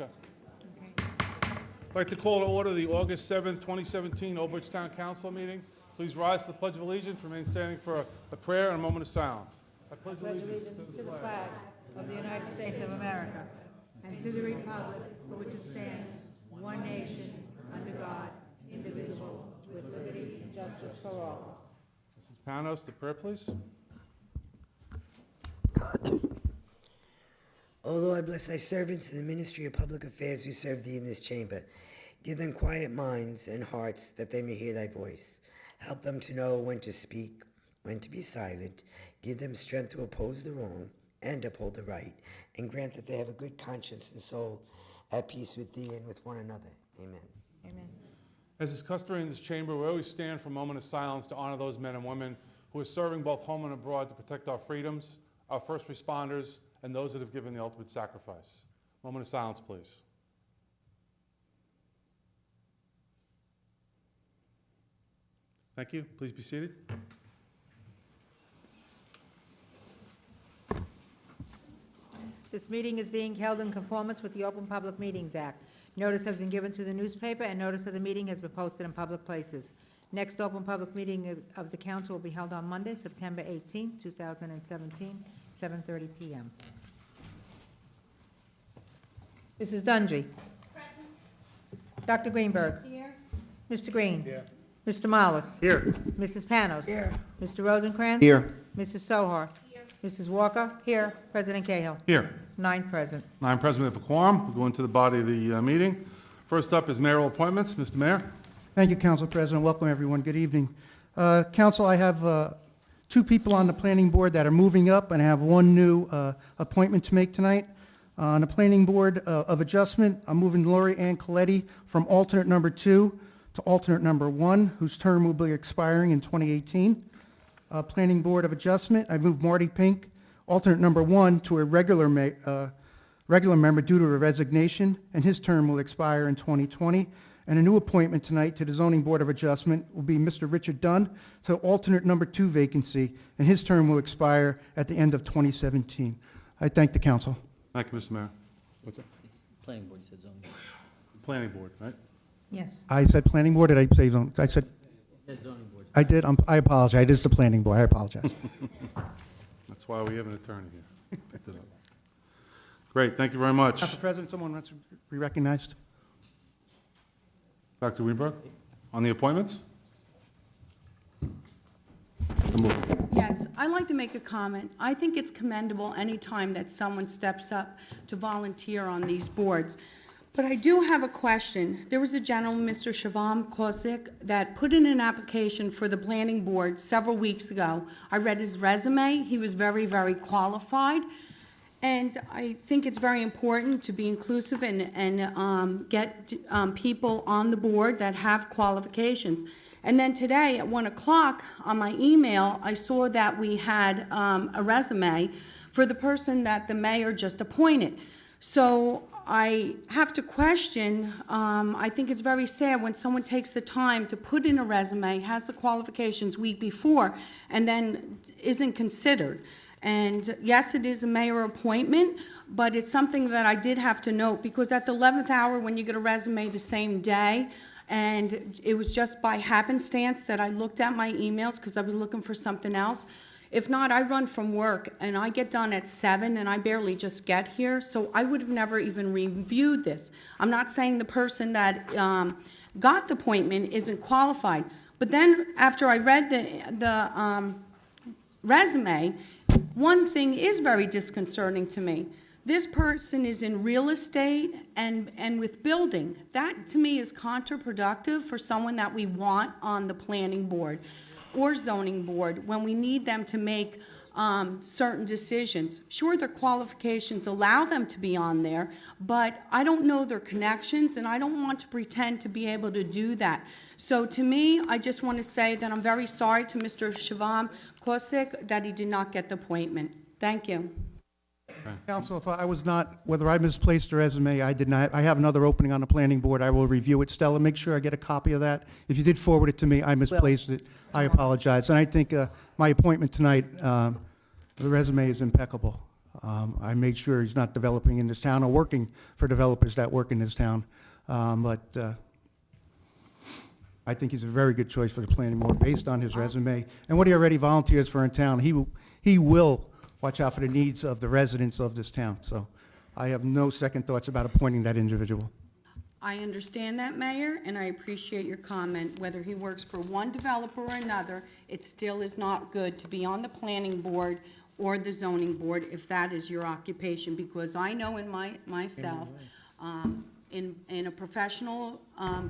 Okay. I'd like to call to order the August 7th, 2017 Old Bridge Town Council meeting. Please rise for the Pledge of Allegiance. Remain standing for a prayer and a moment of silence. I pledge allegiance To the flag of the United States of America and to the republic for which it stands, one nation, under God, indivisible, with liberty and justice for all. Mrs. Panos, the prayer, please. O Lord, bless thy servants in the ministry of public affairs who serve thee in this chamber. Give them quiet minds and hearts that they may hear thy voice. Help them to know when to speak, when to be silent. Give them strength to oppose the wrong and uphold the right, and grant that they have a good conscience and soul at peace with thee and with one another. Amen. Amen. As is customary in this chamber, we always stand for a moment of silence to honor those men and women who are serving both home and abroad to protect our freedoms, our first responders, and those that have given the ultimate sacrifice. Moment of silence, please. Thank you. Please be seated. This meeting is being held in conformance with the Open Public Meetings Act. Notice has been given to the newspaper, and notice of the meeting has been posted in public places. Next open public meeting of the council will be held on Monday, September 18, 2017, 7:30 p.m. Mrs. Dungey. Dr. Greenberg. Here. Mr. Green. Here. Mr. Mollis. Here. Mrs. Panos. Here. Mr. Rosencrantz. Here. Mrs. Sohar. Here. Mrs. Walker. Here. President Cahill. Here. 9 present. 9 present, we have a quorum. We'll go into the body of the meeting. First up is mayoral appointments. Mr. Mayor. Thank you, Council President. Welcome, everyone. Good evening. Council, I have 2 people on the planning board that are moving up, and I have 1 new appointment to make tonight. On the planning board of adjustment, I'm moving Lori Ann Coletti from alternate number 2 to alternate number 1, whose term will be expiring in 2018. Planning board of adjustment, I've moved Marty Pink, alternate number 1, to a regular member due to a resignation, and his term will expire in 2020. And a new appointment tonight to the Zoning Board of Adjustment will be Mr. Richard Dunn to alternate number 2 vacancy, and his term will expire at the end of 2017. I thank the council. Thank you, Mr. Mayor. What's that? It's planning board, you said zoning board. Planning board, right? Yes. I said planning board, did I say zone? I said, It said zoning board. I did, I apologize, it is the planning board, I apologize. That's why we have an attorney here. Picked it up. Great, thank you very much. Council President, someone wants to be recognized? Dr. Greenberg, on the appointments? The move. Yes, I'd like to make a comment. I think it's commendable any time that someone steps up to volunteer on these boards. But I do have a question. There was a gentleman, Mr. Shavam Kosik, that put in an application for the planning board several weeks ago. I read his resume. He was very, very qualified. And I think it's very important to be inclusive and get people on the board that have qualifications. And then today at 1 o'clock on my email, I saw that we had a resume for the person that the mayor just appointed. So I have to question, I think it's very sad when someone takes the time to put in a resume, has the qualifications week before, and then isn't considered. And yes, it is a mayor appointment, but it's something that I did have to note, because at the 11th hour, when you get a resume the same day, and it was just by happenstance that I looked at my emails because I was looking for something else. If not, I run from work, and I get done at 7, and I barely just get here, so I would have never even reviewed this. I'm not saying the person that got the appointment isn't qualified, but then after I read the resume, one thing is very disconcerting to me. This person is in real estate and with building. That, to me, is counterproductive for someone that we want on the planning board or zoning board when we need them to make certain decisions. Sure, their qualifications allow them to be on there, but I don't know their connections, and I don't want to pretend to be able to do that. So to me, I just want to say that I'm very sorry to Mr. Shavam Kosik that he did not get the appointment. Thank you. Council, if I was not, whether I misplaced the resume, I did not. I have another opening on the planning board. I will review it. Stella, make sure I get a copy of that. If you did forward it to me, I misplaced it. I apologize. And I think my appointment tonight, the resume is impeccable. I made sure he's not developing in this town or working for developers that work in this town. But I think he's a very good choice for the planning board based on his resume and what he already volunteers for in town. He will watch out for the needs of the residents of this town. So I have no second thoughts about appointing that individual. I understand that, Mayor, and I appreciate your comment. Whether he works for one developer or another, it still is not good to be on the planning board or the zoning board if that is your occupation, because I know in myself, in a professional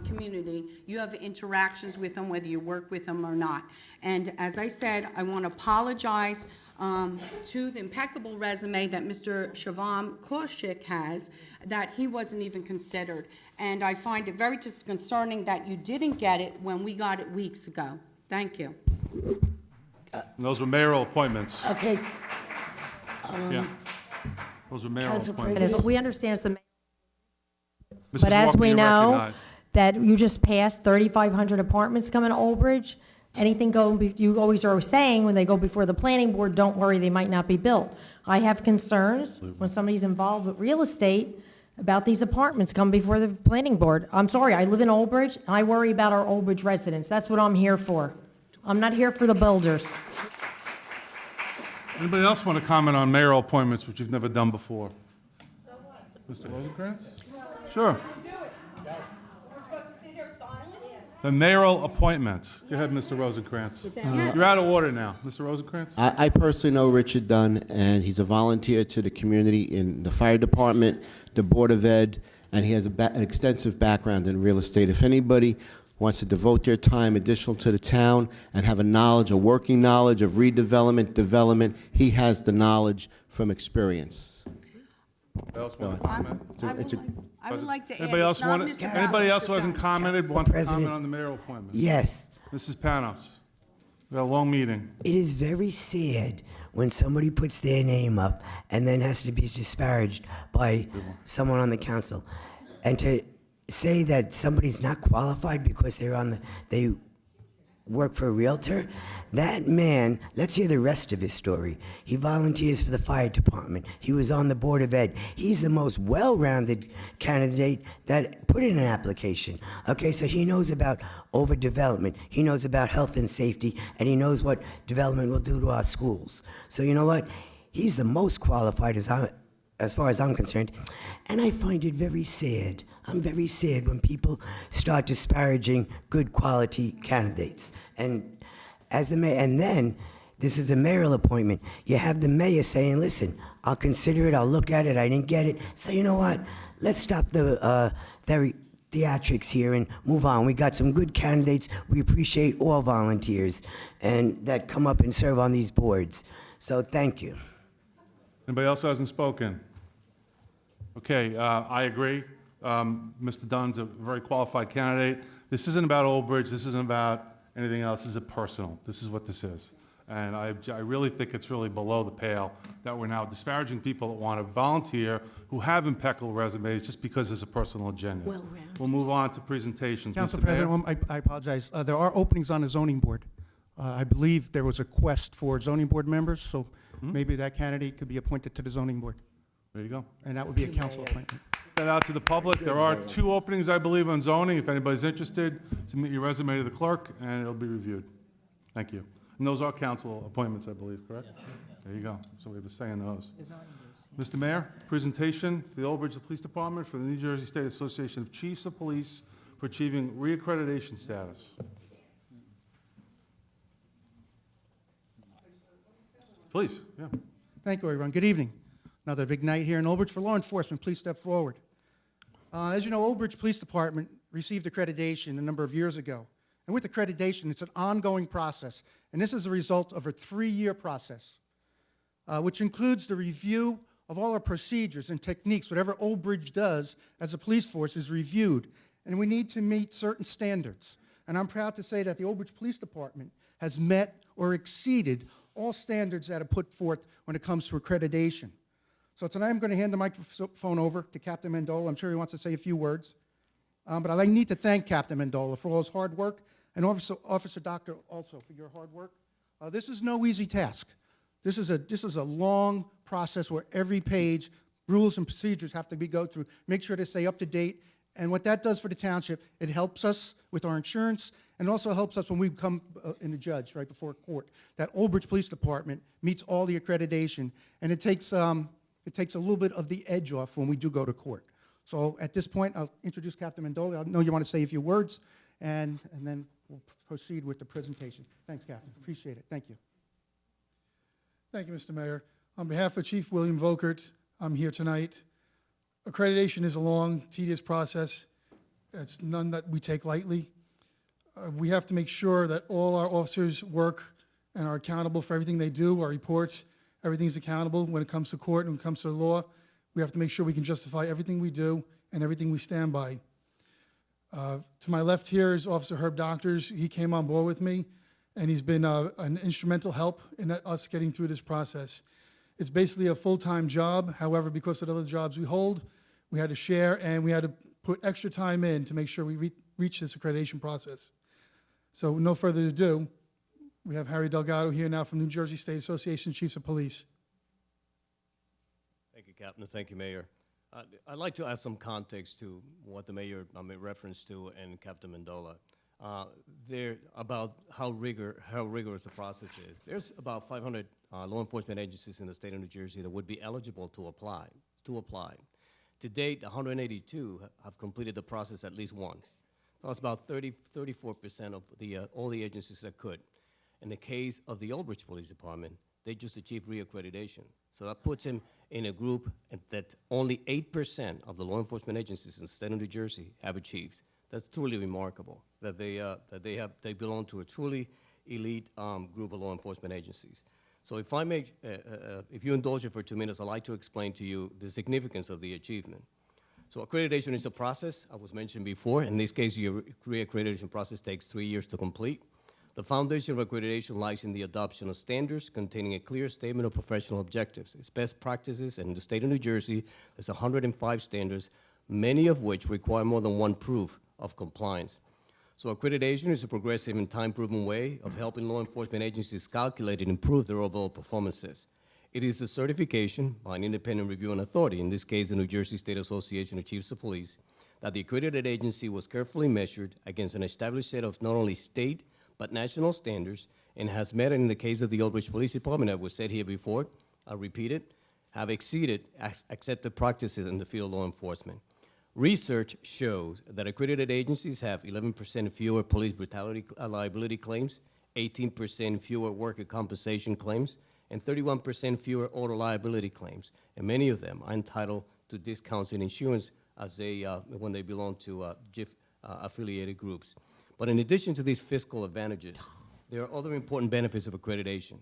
community, you have interactions with them, whether you work with them or not. And as I said, I want to apologize to the impeccable resume that Mr. Shivam Kaushik has, that he wasn't even considered. And I find it very disconcerting that you didn't get it when we got it weeks ago. Thank you. And those were mayoral appointments. Okay, Yeah. Those were mayoral Council appointments. President. But we understand some, Mrs. but as Walker, we you're know, recognized. that you just passed 3,500 apartments coming to Old Bridge. Anything you always are saying when they go before the planning board, don't worry, they might not be built. I have concerns when somebody's involved with real estate about these apartments come before the planning board. I'm sorry, I live in Old Bridge, and I worry about our Old Bridge residents. That's what I'm here for. I'm not here for the builders. Anybody else want to comment on mayoral appointments, which you've never done before? Mr. Rosencrantz? Sure. The mayoral appointments. Go ahead, Mr. Rosencrantz. You're out of order now. Mr. Rosencrantz? I personally know Richard Dunn, and he's a volunteer to the community in the fire department, the Board of Ed, and he has an extensive background in real estate. If anybody wants to devote their time additional to the town and have a working knowledge of redevelopment, development, he has the knowledge from experience. Anybody else want to comment? I would like to add, Anybody else it's not want Mr. anybody else who Dunn. hasn't commented want to President. comment on the mayoral appointment? yes. Mrs. Panos? We got a long meeting. It is very sad when somebody puts their name up and then has to be disparaged by someone on the council. And to say that somebody's not qualified because they work for a realtor, that man, let's hear the rest of his story. He volunteers for the fire department. He was on the Board of Ed. He's the most well-rounded candidate that put in an application. Okay, so he knows about overdevelopment. He knows about health and safety, and he knows what development will do to our schools. So you know what? He's the most qualified as far as I'm concerned. And I find it very sad. I'm very sad when people start disparaging good quality candidates. And as the mayor, and then this is a mayoral appointment. You have the mayor saying, listen, I'll consider it, I'll look at it, I didn't get it. So you know what? Let's stop the theatrics here and move on. We got some good candidates. We appreciate all volunteers and that come up and serve on these boards. So thank you. Anybody else who hasn't spoken? Okay, I agree. Mr. Dunn's a very qualified candidate. This isn't about Old Bridge. This isn't about anything else. This is personal. This is what this is. And I really think it's really below the pale that we're now disparaging people that want to volunteer who have impeccable resumes just because there's a personal agenda. Well-rounded. We'll move on to presentations. Council Mr. Mayor? President, I apologize. There are openings on the zoning board. I believe there was a quest for zoning board members, so maybe that candidate could be appointed to the zoning board, There you go. and that would be a council appointment. That out to the public. There are 2 openings, I believe, on zoning. If anybody's interested, submit your resume to the clerk, and it'll be reviewed. Thank you. And those are council appointments, I believe, correct? There you go. So we have a say in those. Mr. Mayor, presentation to the Old Bridge Police Department for the New Jersey State Association of Chiefs of Police for achieving reaccreditation status. Please, yeah. Thank you, everyone. Good evening. Another big night here in Old Bridge for law enforcement. Please step forward. As you know, Old Bridge Police Department received accreditation a number of years ago. And with accreditation, it's an ongoing process. And this is a result of a 3-year process, which includes the review of all our procedures and techniques. Whatever Old Bridge does as a police force is reviewed. And we need to meet certain standards. And I'm proud to say that the Old Bridge Police Department has met or exceeded all standards that are put forth when it comes to accreditation. So tonight I'm going to hand the microphone over to Captain Mendola. I'm sure he wants to say a few words. But I need to thank Captain Mendola for all his hard work, and Officer Doctor also for your hard work. This is no easy task. This is a long process where every page, rules and procedures have to be go through, make sure to stay up to date. And what that does for the township, it helps us with our insurance, and also helps us when we come in the judge, right before court. That Old Bridge Police Department meets all the accreditation, and it takes a little bit of the edge off when we do go to court. So at this point, I'll introduce Captain Mendola. I know you want to say a few words, and then we'll proceed with the presentation. Thanks, Captain. Appreciate it. Thank you. Thank you, Mr. Mayor. On behalf of Chief William Volkert, I'm here tonight. Accreditation is a long, tedious process. It's none that we take lightly. We have to make sure that all our officers work and are accountable for everything they do, our reports, everything's accountable when it comes to court and when it comes to the law. We have to make sure we can justify everything we do and everything we stand by. To my left here is Officer Herb Doctors. He came on board with me, and he's been an instrumental help in us getting through this process. It's basically a full-time job. However, because of the other jobs we hold, we had to share, and we had to put extra time in to make sure we reach this accreditation process. So no further ado, we have Harry Delgado here now from New Jersey State Association of Chiefs of Police. Thank you, Captain. Thank you, Mayor. I'd like to add some context to what the Mayor made reference to and Captain Mendola. About how rigorous the process is. There's about 500 law enforcement agencies in the state of New Jersey that would be eligible to apply. To date, 182 have completed the process at least once. That's about 34% of all the agencies that could. In the case of the Old Bridge Police Department, they just achieved reaccreditation. So that puts him in a group that only 8% of the law enforcement agencies in the state of New Jersey have achieved. That's truly remarkable that they belong to a truly elite group of law enforcement agencies. So if I may, if you indulge me for 2 minutes, I'd like to explain to you the significance of the achievement. So accreditation is a process, I was mentioned before. In this case, your reaccreditation process takes 3 years to complete. The foundation of accreditation lies in the adoption of standards containing a clear statement of professional objectives. It's best practices, and in the state of New Jersey, there's 105 standards, many of which require more than one proof of compliance. So accreditation is a progressive and time-proven way of helping law enforcement agencies calculate and improve their overall performances. It is a certification by an independent reviewing authority, in this case the New Jersey State Association of Chiefs of Police, that the accredited agency was carefully measured against an established set of not only state but national standards, and has met, in the case of the Old Bridge Police Department, that was said here before, I'll repeat it, have exceeded accepted practices in the field of law enforcement. Research shows that accredited agencies have 11% fewer police brutality liability claims, 18% fewer worker compensation claims, and 31% fewer auto liability claims. And many of them are entitled to discounts in insurance as when they belong to JIF affiliated groups. But in addition to these fiscal advantages, there are other important benefits of accreditation.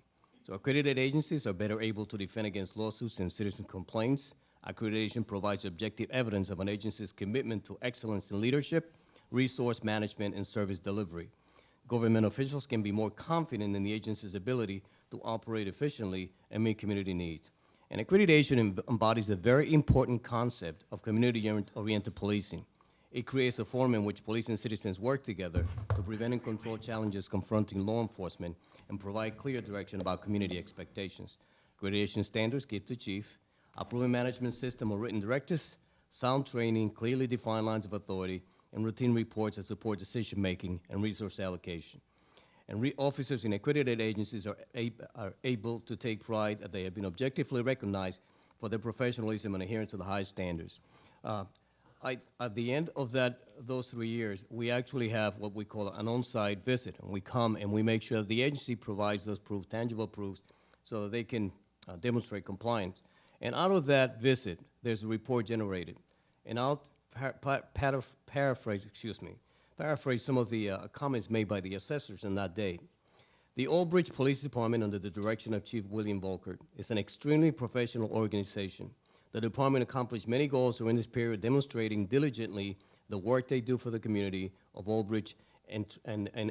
So accredited agencies are better able to defend against lawsuits and citizen complaints. Accreditation provides objective evidence of an agency's commitment to excellence in leadership, resource management, and service delivery. Government officials can be more confident in the agency's ability to operate efficiently and meet community needs. And accreditation embodies a very important concept of community-oriented policing. It creates a forum in which police and citizens work together to prevent and control challenges confronting law enforcement and provide clear direction about community expectations. Accreditation standards give the chief a proven management system of written directives, sound training, clearly defined lines of authority, and routine reports that support decision-making and resource allocation. And officers in accredited agencies are able to take pride that they have been objectively recognized for their professionalism and adherence to the highest standards. At the end of those 3 years, we actually have what we call an on-site visit, and we come and we make sure that the agency provides those proofs, tangible proofs, so that they can demonstrate compliance. And out of that visit, there's a report generated. And I'll paraphrase some of the comments made by the assessors on that day. The Old Bridge Police Department, under the direction of Chief William Volkert, is an extremely professional organization. The department accomplished many goals during this period, demonstrating diligently the work they do for the community of Old Bridge and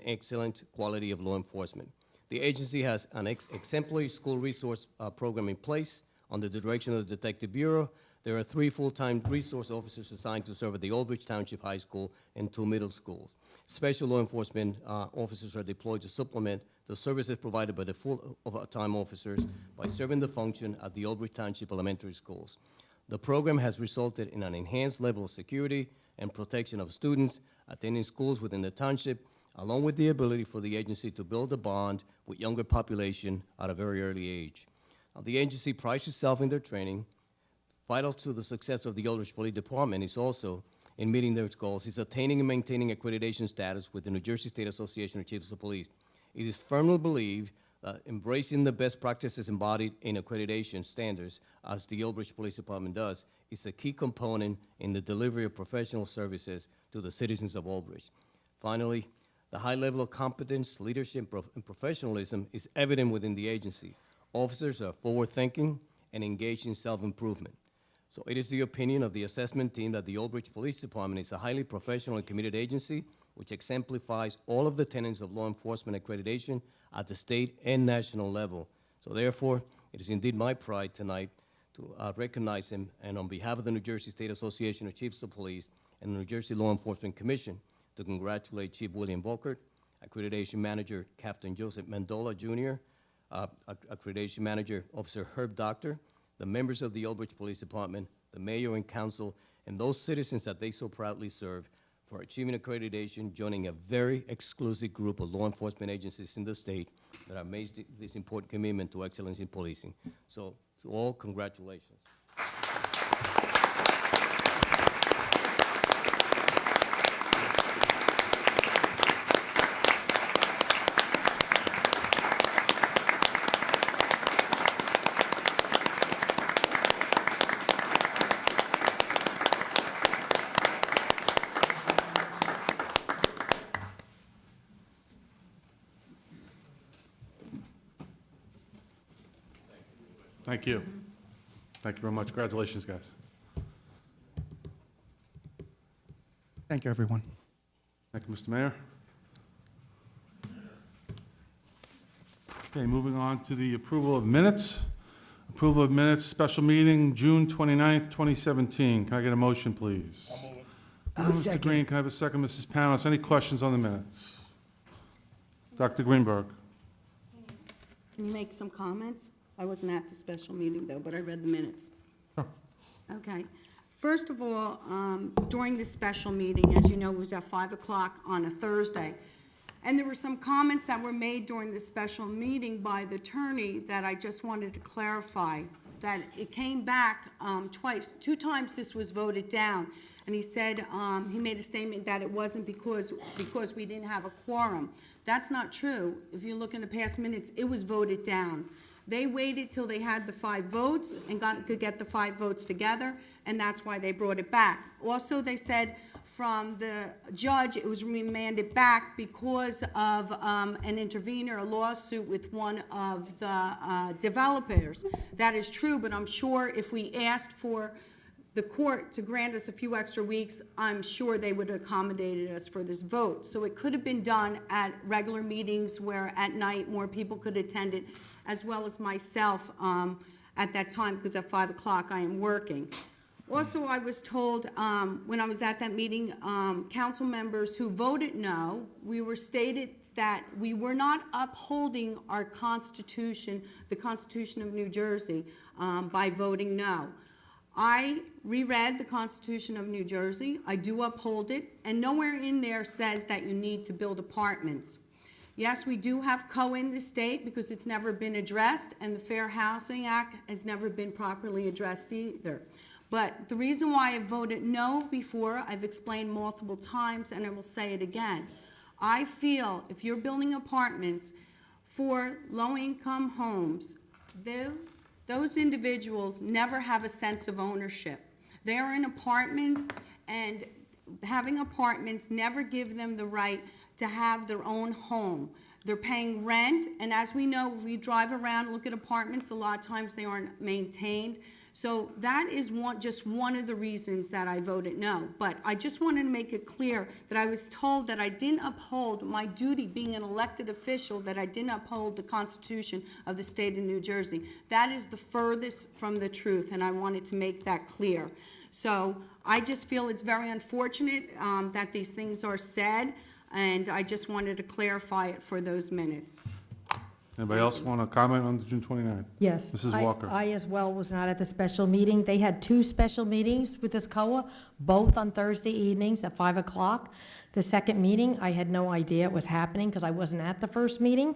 excellent quality of law enforcement. The agency has an exemplary school resource program in place under the direction of the Detective Bureau. There are 3 full-time resource officers assigned to serve at the Old Bridge Township High School and 2 middle schools. Special law enforcement officers are deployed to supplement the services provided by the full-time officers by serving the function at the Old Bridge Township Elementary Schools. The program has resulted in an enhanced level of security and protection of students attending schools within the township, along with the ability for the agency to build a bond with younger population at a very early age. Now, the agency prides itself in their training. Vital to the success of the Old Bridge Police Department is also, in meeting their goals, is attaining and maintaining accreditation status with the New Jersey State Association of Chiefs of Police. It is firmly believed that embracing the best practices embodied in accreditation standards, as the Old Bridge Police Department does, is a key component in the delivery of professional services to the citizens of Old Bridge. Finally, the high level of competence, leadership, and professionalism is evident within the agency. Officers are forward-thinking and engaged in self-improvement. So it is the opinion of the assessment team that the Old Bridge Police Department is a highly professional and committed agency which exemplifies all of the tenets of law enforcement accreditation at the state and national level. So therefore, it is indeed my pride tonight to recognize him, and on behalf of the New Jersey State Association of Chiefs of Police and the New Jersey Law Enforcement Commission, to congratulate Chief William Volkert, Accreditation Manager Captain Joseph Mendola Jr., Accreditation Manager Officer Herb Doctor, the members of the Old Bridge Police Department, the Mayor and Council, and those citizens that they so proudly serve for achieving accreditation, joining a very exclusive group of law enforcement agencies in the state that have made this important commitment to excellence in policing. So, to all, congratulations. Thank you. Thank you very much. Congratulations, guys. Thank you, everyone. Thank you, Mr. Mayor. Okay, moving on to the approval of minutes. Approval of minutes, special meeting, June 29th, 2017. Can I get a motion, please? I'll Mr. second. Green, can I have a second, Mrs. Panos? Any questions on the minutes? Dr. Greenberg? Can you make some comments? I wasn't at the special meeting, though, but I read the minutes. Sure. Okay. First of all, during this special meeting, as you know, it was at 5 o'clock on a Thursday. And there were some comments that were made during the special meeting by the attorney that I just wanted to clarify, that it came back twice. 2 times this was voted down. And he said, he made a statement that it wasn't because we didn't have a quorum. That's not true. If you look in the past minutes, it was voted down. They waited till they had the 5 votes and could get the 5 votes together, and that's why they brought it back. Also, they said from the judge, it was remanded back because of an intervener, a lawsuit with one of the developers. That is true, but I'm sure if we asked for the court to grant us a few extra weeks, I'm sure they would have accommodated us for this vote. So it could have been done at regular meetings where at night more people could attend it, as well as myself at that time, because at 5 o'clock I am working. Also, I was told when I was at that meeting, council members who voted no, we were stated that we were not upholding our Constitution, the Constitution of New Jersey, by voting no. I reread the Constitution of New Jersey. I do uphold it, and nowhere in there says that you need to build apartments. Yes, we do have CO in the state because it's never been addressed, and the Fair Housing Act has never been properly addressed either. But the reason why I voted no before, I've explained multiple times, and I will say it again. I feel if you're building apartments for low-income homes, those individuals never have a sense of ownership. They are in apartments, and having apartments never give them the right to have their own home. They're paying rent, and as we know, if we drive around and look at apartments, a lot of times they aren't maintained. So that is just one of the reasons that I voted no. But I just wanted to make it clear that I was told that I didn't uphold my duty being an elected official, that I didn't uphold the Constitution of the state of New Jersey. That is the furthest from the truth, and I wanted to make that clear. So I just feel it's very unfortunate that these things are said, and I just wanted to clarify it for those minutes. Anybody else want to comment on the June 29th? Yes. Mrs. Walker. I as well was not at the special meeting. They had 2 special meetings with this COA, both on Thursday evenings at 5 o'clock. The second meeting, I had no idea it was happening because I wasn't at the first meeting.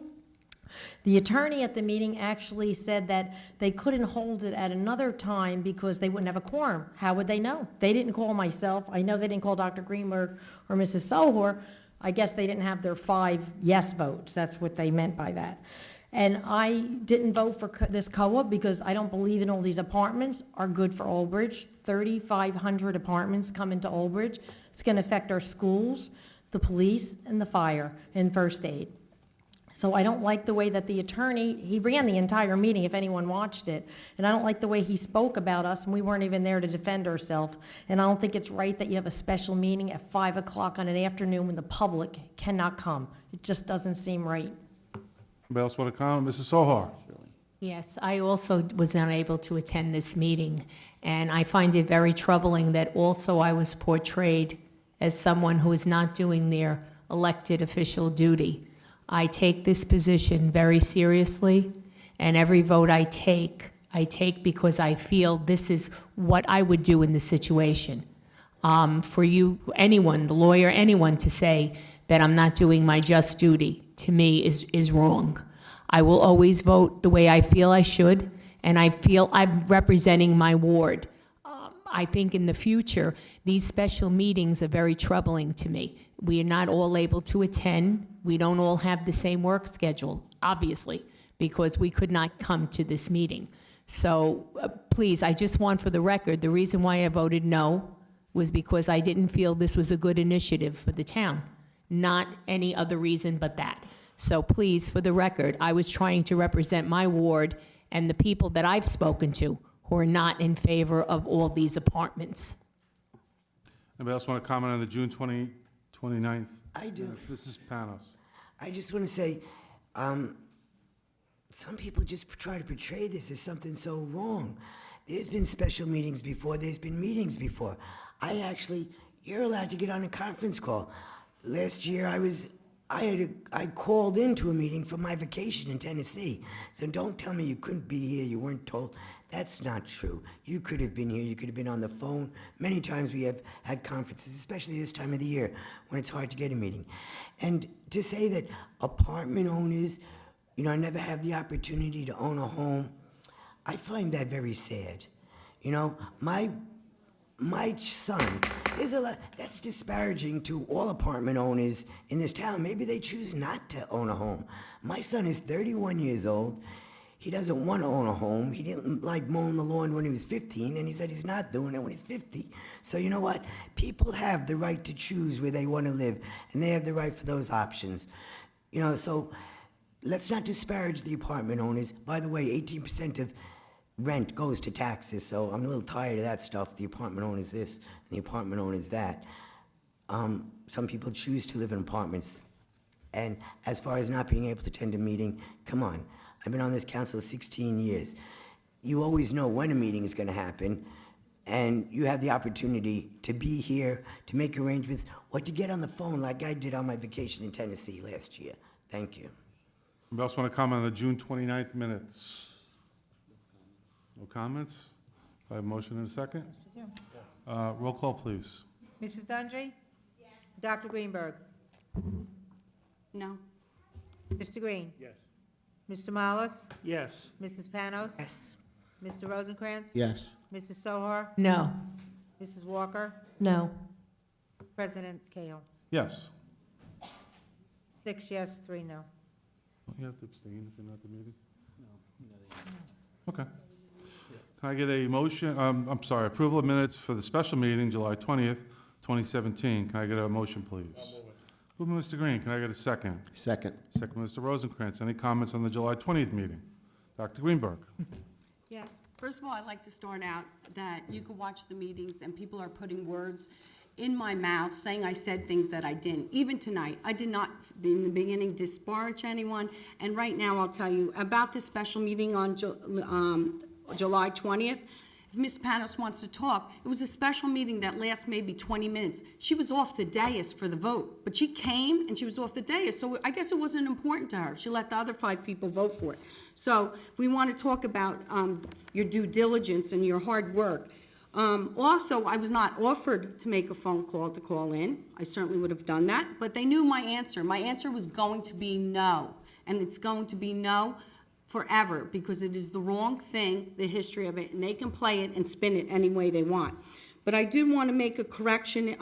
The attorney at the meeting actually said that they couldn't hold it at another time because they wouldn't have a quorum. How would they know? They didn't call myself. I know they didn't call Dr. Greenberg or Mrs. Sohor. I guess they didn't have their 5 yes votes. That's what they meant by that. And I didn't vote for this COA because I don't believe in all these apartments are good for Old Bridge. 3,500 apartments come into Old Bridge. It's going to affect our schools, the police, and the fire, and first aid. So I don't like the way that the attorney, he ran the entire meeting, if anyone watched it, and I don't like the way he spoke about us, and we weren't even there to defend ourselves. And I don't think it's right that you have a special meeting at 5 o'clock on an afternoon when the public cannot come. It just doesn't seem right. Anybody else want to comment? Mrs. Sohar? Yes, I also was unable to attend this meeting, and I find it very troubling that also I was portrayed as someone who is not doing their elected official duty. I take this position very seriously, and every vote I take because I feel this is what I would do in this situation. For you, anyone, the lawyer, anyone, to say that I'm not doing my just duty, to me, is wrong. I will always vote the way I feel I should, and I feel I'm representing my ward. I think in the future, these special meetings are very troubling to me. We are not all able to attend. We don't all have the same work schedule, obviously, because we could not come to this meeting. So please, I just want for the record, the reason why I voted no was because I didn't feel this was a good initiative for the town, not any other reason but that. So please, for the record, I was trying to represent my ward and the people that I've spoken to who are not in favor of all these apartments. Anybody else want to comment on the June 29th? I do. Mrs. Panos? I just want to say, some people just try to portray this as something so wrong. There's been special meetings before, there's been meetings before. You're allowed to get on a conference call. Last year, I called into a meeting for my vacation in Tennessee. So don't tell me you couldn't be here, you weren't told. That's not true. You could have been here, you could have been on the phone. Many times we have had conferences, especially this time of the year, when it's hard to get a meeting. And to say that apartment owners, never have the opportunity to own a home, I find that very sad. My son, that's disparaging to all apartment owners in this town. Maybe they choose not to own a home. My son is 31 years old. He doesn't want to own a home. He didn't like mowing the lawn when he was 15, and he said he's not doing it when he's 50. So you know what? People have the right to choose where they want to live, and they have the right for those options. So let's not disparage the apartment owners. By the way, 18% of rent goes to taxes, so I'm a little tired of that stuff. The apartment owner's this, and the apartment owner's that. Some people choose to live in apartments. And as far as not being able to attend a meeting, come on. I've been on this council 16 years. You always know when a meeting is going to happen, and you have the opportunity to be here, to make arrangements, or to get on the phone like I did on my vacation in Tennessee last year. Thank you. Anybody else want to comment on the June 29th minutes? No comments? I have a motion in a second? Roll call, please. Mrs. Dungey? Yes. Dr. Greenberg? No. Mr. Green? Yes. Mr. Mollis? Yes. Mrs. Panos? Yes. Mr. Rosencrantz? Yes. Mrs. Sohar? No. Mrs. Walker? No. President Cahill? Yes. 6 yes, 3 no. Don't you have to abstain if you're not at the meeting? Okay. Can I get a motion, approval of minutes for the special meeting, July 20th, 2017. Can I get a motion, please? Moved by Mr. Green. Can I get a second? Second. Second by Mr. Rosencrantz. Any comments on the July 20th meeting? Dr. Greenberg? Yes. First of all, I'd like to start out that you could watch the meetings and people are putting words in my mouth, saying I said things that I didn't. Even tonight, I did not, in the beginning, disparage anyone. And right now, I'll tell you about the special meeting on July 20th. If Ms. Panos wants to talk, it was a special meeting that lasts maybe 20 minutes. She was off the dais for the vote, but she came and she was off the dais, so I guess it wasn't important to her. She let the other 5 people vote for it. So if we want to talk about your due diligence and your hard work, also, I was not offered to make a phone call to call in. I certainly would have done that, but they knew my answer. My answer was going to be no, and it's going to be no forever, because it is the wrong thing, the history of it, and they can play it and spin it any way they want. But I did want to make a correction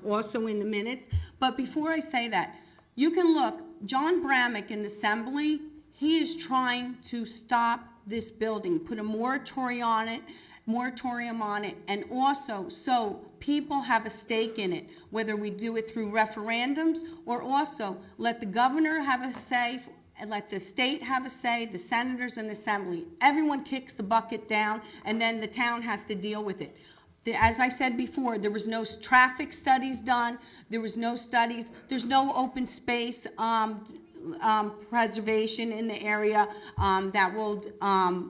also in the minutes. But before I say that, you can look, John Bramnick in the Assembly, he is trying to stop this building, put a moratorium on it, and also so people have a stake in it, whether we do it through referendums or also let the governor have a say, and let the state have a say, the senators and the assembly. Everyone kicks the bucket down, and then the town has to deal with it. As I said before, there was no traffic studies done, there was no studies, there's no open space preservation in the area that will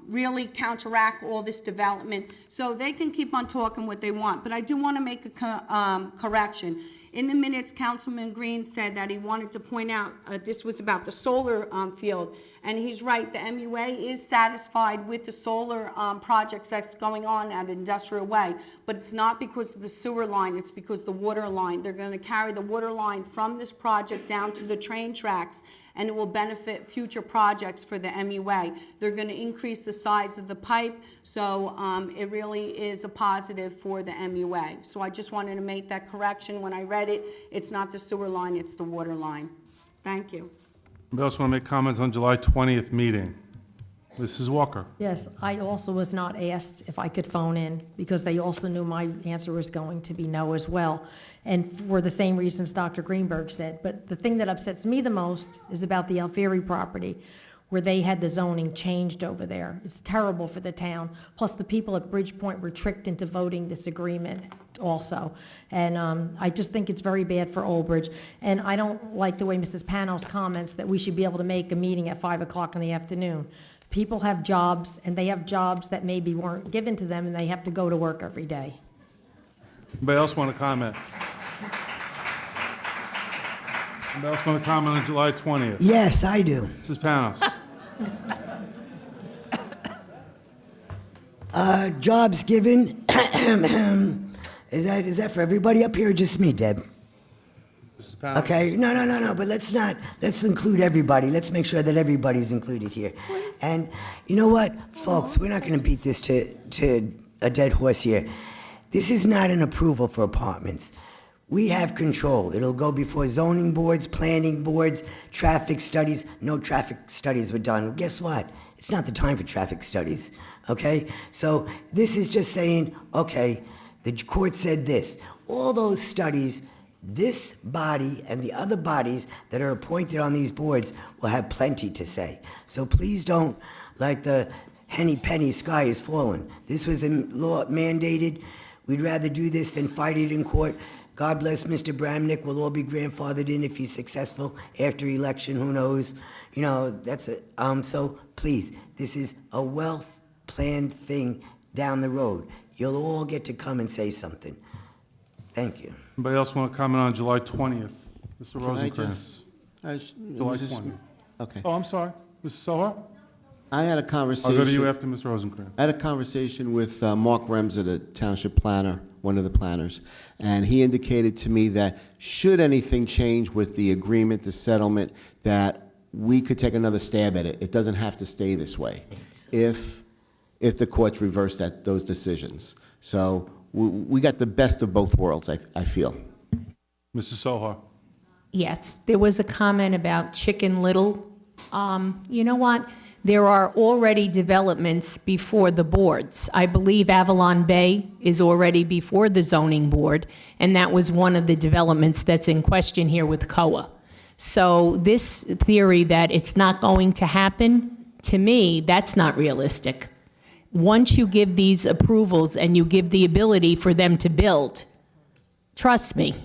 really counteract all this development. So they can keep on talking what they want, but I do want to make a correction. In the minutes, Councilman Green said that he wanted to point out this was about the solar field, and he's right. The MUA is satisfied with the solar projects that's going on at Industrial Way, but it's not because of the sewer line, it's because the water line. They're going to carry the water line from this project down to the train tracks, and it will benefit future projects for the MUA. They're going to increase the size of the pipe, so it really is a positive for the MUA. So I just wanted to make that correction. When I read it, it's not the sewer line, it's the water line. Thank you. Anybody else want to make comments on July 20th meeting? Mrs. Walker. Yes, I also was not asked if I could phone in, because they also knew my answer was going to be no as well, and for the same reasons Dr. Greenberg said. But the thing that upsets me the most is about the Alfieri property, where they had the zoning changed over there. It's terrible for the town. Plus, the people at Bridgepoint were tricked into voting this agreement also. And I just think it's very bad for Old Bridge. And I don't like the way Mrs. Panos comments that we should be able to make a meeting at 5 o'clock in the afternoon. People have jobs, and they have jobs that maybe weren't given to them, and they have to go to work every day. Anybody else want to comment? Anybody else want to comment on July 20th? Yes, I do. Mrs. Panos. Jobs given. Is that for everybody up here or just me, Deb? Mrs. Panos. Okay, no, but let's include everybody. Let's make sure that everybody's included here. And you know what, folks, we're not gonna beat this to a dead horse here. This is not an approval for apartments. We have control. It'll go before zoning boards, planning boards, traffic studies. No traffic studies were done. Guess what? It's not the time for traffic studies, okay? So this is just saying, okay, the court said this. All those studies, this body and the other bodies that are appointed on these boards will have plenty to say. So please don't, like the henny penny sky is falling. This was a law mandated. We'd rather do this than fight it in court. God bless Mr. Bramnick. We'll all be grandfathered in if he's successful after election, who knows? You know, that's it. So please, this is a well-planned thing down the road. You'll all get to come and say something. Thank you. Anybody else want to comment on July 20th? Mr. Can I Rosencrantz. July just- 20th. Okay. Oh, I'm sorry. Mrs. Sohar? I had a I'll conversation. go to you after Mr. Rosencrantz. I had a conversation with Mark Remser, the township planner, one of the planners, and he indicated to me that should anything change with the agreement, the settlement, that we could take another stab at it. It doesn't have to stay this way if the courts reverse those decisions. So we got the best of both worlds, I feel. Mrs. Sohar? Yes, there was a comment about Chicken Little. You know what? There are already developments before the boards. I believe Avalon Bay is already before the zoning board, and that was one of the developments that's in question here with COA. So this theory that it's not going to happen, to me, that's not realistic. Once you give these approvals and you give the ability for them to build, trust me,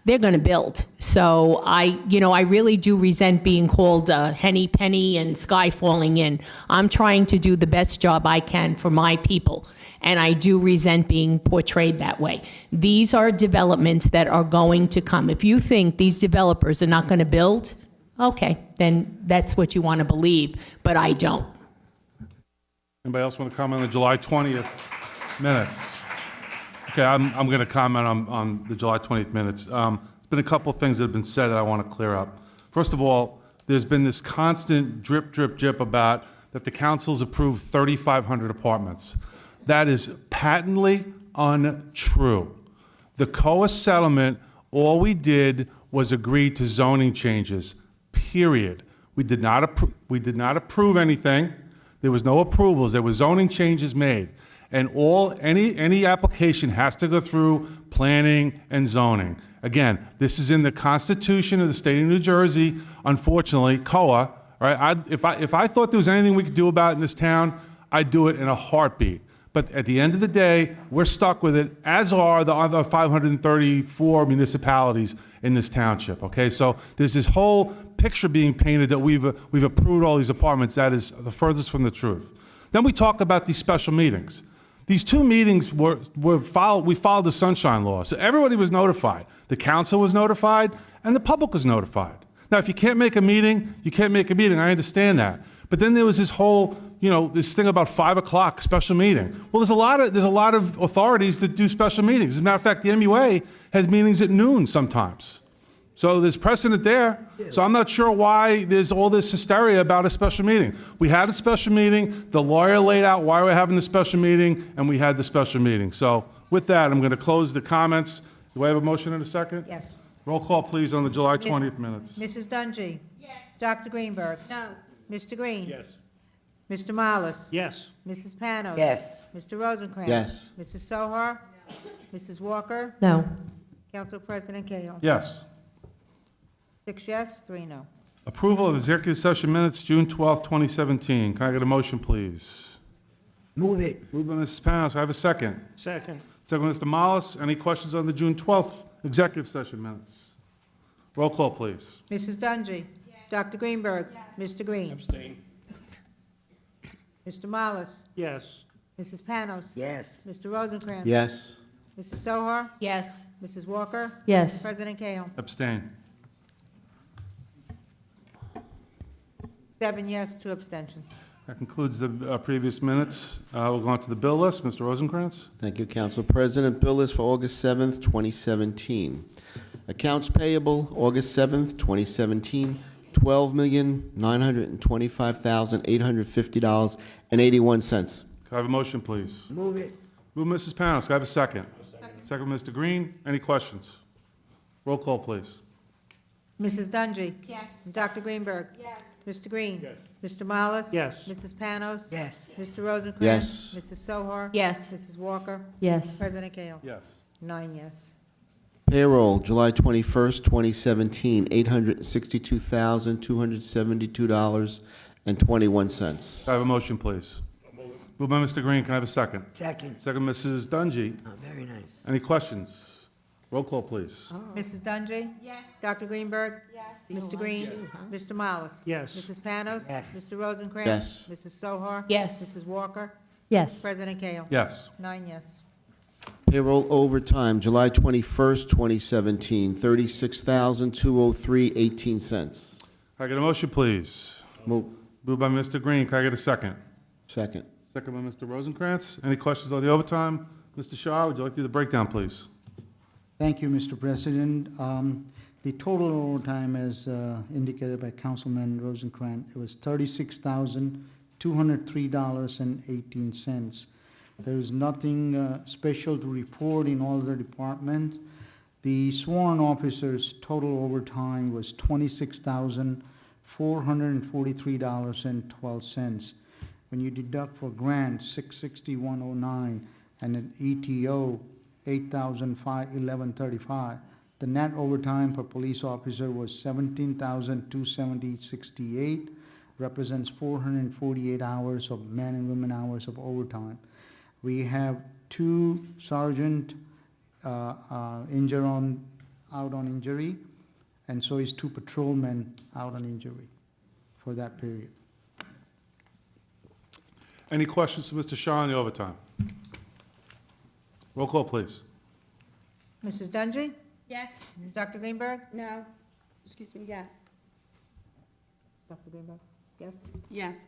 they're going to build. So I really do resent being called henny penny and sky falling in. I'm trying to do the best job I can for my people, and I do resent being portrayed that way. These are developments that are going to come. If you think these developers are not going to build, okay, then that's what you want to believe, but I don't. Anybody else want to comment on the July 20th minutes? Okay, I'm going to comment on the July 20th minutes. There's been a couple of things that have been said that I want to clear up. First of all, there's been this constant drip, drip, drip about that the council's approved 3,500 apartments. That is patently untrue. The COA settlement, all we did was agree to zoning changes, period. We did not approve anything. There was no approvals. There were zoning changes made. And any application has to go through planning and zoning. Again, this is in the Constitution of the state of New Jersey. Unfortunately, COA, right? If I thought there was anything we could do about it in this town, I'd do it in a heartbeat. But at the end of the day, we're stuck with it, as are the other 534 municipalities in this township, okay? So there's this whole picture being painted that we've approved all these apartments. That is the furthest from the truth. Then we talk about these special meetings. These two meetings we followed the sunshine law. So everybody was notified. The council was notified, and the public was notified. Now, if you can't make a meeting, you can't make a meeting. I understand that. But then there was this whole, this thing about 5 o'clock special meeting. Well, there's a lot of authorities that do special meetings. As a matter of fact, the MUA has meetings at noon sometimes. So there's precedent there. So I'm not sure why there's all this hysteria about a special meeting. We had a special meeting. The lawyer laid out why we're having the special meeting, and we had the special meeting. So with that, I'm going to close the comments. Do I have a motion in a second? Yes. Roll call, please, on the July 20th minutes. Mrs. Dungy? Yes. Dr. Greenberg? No. Mr. Green? Yes. Mr. Mollis? Yes. Mrs. Panos? Yes. Mr. Rosencrantz? Yes. Mrs. Sohar? Mrs. Walker? No. Council President Cahill? Yes. 6 yes, 3 no. Approval of executive session minutes, June 12th, 2017. Can I get a motion, please? Move it. Moved by Mrs. Panos. I have a second. Second. Second by Mr. Mollis. Any questions on the June 12th executive session minutes? Roll call, please. Mrs. Dungy? Yes. Dr. Greenberg? Yes. Mr. Green? Abstain. Mr. Mollis? Yes. Mrs. Panos? Yes. Mr. Rosencrantz? Yes. Mrs. Sohar? Yes. Mrs. Walker? Yes. President Cahill? Abstain. 7 yes, 2 abstentions. That concludes the previous minutes. We'll go on to the bill list. Mr. Rosencrantz? Thank you, Council President. Bill list for August 7th, 2017. Accounts payable, August 7th, 2017, $12,925,850.81. Can I have a motion, please? Move it. Move Mrs. Panos. Can I have a second? Second, Mr. Green. Any questions? Roll call, please. Mrs. Dungy? Yes. Dr. Greenberg? Yes. Mr. Green? Yes. Mr. Mollis? Yes. Mrs. Panos? Yes. Mr. Rosencrantz? Yes. Mrs. Sohar? Yes. Mrs. Walker? Yes. President Cahill? Yes. 9 yes. Payroll, July 21st, 2017, $862,272.21. Can I have a motion, please? Moved by Mr. Green. Can I have a second? Second. Second, Mrs. Dungy. Oh, very nice. Any questions? Roll call, please. Mrs. Dungy? Yes. Dr. Greenberg? Yes. Mr. Green? Mr. Mollis? Yes. Mrs. Panos? Yes. Mr. Rosencrantz? Yes. Mrs. Sohar? Yes. Mrs. Walker? Yes. President Cahill? Yes. 9 yes. Payroll overtime, July 21st, 2017, $36,203.18. Can I get a motion, please? Move. Moved by Mr. Green. Can I get a second? Second. Second by Mr. Rosencrantz. Any questions on the overtime? Mr. Shaw, would you like to do the breakdown, please? Thank you, Mr. President. The total overtime, as indicated by Councilman Rosencrantz, it was $36,203.18. There is nothing special to report in all the departments. The sworn officers' total overtime was $26,443.12. When you deduct for grant, $661.09, and an ETO, $8,511.35. The net overtime per police officer was $17,270.68, represents 448 hours of men and women hours of overtime. We have 2 sergeant injured on out on injury, and so is 2 patrolmen out on injury for that period. Any questions for Mr. Shaw on the overtime? Roll call, please. Mrs. Dungy? Yes. Dr. Greenberg? No. Excuse me, yes. Dr. Greenberg? Yes. Yes.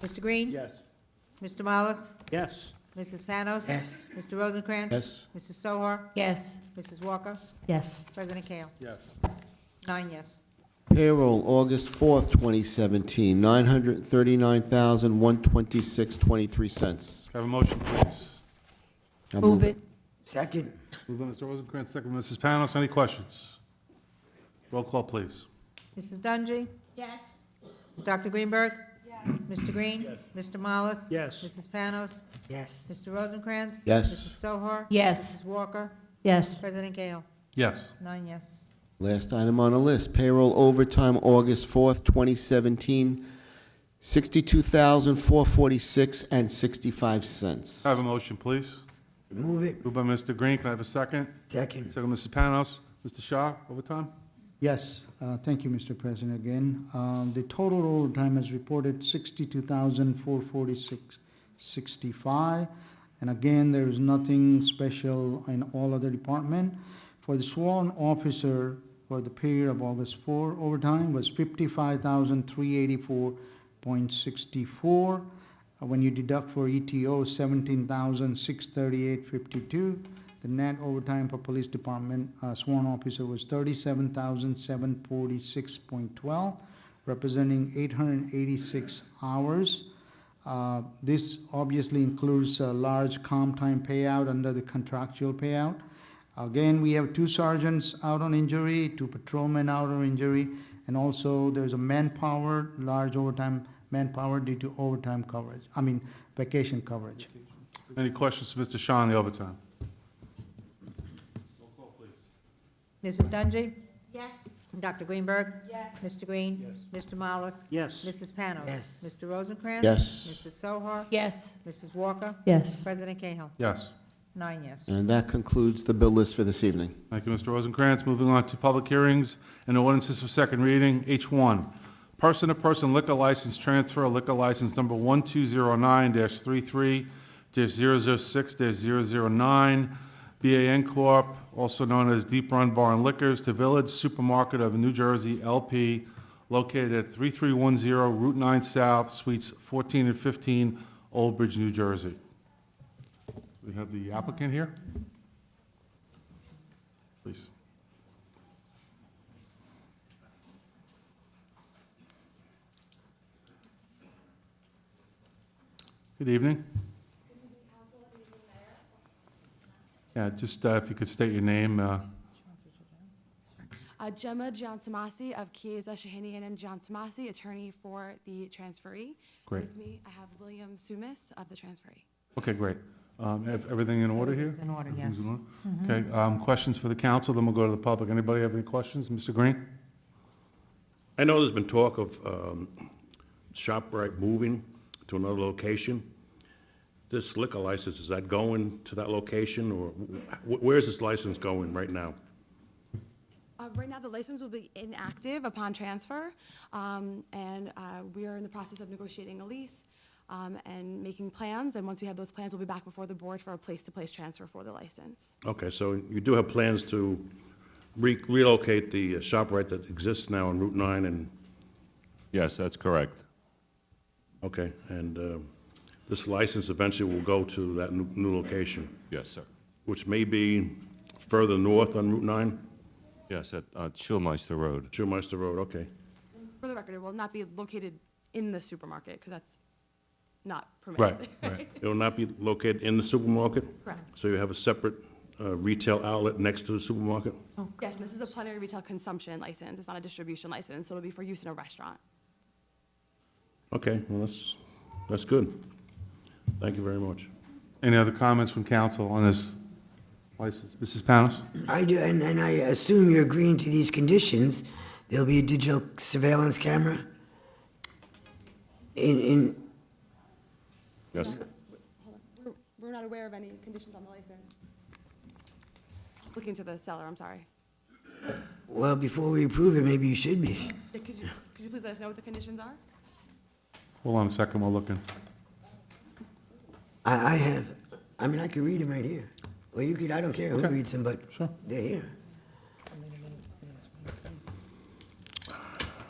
Mr. Green? Yes. Mr. Mollis? Yes. Mrs. Panos? Yes. Mr. Rosencrantz? Yes. Mrs. Sohar? Yes. Mrs. Walker? Yes. President Kale? Yes. 9 yes. Payroll, August 4th, 2017, $939,126.23. Have a motion, please. I'll Move it. Second. Moved by Mr. Rosencrantz, second by Mrs. Panos. Any questions? Roll call, please. Mrs. Dungy? Yes. Dr. Greenberg? Mr. Green? Yes. Mr. Mollis? Yes. Mrs. Panos? Yes. Mr. Rosencrantz? Yes. Mrs. Sohar? Yes. Mrs. Walker? Yes. President Kale? Yes. 9 yes. Last item on the list, payroll overtime, August 4th, 2017, $62,446.65. Have a motion, please. Move it. Moved by Mr. Green. Can I have a second? Second. Second, Mrs. Panos. Mr. Shaw, overtime? Yes, thank you, Mr. President, again. The total overtime as reported, 62,446.65. And again, there is nothing special in all other department. For the sworn officer, for the period of August 4, overtime was 55,384.64. When you deduct for ETO, 17,638.52. The net overtime for police department sworn officer was 37,746.12, representing 886 hours. This obviously includes a large comp time payout under the contractual payout. Again, we have 2 sergeants out on injury, 2 patrolmen out on injury, and also there's a manpower, large overtime manpower due to overtime coverage, vacation coverage. Any questions for Mr. Shaw on the overtime? Mrs. Dungy? Yes. Dr. Greenberg? Yes. Mr. Green? Mr. Mollis? Yes. Mrs. Panos? Yes. Mr. Rosencrantz? Yes. Mrs. Sohar? Yes. Mrs. Walker? Yes. President Cahill? Yes. 9 yes. And that concludes the bill list for this evening. Thank you, Mr. Rosencrantz. Moving on to public hearings and ordinances for second reading. H1, person-to-person liquor license transfer, liquor license number 1209-33-006-009, BAN Corp., also known as Deep Run Bar and Liquors, to Village Supermarket of New Jersey, LP, located at 3310 Route 9 South, Suites 14 and 15, Old Bridge, New Jersey. We have the applicant here. Please. Good evening. Yeah, just if you could state your name. Gemma Giantomasi of Chiesa, Shahinian and Giantomasi, attorney for the transferee. Great. With me, I have William Sumis of the transferee. Okay, great. Have everything in order here? Everything's in order, yes. Everything's in order? Okay, questions for the council, then we'll go to the public. Anybody have any questions? Mr. Green? I know there's been talk of ShopRite moving to another location. This liquor license, is that going to that location, or where's this license going right now? Right now, the license will be inactive upon transfer, and we are in the process of negotiating a lease and making plans, and once we have those plans, we'll be back before the board for a place-to-place transfer for the license. Okay, so you do have plans to relocate the ShopRite that exists now on Route 9 and, Yes, that's correct. okay, and this license eventually will go to that new location, Yes, sir. which may be further north on Route 9? Yes, at Schulmeister Road. Schulmeister Road, okay. For the record, it will not be located in the supermarket, because that's not permitted. Right. It will not be located in the supermarket? Correct. So you have a separate retail outlet next to the supermarket? Yes, this is a plenary retail consumption license. It's not a distribution license, so it'll be for use in a restaurant. Okay, well, that's good. Thank you very much. Any other comments from council on this license? Mrs. Panos? I do, and I assume you're agreeing to these conditions. There'll be a digital surveillance camera in Yes, We're not aware of any conditions on the license. looking to the seller, I'm sorry. Well, before we approve it, maybe you should be. Yeah, could you please let us know what the conditions are? Hold on a second, we're looking. I have, I mean, I could read them right here. Or you could, I don't care who Okay. reads them, but Sure. they're here.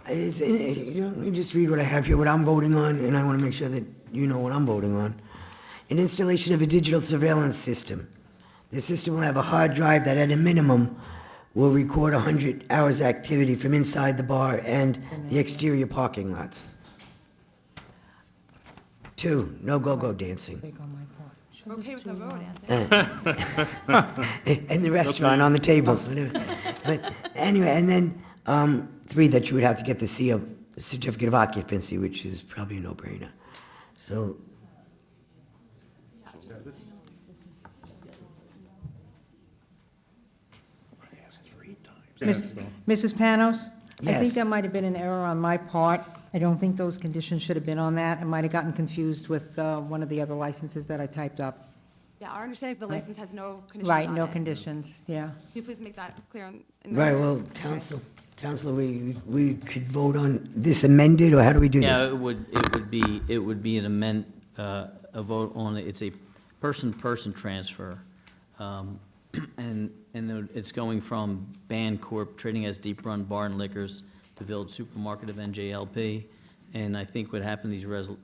It's, you know, let me just read what I have here, what I'm voting on, and I want to make sure that you know what I'm voting on. An installation of a digital surveillance system. The system will have a hard drive that at a minimum will record 100 hours activity from inside the bar and the exterior parking lots. 2, no go-go dancing. We're okay with no vote, Anthony. In the restaurant, on the tables, whatever. But anyway, and then 3, that you would have to get the CO, certificate of occupancy, which is probably a no-brainer. So, Mrs. Panos? I think Yes. there might have been an error on my part. I don't think those conditions should have been on that. I might have gotten confused with one of the other licenses that I typed up. Yeah, our understanding is the license has no conditions Right, on no it. conditions, yeah. Can you please make that clear in the... right, well, Counselor, we could vote on this amended, or how do we do Yeah, this? it would be a vote on, it's a person-to-person transfer. And it's going from Ban Corp. Trading as Deep Run Bar and Liquors to Village Supermarket of NJLP. And I think what happened,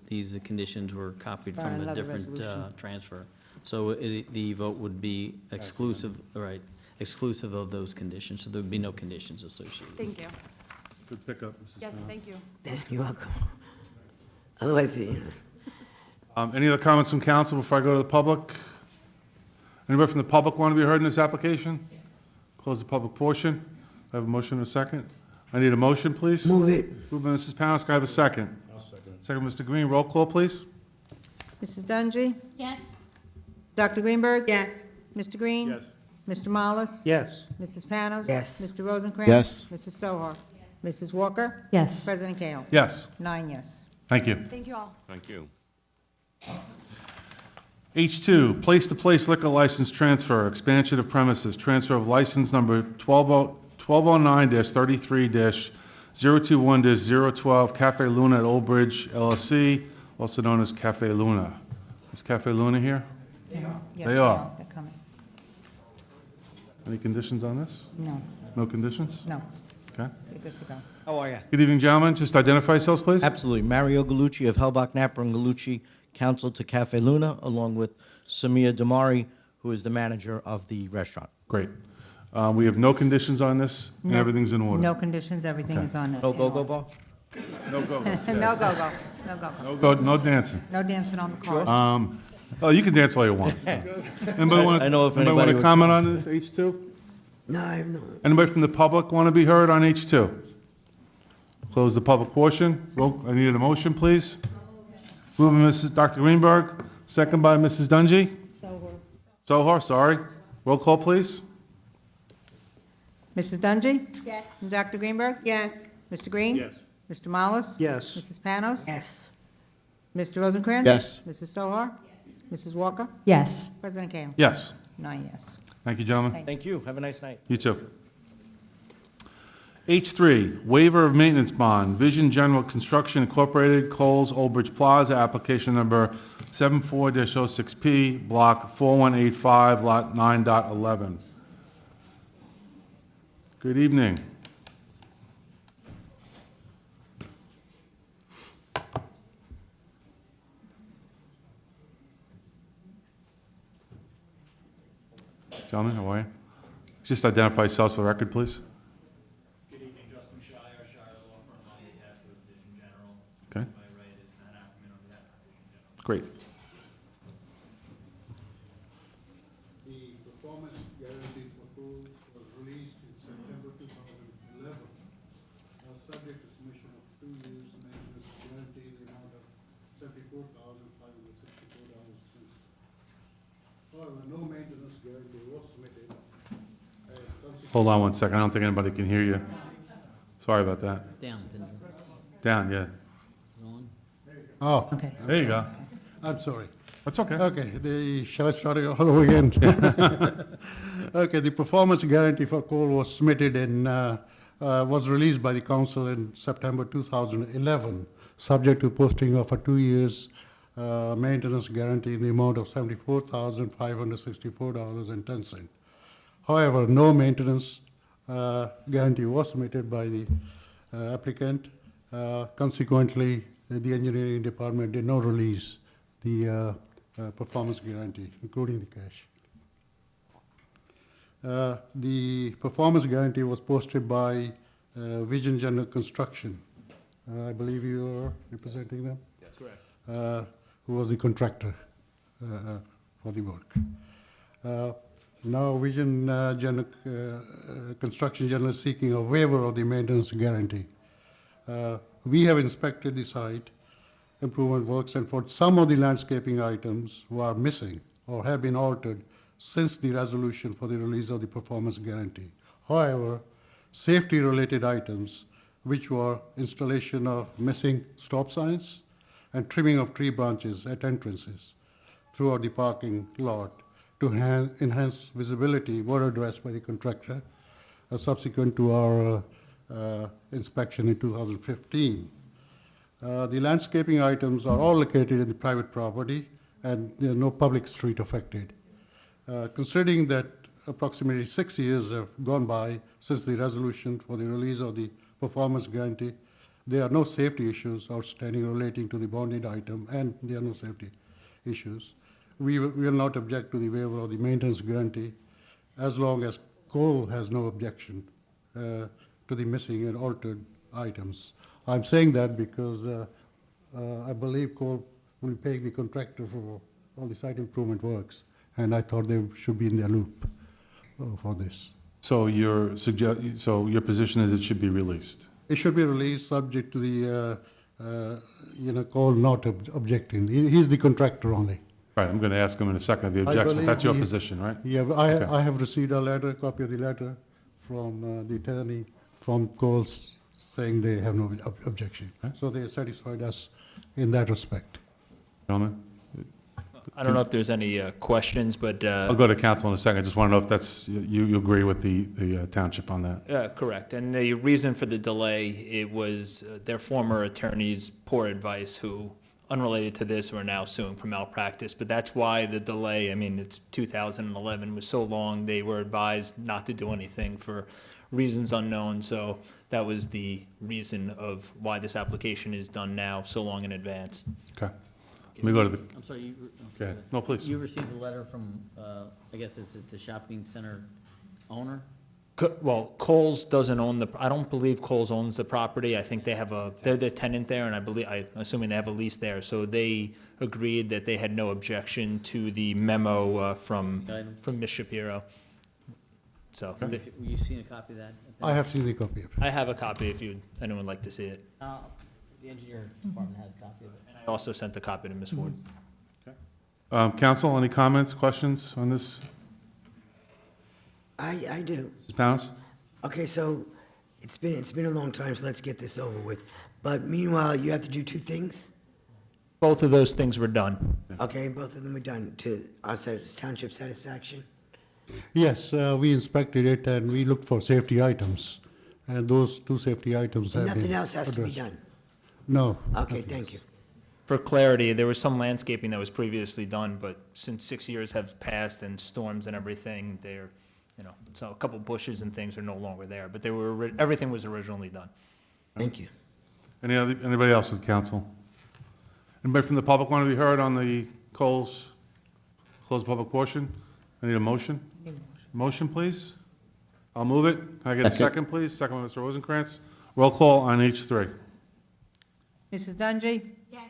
these conditions were copied By from a another different resolution. transfer. So the vote would be exclusive, right, exclusive of those conditions, so there would be no conditions associated. Thank you. Good pickup, Mrs. Yes, Panos. thank you. You're welcome. Otherwise, Any other comments from council before I go to the public? Anybody from the public want to be heard in this application? Close the public portion. I have a motion and a second. I need a motion, please. move it. Moved by Mrs. Panos, can I have a second? I'll second. Second, Mr. Green, roll call, please. Mrs. Dungy? Yes. Dr. Greenberg? Yes. Mr. Green? Yes. Mr. Mollis? Yes. Mrs. Panos? Yes. Mr. Rosencrantz? Yes. Mrs. Sohar? Mrs. Walker? Yes. President Kale? Yes, 9 yes. thank you. Thank you all. Thank you. H2, place-to-place liquor license transfer, expansion of premises, transfer of license number 1209-33-021-012, Cafe Luna at Old Bridge LLC, also known as Cafe Luna. Is Cafe Luna here? Yes, They are. They're coming. Any conditions on this? No, No conditions? no, Okay. you're good to go. How are you? Good evening, gentlemen. Just identify yourselves, please. Absolutely. Mario Gallucci of Hellbach, Napper, and Gallucci, counsel to Cafe Luna, along with Samia Damari, who is the manager of the restaurant. Great. We have no conditions on this, and No- everything's in order. No conditions, everything is on it. No go-go bar? No go. No go-go, no go-go. No go, no dancing. No dancing on the cars. Oh, you can dance all you want. Anybody want I know if anybody want anybody to would- comment on this, H2? No, I have no. Anybody from the public want to be heard on H2? Close the public portion. I need a motion, please. Moved by Mrs. Dr. Greenberg, second by Mrs. Dungy. Sohar, sorry. Roll call, please. Mrs. Dungy? Yes. Dr. Greenberg? Yes. Mr. Green? Yes. Mr. Mollis? Yes. Mrs. Panos? Yes. Mr. Rosencrantz? Yes. Mrs. Sohar? Mrs. Walker? Yes. President Kale? Yes. 9 yes. Thank you, gentlemen. Thank you. Have a nice night. You too. H3, waiver of maintenance bond, Vision General Construction Incorporated, Coles, Old Bridge Plaza, application number 74-06P, block 4185, lot 9.11. Good evening. Gentlemen, how are you? Just identify yourselves for the record, please. Good evening, Justin Shire, Shire Law Firm on behalf of Vision General. Okay. My right is Matt Ackerman on behalf of Vision General. Great. The performance guarantee for pools was released in September 2011. Subject to submission of 2 years maintenance guarantee in the amount of $74,564. However, no maintenance guarantee was submitted. Hold on one second. I don't think anybody can hear you. Sorry about that. Down, Down, yeah. Oh, Okay. There you go. I'm sorry. That's okay. Okay, shall I start all over again? Okay, the performance guarantee for coal was submitted was released by the council in September 2011, subject to posting of a 2 years maintenance guarantee in the amount of $74,564.10. However, no maintenance guarantee was submitted by the applicant. Consequently, the engineering department did not release the performance guarantee, including the cash. The performance guarantee was posted by Vision General Construction. I believe you are representing them? Yes. Correct. Who was the contractor for the work. Now, Vision Construction General is seeking a waiver of the maintenance guarantee. We have inspected the site improvement works, and for some of the landscaping items who are missing or have been altered since the resolution for the release of the performance guarantee. However, safety-related items, which were installation of missing stop signs and trimming of tree branches at entrances throughout the parking lot to enhance visibility, were addressed by the contractor subsequent to our inspection in 2015. The landscaping items are all located in the private property, and there are no public street affected. Considering that approximately 6 years have gone by since the resolution for the release of the performance guarantee, there are no safety issues outstanding relating to the bonded item, and there are no safety issues. We will not object to the waiver of the maintenance guarantee as long as coal has no objection to the missing and altered items. I'm saying that because I believe coal will be paying the contractor for all the site improvement works, and I thought they should be in their loop for this. So your position is it should be released? It should be released subject to the, coal not objecting. He's the contractor only. Right, I'm going to ask him in a second if he I objects, but believe that's your he- position, right? Yeah, Okay. I have received a letter, copy of the letter from the attorney from Coles saying they have no objection. So they satisfied us in that respect. Gentlemen? I don't know if there's any questions, but I'll go to council in a second. I just want to know if that's, you agree with the township on that? correct. And the reason for the delay, it was their former attorney's poor advice, who, unrelated to this, are now suing for malpractice. But that's why the delay, I mean, it's 2011, was so long. They were advised not to do anything for reasons unknown. So that was the reason of why this application is done now, so long in advance. Okay. Let me go to the, I'm sorry, go ahead. No, please. You received a letter from, I guess it's the shopping center owner? Well, Kohl's doesn't own I don't believe Kohl's owns the property. I think they have they're the tenant there, and I'm assuming they have a lease there. So they agreed that they had no objection to the memo from Ms. Shapiro. So You seen a copy of that? I have seen the copy of it. I have a copy if anyone would like to see it. The engineer department has a copy of it. And I also sent a copy to Ms. Ward. Council, any comments, questions on this? I do. Mrs. Panos? Okay, so it's been a long time, so let's get this over with. But meanwhile, you have to do two things? Both of those things were done. Okay, both of them were done to our township satisfaction? Yes, we inspected it and we looked for safety items, and those two safety items have been Nothing else has to be addressed. done? No. Okay, thank you. For clarity, there was some landscaping that was previously done, but since 6 years have passed and storms and everything, so a couple bushes and things are no longer there, but everything was originally done. Thank you. Anybody else in the council? Anybody from the public want to be heard on the Coles closed public portion? I need a motion. Motion, please. I'll move it. Can I get a second, please? Second by Mr. Rosencrantz. Roll call on H3. Mrs. Dungy? Yes.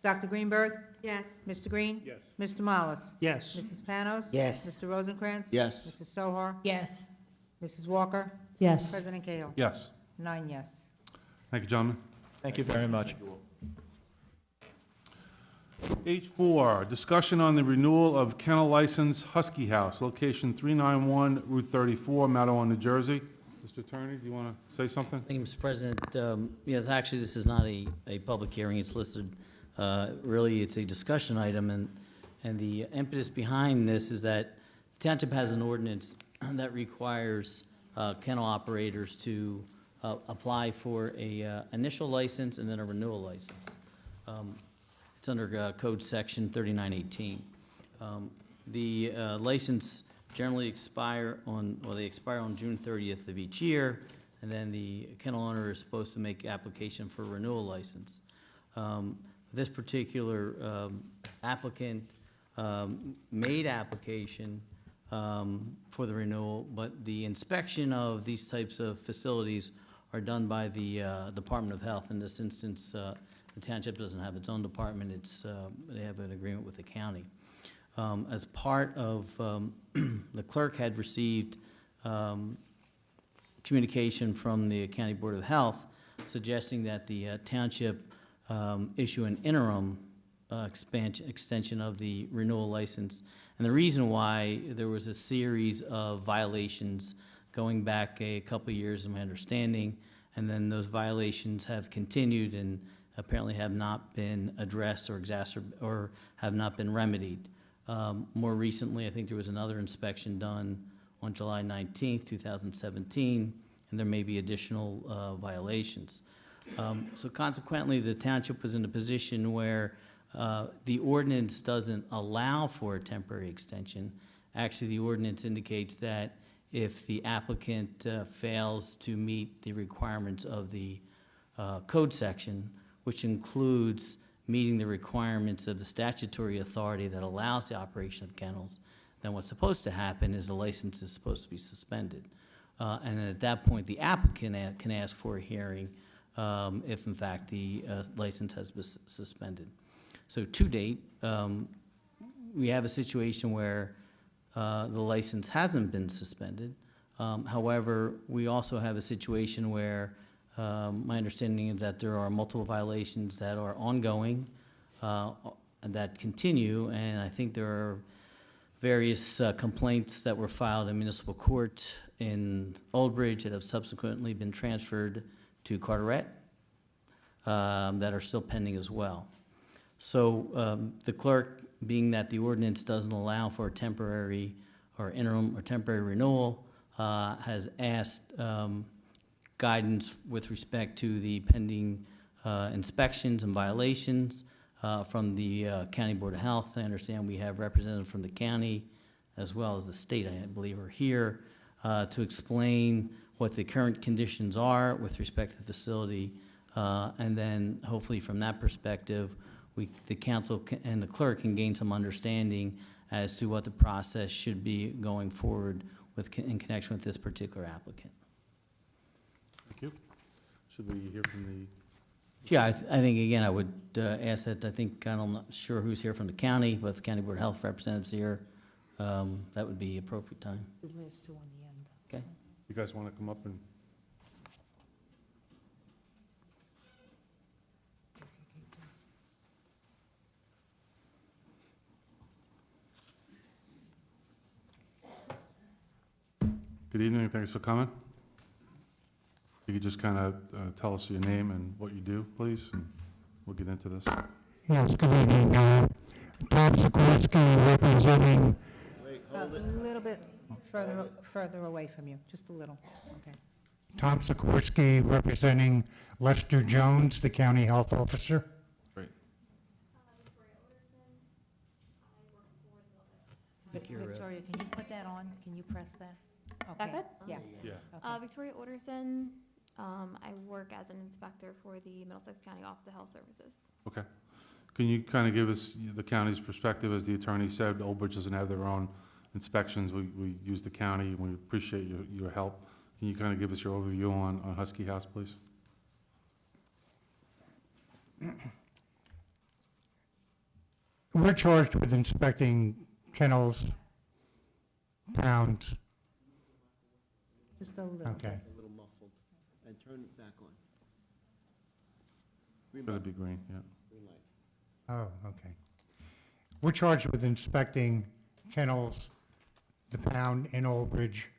Dr. Greenberg? Yes. Mr. Green? Yes. Mr. Mollis? Yes. Mrs. Panos? Yes. Mr. Rosencrantz? Yes. Mrs. Sohar? Yes. Mrs. Walker? Yes. President Cahill? Yes. 9 yes. Thank you, gentlemen. Thank you very much. H4, discussion on the renewal of kennel license Husky House, location 391 Route 34, Mattawa, New Jersey. Mr. Attorney, do you want to say something? Thank you, Mr. President. Yes, actually, this is not a public hearing. It's listed, really, it's a discussion item, and the impetus behind this is that the township has an ordinance that requires kennel operators to apply for a initial license and then a renewal license. It's under Code Section 3918. The license generally expire on June 30th of each year, and then the kennel owner is supposed to make application for a renewal license. This particular applicant made application for the renewal, but the inspection of these types of facilities are done by the Department of Health. In this instance, the township doesn't have its own department. They have an agreement with the county. As part of, the clerk had received communication from the County Board of Health suggesting that the township issue an interim extension of the renewal license. And the reason why there was a series of violations going back a couple of years, in my understanding, and then those violations have continued and apparently have not been addressed or or have not been remedied. More recently, I think there was another inspection done on July 19th, 2017, and there may be additional violations. So consequently, the township was in a position where the ordinance doesn't allow for a temporary extension. Actually, the ordinance indicates that if the applicant fails to meet the requirements of the code section, which includes meeting the requirements of the statutory authority that allows the operation of kennels, then what's supposed to happen is the license is supposed to be suspended. And then at that point, the applicant can ask for a hearing if, in fact, the license has been suspended. So to date, we have a situation where the license hasn't been suspended. However, we also have a situation where my understanding is that there are multiple violations that are ongoing and that continue, and I think there are various complaints that were filed in municipal court in Old Bridge that have subsequently been transferred to Carteret that are still pending as well. So the clerk, being that the ordinance doesn't allow for a temporary or interim or temporary renewal, has asked guidance with respect to the pending inspections and violations from the County Board of Health. I understand we have representatives from the county as well as the state, I believe, are here to explain what the current conditions are with respect to the facility. And then hopefully from that perspective, the council and the clerk can gain some understanding as to what the process should be going forward in connection with this particular applicant. Thank you. Should we hear from the? Yeah, I think, again, I would ask that, I'm not sure who's here from the county, but if the County Board of Health representatives here, that would be appropriate time. The last two on the end. Okay? You guys want to come up and? Good evening, thanks for coming. You could just kind of tell us your name and what you do, please, and we'll get into this. Yes, good evening. Tom Sikorsky representing. A little bit further away from you, just a little, okay. Tom Sikorsky representing Lester Jones, the county health officer. Great. Victoria, can you put that on? Can you press that? That Okay. good? Yeah. Yeah. Okay. Victoria Orderson. I work as an inspector for the Middlesex County Office of Health Services. Okay. Can you kind of give us the county's perspective? As the attorney said, Old Bridge doesn't have their own inspections. We use the county, and we appreciate your help. Can you kind of give us your overview on Husky House, please? We're charged with inspecting kennels, pounds. Just a little. Okay. A little muffled. And turn it back on. That'd be green, yeah. Green light. Oh, okay. We're charged with inspecting kennels, the pound in Old Bridge,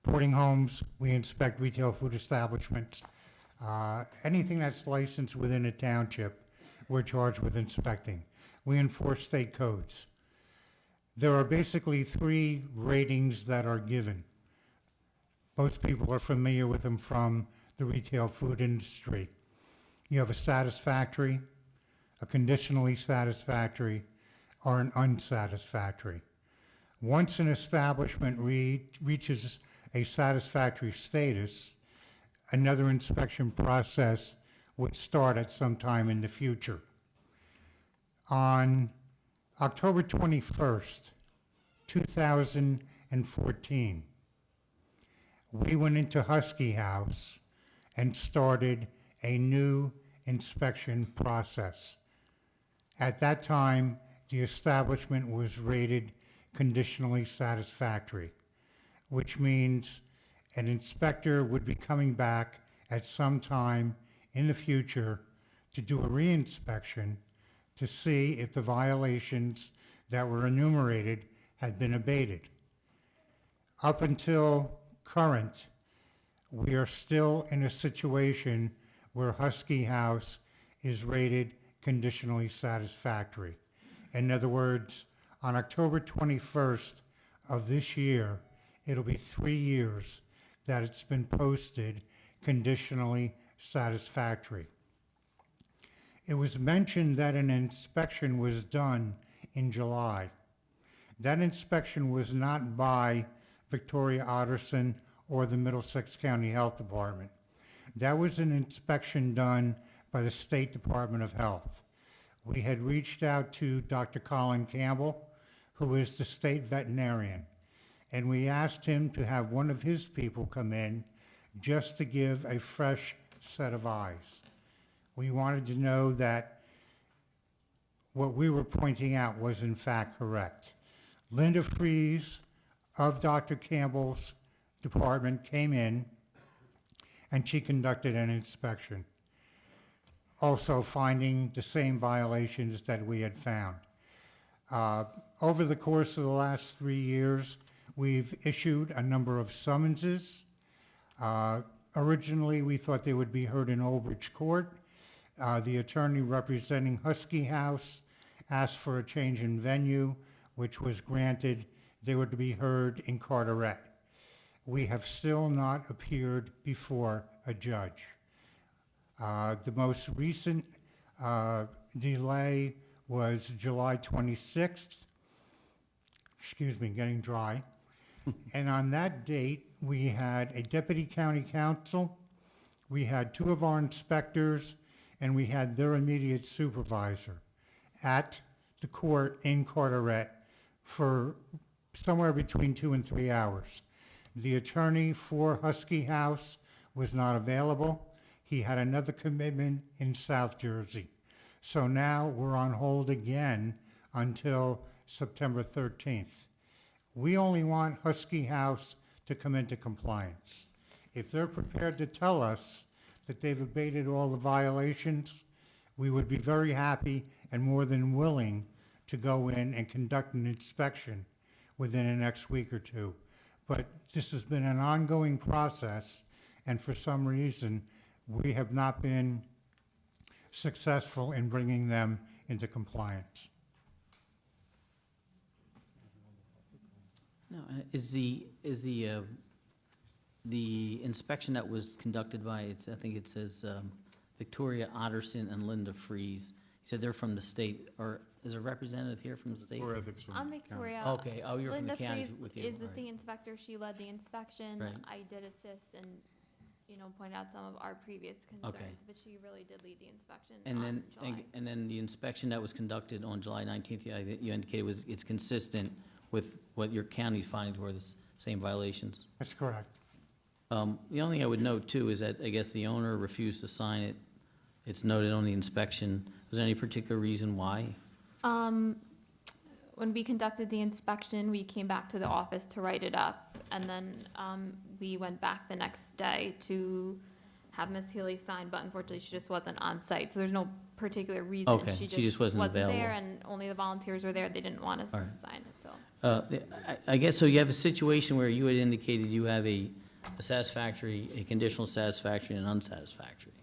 boarding homes. We inspect retail food establishments. Anything that's licensed within a township, we're charged with inspecting. We enforce state codes. There are basically three ratings that are given. Most people are familiar with them from the retail food industry. You have a satisfactory, a conditionally satisfactory, or an unsatisfactory. Once an establishment reaches a satisfactory status, another inspection process would start at some time in the future. On October 21st, 2014, we went into Husky House and started a new inspection process. At that time, the establishment was rated conditionally satisfactory, which means an inspector would be coming back at some time in the future to do a reinspection to see if the violations that were enumerated had been abated. Up until current, we are still in a situation where Husky House is rated conditionally satisfactory. In other words, on October 21st of this year, it'll be 3 years that it's been posted conditionally satisfactory. It was mentioned that an inspection was done in July. That inspection was not by Victoria Otterson or the Middlesex County Health Department. That was an inspection done by the State Department of Health. We had reached out to Dr. Colin Campbell, who is the state veterinarian, and we asked him to have one of his people come in just to give a fresh set of eyes. We wanted to know that what we were pointing out was in fact correct. Linda Fries of Dr. Campbell's department came in and she conducted an inspection, also finding the same violations that we had found. Over the course of the last 3 years, we've issued a number of summonses. Originally, we thought they would be heard in Old Bridge Court. The attorney representing Husky House asked for a change in venue, which was granted. They were to be heard in Carteret. We have still not appeared before a judge. The most recent delay was July 26th. Excuse me, getting dry. And on that date, we had a deputy county counsel, we had 2 of our inspectors, and we had their immediate supervisor at the court in Carteret for somewhere between 2 and 3 hours. The attorney for Husky House was not available. He had another commitment in South Jersey. So now we're on hold again until September 13th. We only want Husky House to come into compliance. If they're prepared to tell us that they've abated all the violations, we would be very happy and more than willing to go in and conduct an inspection within the next week or 2. But this has been an ongoing process, and for some reason, we have not been successful in bringing them into compliance. No, is the inspection that was conducted by, I think it says Victoria Otterson and Linda Fries, you said they're from the state, or is a representative here from the state? Or ethics from I'm the Victoria. Okay, oh, you're from the Linda county Fries with you. is the All right. state inspector. She led the inspection. Right. I did assist and, point out some of our previous concerns, Okay. but she really did lead the inspection And on then, July. and then the inspection that was conducted on July 19th, you indicated it's consistent with what your county's findings were, the same violations? That's correct. The only thing I would note too is that I guess the owner refused to sign it. It's noted on the inspection. Was there any particular reason why? When we conducted the inspection, we came back to the office to write it up, and then we went back the next day to have Ms. Healy sign, but unfortunately, she just wasn't on site, so there's no particular reason. Okay, she just wasn't available. there, and only the volunteers were there. They didn't want us to All right. sign it, so. I guess, so you have a situation where you had indicated you have a satisfactory, a conditional satisfactory, and unsatisfactory.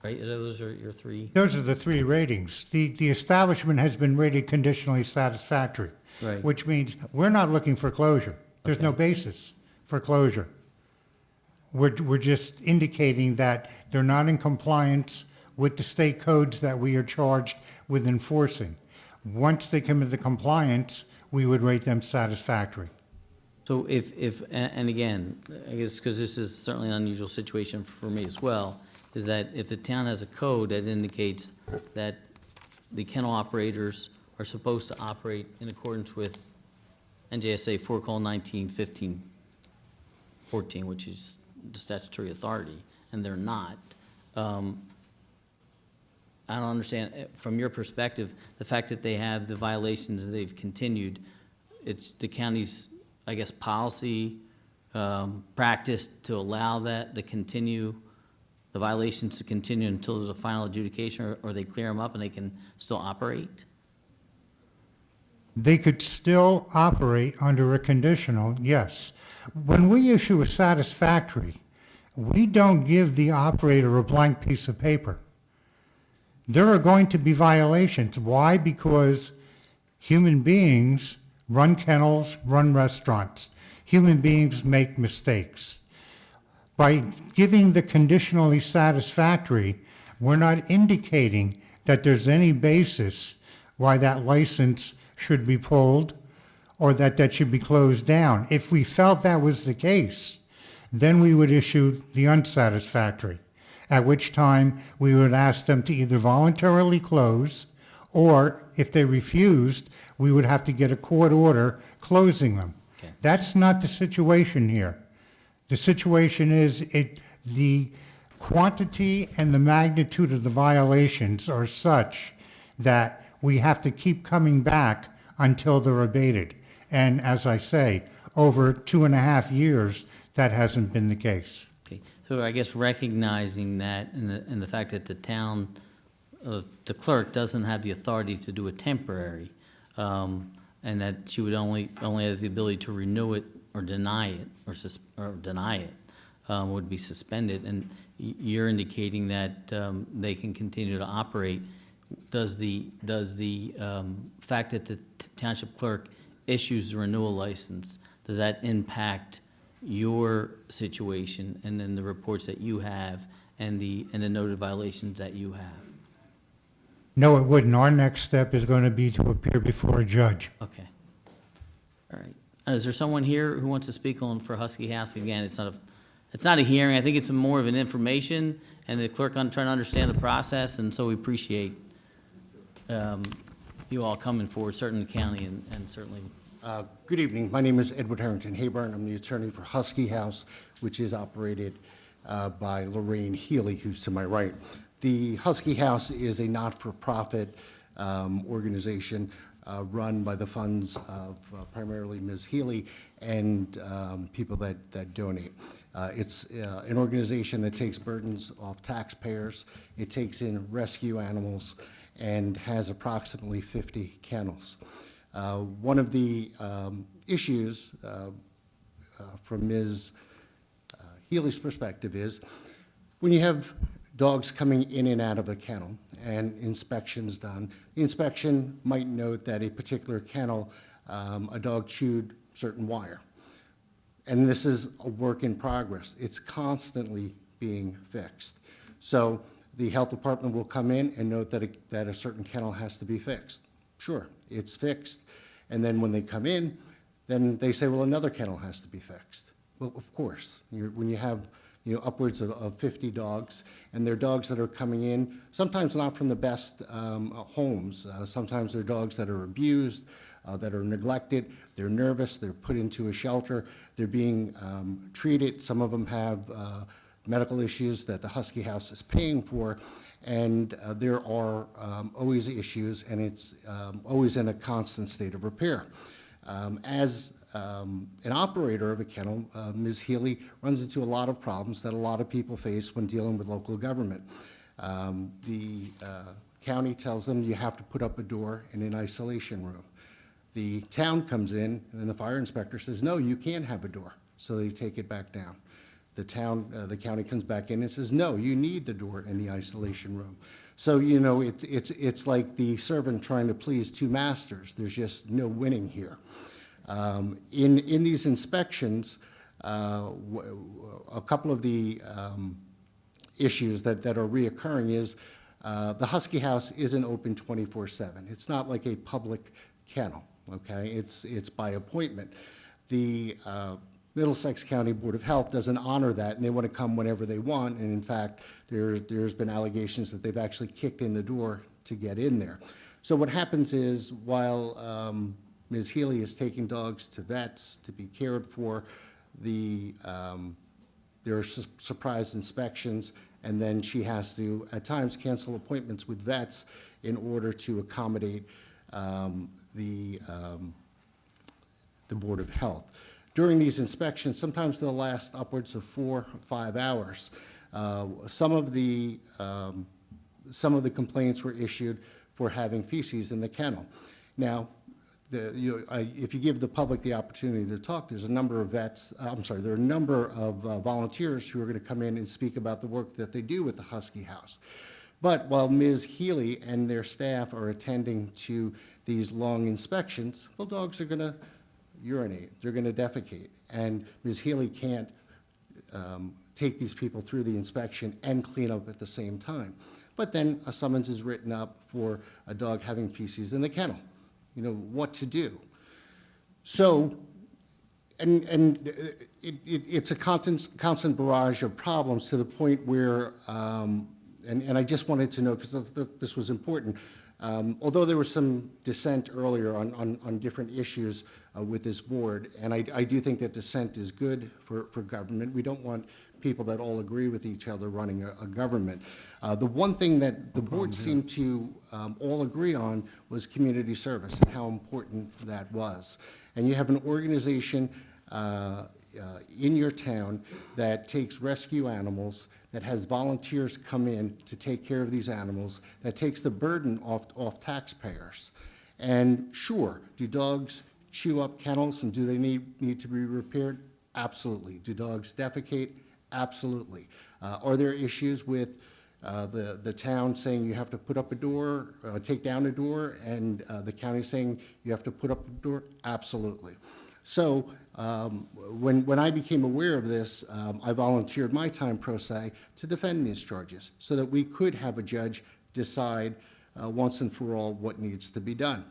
Right? Those are your 3? Those are the 3 ratings. The establishment has been rated conditionally satisfactory. Right. which means we're not looking for closure. There's no basis for closure. We're just indicating that they're not in compliance with the state codes that we are charged with enforcing. Once they come into compliance, we would rate them satisfactory. So and again, I guess because this is certainly an unusual situation for me as well, is that if the town has a code that indicates that the kennel operators are supposed to operate in accordance with NJSA 4:19:15:14, which is the statutory authority, and they're not, I don't understand, from your perspective, the fact that they have the violations that they've continued, it's the county's, I guess, policy, practice to allow that, to continue, the violations to continue until there's a final adjudication, or they clear them up and they can still operate? They could still operate under a conditional, yes. When we issue a satisfactory, we don't give the operator a blank piece of paper. There are going to be violations. Why? Because human beings run kennels, run restaurants. Human beings make mistakes. By giving the conditionally satisfactory, we're not indicating that there's any basis why that license should be pulled or that should be closed down. If we felt that was the case, then we would issue the unsatisfactory, at which time we would ask them to either voluntarily close, or if they refused, we would have to get a court order closing them. Okay. That's not the situation here. The situation is the quantity and the magnitude of the violations are such that we have to keep coming back until they're abated. And as I say, over 2.5 years, that hasn't been the case. Okay, so I guess recognizing that and the fact that the town, the clerk doesn't have the authority to do a temporary, and that she would only have the ability to renew it or deny it, or deny it, would be suspended, and you're indicating that they can continue to operate. Does the fact that the township clerk issues the renewal license, does that impact your situation and then the reports that you have and the noted violations that you have? No, it wouldn't. Our next step is going to be to appear before a judge. Okay. All right. Is there someone here who wants to speak on for Husky House? Again, it's not a hearing. I think it's more of an information, and the clerk trying to understand the process, and so we appreciate you all coming forward, certainly the county and certainly. Good evening. My name is Edward Harrington Hayburn. I'm the attorney for Husky House, which is operated by Lorraine Healy, who's to my right. The Husky House is a not-for-profit organization run by the funds of primarily Ms. Healy and people that donate. It's an organization that takes burdens off taxpayers. It takes in rescue animals and has approximately 50 kennels. One of the issues from Ms. Healy's perspective is when you have dogs coming in and out of a kennel and inspections done, the inspection might note that a particular kennel, a dog chewed certain wire. And this is a work in progress. It's constantly being fixed. So the health department will come in and note that a certain kennel has to be fixed. Sure, it's fixed. And then when they come in, then they say, well, another kennel has to be fixed. Well, of course, when you have upwards of 50 dogs, and they're dogs that are coming in, sometimes not from the best homes. Sometimes they're dogs that are abused, that are neglected, they're nervous, they're put into a shelter, they're being treated. Some of them have medical issues that the Husky House is paying for, and there are always issues, and it's always in a constant state of repair. As an operator of a kennel, Ms. Healy runs into a lot of problems that a lot of people face when dealing with local government. The county tells them you have to put up a door in an isolation room. The town comes in and the fire inspector says, no, you can't have a door. So they take it back down. The county comes back in and says, no, you need the door in the isolation room. So, you know, it's like the servant trying to please two masters. There's just no winning here. In these inspections, a couple of the issues that are reoccurring is the Husky House isn't open 24/7. It's not like a public kennel, okay? It's by appointment. The Middlesex County Board of Health doesn't honor that, and they want to come whenever they want, and in fact, there's been allegations that they've actually kicked in the door to get in there. So what happens is, while Ms. Healy is taking dogs to vets to be cared for, there are surprise inspections, and then she has to, at times, cancel appointments with vets in order to accommodate the Board of Health. During these inspections, sometimes they'll last upwards of 4 or 5 hours. Some of the complaints were issued for having feces in the kennel. Now, if you give the public the opportunity to talk, there's a number of there are a number of volunteers who are going to come in and speak about the work that they do with the Husky House. But while Ms. Healy and their staff are attending to these long inspections, well, dogs are going to urinate, they're going to defecate, and Ms. Healy can't take these people through the inspection and clean up at the same time. But then a summons is written up for a dog having feces in the kennel. You know, what to do. So, it's a constant barrage of problems to the point where, and I just wanted to know, because this was important, although there was some dissent earlier on different issues with this board, and I do think that dissent is good for government. We don't want people that all agree with each other running a government. The one thing that the board seemed to all agree on was community service and how important that was. And you have an organization in your town that takes rescue animals, that has volunteers come in to take care of these animals, that takes the burden off taxpayers. And sure, do dogs chew up kennels and do they need to be repaired? Absolutely. Do dogs defecate? Absolutely. Are there issues with the town saying you have to put up a door, take down a door, and the county saying you have to put up a door? Absolutely. So when I became aware of this, I volunteered my time pro se to defend these charges so that we could have a judge decide once and for all what needs to be done.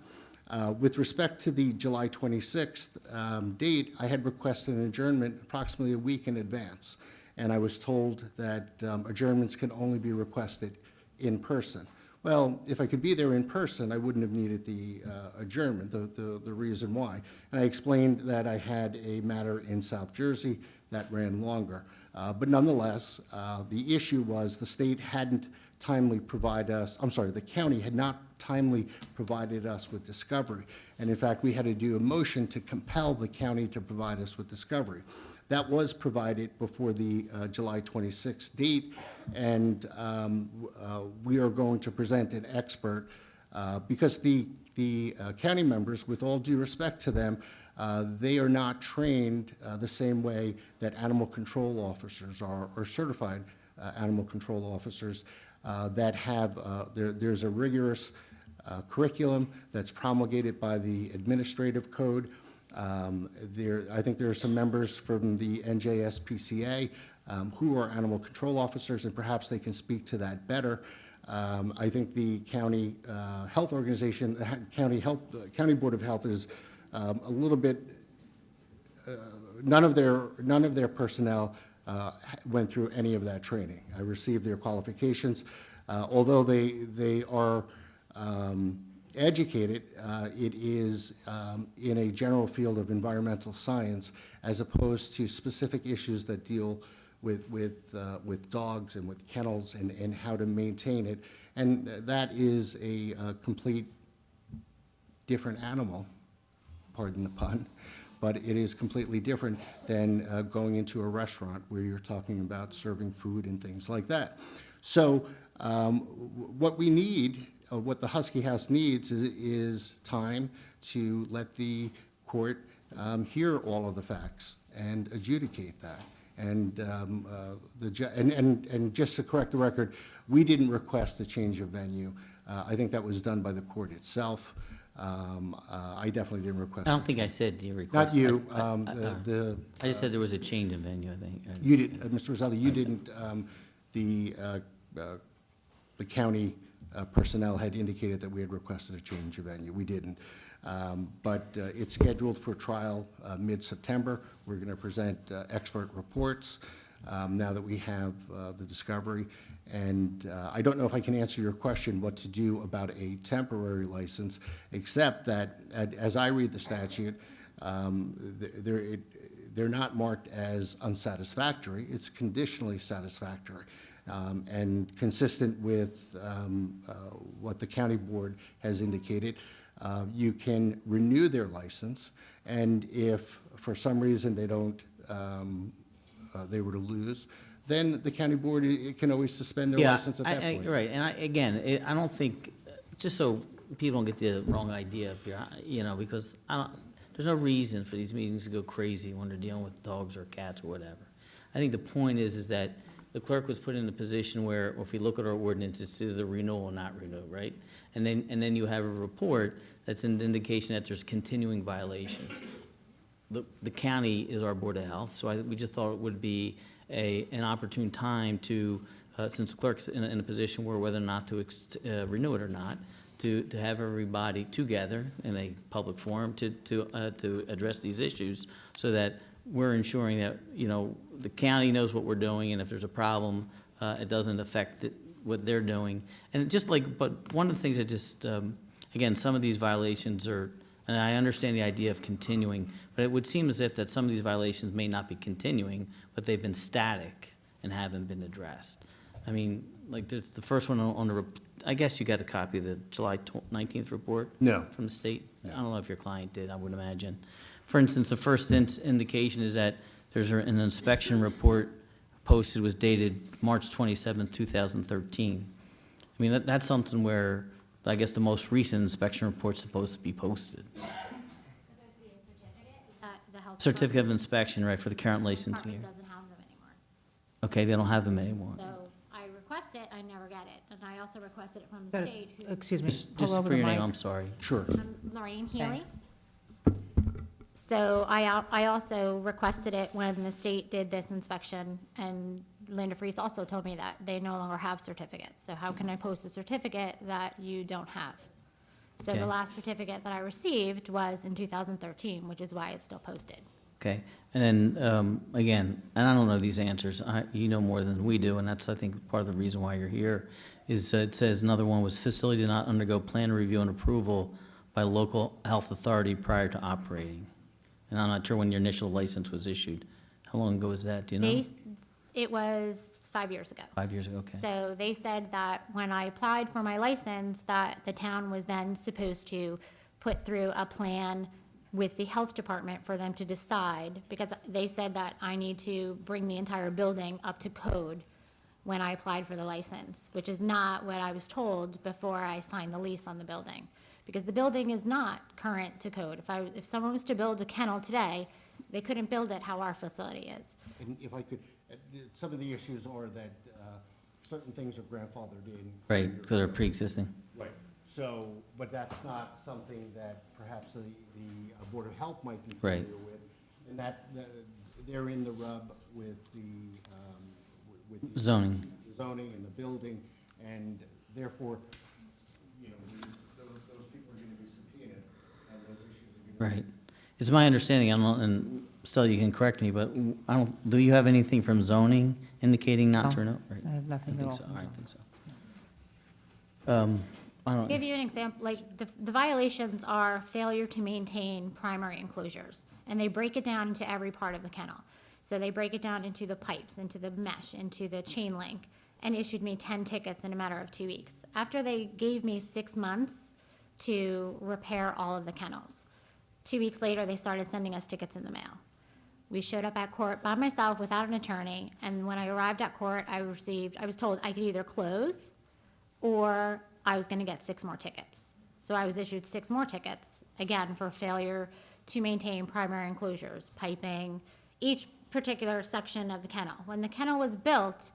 With respect to the July 26th date, I had requested an adjournment approximately a week in advance, and I was told that adjournments can only be requested in person. Well, if I could be there in person, I wouldn't have needed the adjournment, the reason why. And I explained that I had a matter in South Jersey that ran longer. But nonetheless, the issue was the state hadn't timely provided us, the county had not timely provided us with discovery. And in fact, we had to do a motion to compel the county to provide us with discovery. That was provided before the July 26th date, and we are going to present an expert because the county members, with all due respect to them, they are not trained the same way that animal control officers are, or certified animal control officers that have, there's a rigorous curriculum that's promulgated by the administrative code. I think there are some members from the NJSPCA who are animal control officers, and perhaps they can speak to that better. I think the county health organization, county board of health is a little bit. None of their personnel went through any of that training. I received their qualifications, although they are. Educated, it is in a general field of environmental science as opposed to specific issues that deal with dogs and with kennels and how to maintain it. And that is a complete different animal, pardon the pun, but it is completely different than going into a restaurant where you're talking about serving food and things like that. So what we need, what the Husky House needs is time to let the court hear all of the facts and adjudicate that. And and just to correct the record, we didn't request a change of venue. I think that was done by the court itself. I definitely didn't request. I don't think I said you requested. Not you. I just said there was a change in venue, I think. You did, Mr. Roselli, you didn't. The county personnel had indicated that we had requested a change of venue. We didn't. But it's scheduled for trial mid-September. We're going to present expert reports now that we have the discovery. And I don't know if I can answer your question what to do about a temporary license, except that, as I read the statute, they're not marked as unsatisfactory. It's conditionally satisfactory. And consistent with what the county board has indicated, you can renew their license, and if for some reason they don't, they were to lose, then the county board can always suspend their license at that point. Right, and I don't think, just so people don't get the wrong idea up here, because there's no reason for these meetings to go crazy when they're dealing with dogs or cats or whatever. I think the point is that the clerk was put in a position where, if we look at our ordinance, it's either renewal or not renewal, right? And then you have a report that's an indication that there's continuing violations. The county is our Board of Health, so we just thought it would be an opportune time to, since the clerk's in a position where whether or not to renew it or not, to have everybody together in a public forum to address these issues, so that we're ensuring that, the county knows what we're doing, and if there's a problem, it doesn't affect what they're doing. And but one of the things that just, again, some of these violations are, and I understand the idea of continuing, but it would seem as if that some of these violations may not be continuing, but they've been static and haven't been addressed. I mean, like the first one on the, I guess you got a copy of the July 19th report? No. From the state? No. I don't know if your client did, I would imagine. For instance, the first indication is that there's an inspection report posted, was dated March 27, 2013. I mean, that's something where, I guess the most recent inspection report's supposed to be posted. The health Certificate of inspection, right, for the current licensing year. department doesn't have them anymore. Okay, they don't have them anymore. So I request it, I never get it. And I also requested it from the Better- state. Excuse me, Just pull over for the your name, mic. I'm sorry. Sure. I'm Lorraine Healy. Thanks. So I also requested it when the state did this inspection, and Linda Freese also told me that they no longer have certificates. So how can I post a certificate that you don't have? So Okay. the last certificate that I received was in 2013, which is why it's still posted. Okay, and then, again, and I don't know these answers, you know more than we do, and that's, I think, part of the reason why you're here, is it says another one was facility did not undergo plan review and approval by local health authority prior to operating. And I'm not sure when your initial license was issued. How long ago was that, do you know? It was 5 years ago. 5 years ago, okay. So they said that when I applied for my license, that the town was then supposed to put through a plan with the health department for them to decide, because they said that I need to bring the entire building up to code when I applied for the license, which is not what I was told before I signed the lease on the building. Because the building is not current to code. If someone was to build a kennel today, they couldn't build it how our facility is. And if I could, some of the issues are that certain things are grandfathered in. Right, because they're pre-existing. Right. So, but that's not something that perhaps the Board of Health might be Right. familiar with. And they're in the rub with the Zoning. zoning and the building, and therefore, those people are going to be subpoenaed, and those issues are going to be. Right. It's my understanding, and still you can correct me, but do you have anything from zoning indicating not to No, renew? Right. I have nothing at all. I think so. I don't. Give you an example, like, the violations are failure to maintain primary enclosures, and they break it down into every part of the kennel. So they break it down into the pipes, into the mesh, into the chain link, and issued me 10 tickets in a matter of 2 weeks. After they gave me 6 months to repair all of the kennels. 2 weeks later, they started sending us tickets in the mail. We showed up at court by myself without an attorney, and when I arrived at court, I was told I could either close or I was gonna get 6 more tickets. So I was issued 6 more tickets, again, for failure to maintain primary enclosures, piping. Each particular section of the kennel. When the kennel was built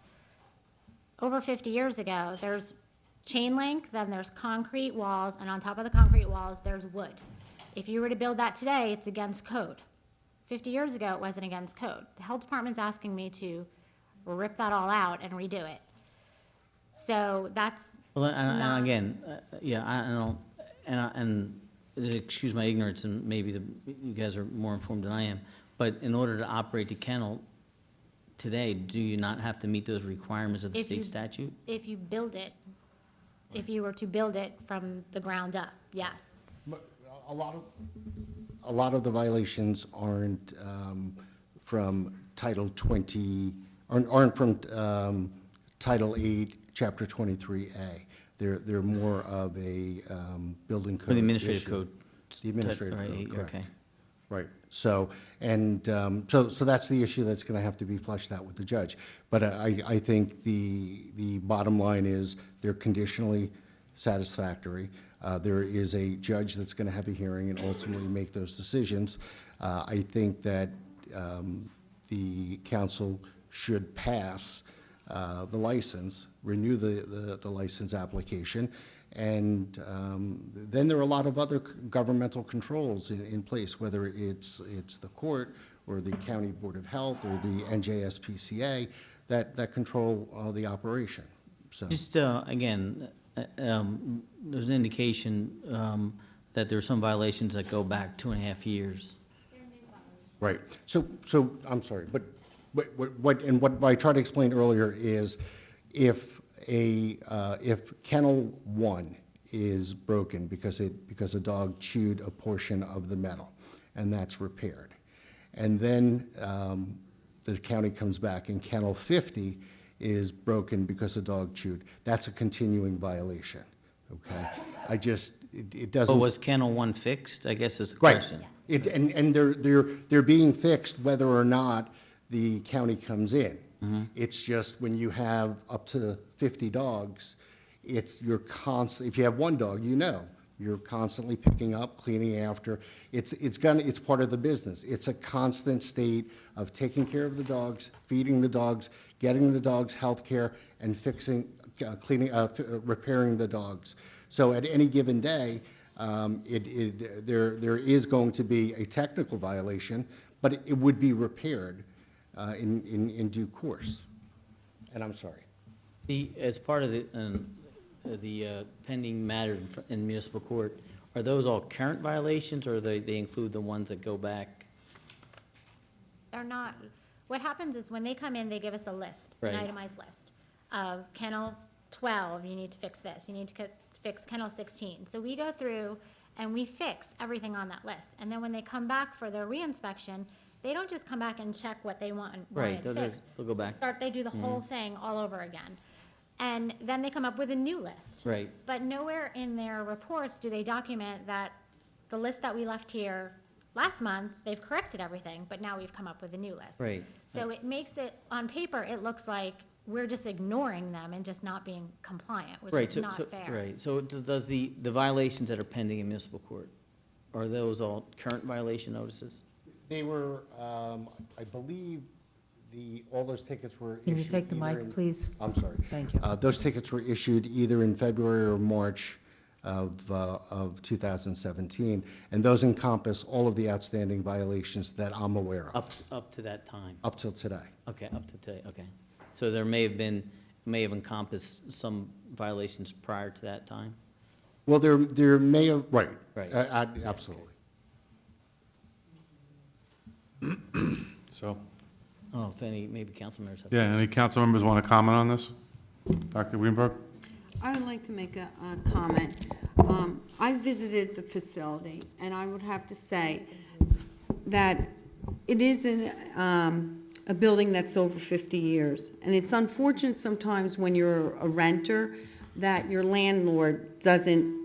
over 50 years ago, there's chain link, then there's concrete walls, and on top of the concrete walls, there's wood. If you were to build that today, it's against code. 50 years ago, it wasn't against code. The health department's asking me to rip that all out and redo it. So that's Well, and not- again, yeah, I don't, and excuse my ignorance, and maybe you guys are more informed than I am, but in order to operate the kennel today, do you not have to meet those requirements of the If you- state statute? If you build it, if you were to build it from the ground up, yes. But a lot of the violations aren't from Title 20, aren't from Title 8, Chapter 23A. They're more of a building code Or the administrative issue. code? The administrative Right, code, correct. okay. Right, so, and, so that's the issue that's gonna have to be fleshed out with the judge. But I think the bottom line is they're conditionally satisfactory. There is a judge that's gonna have a hearing and ultimately make those decisions. I think that the council should pass the license, renew the license application, and then there are a lot of other governmental controls in place, whether it's the court or the county board of health or the NJSPCA that control the operation. So Just, again, there's an indication that there are some violations that go back 2.5 years. right. So I'm sorry, but what I tried to explain earlier is if kennel 1 is broken because a dog chewed a portion of the metal, and that's repaired, and then the county comes back and kennel 50 is broken because a dog chewed, that's a continuing violation, okay? It doesn't. But was kennel 1 fixed, I guess is the Right. question. And they're being fixed whether or not the county comes in. It's just when you have up to 50 dogs, if you have one dog, you're constantly picking up, cleaning after. It's part of the business. It's a constant state of taking care of the dogs, feeding the dogs, getting the dogs health care, and fixing, cleaning, repairing the dogs. So at any given day, there is going to be a technical violation, but it would be repaired in due course. And I'm sorry. As part of the pending matter in municipal court, are those all current violations, or they include the ones that go back? They're not, what happens is when they come in, they give us a list, an Right. itemized list of kennel 12, you need to fix this, you need to fix kennel 16. So we go through and we fix everything on that list. And then when they come back for their reinspection, they don't just come back and check what they want Right, fixed. they'll go back. They do the whole thing all over again. And then they come up with a new list. Right. But nowhere in their reports do they document that the list that we left here last month, they've corrected everything, but now we've come up with a new list. Right. So it makes it, on paper, it looks like we're just ignoring them and just not being compliant, which Right, is so, not so, fair. right, so does the violations that are pending in municipal court, are those all current violation notices? They were, I believe, all those tickets were issued. Can you take the either mic, in- please? I'm sorry. Thank you. Those tickets were issued either in February or March of 2017, and those encompass all of the outstanding violations that I'm aware of, Up to that time? up till today. Okay, up to today, okay. So there may have encompassed some violations prior to that time? Well, there may have, right. Right. Absolutely. So, Oh, if any, maybe council members have. yeah, any council members want to comment on this? Dr. Greenberg? I would like to make a comment. I visited the facility, and I would have to say that it is a building that's over 50 years. And it's unfortunate sometimes when you're a renter that your landlord doesn't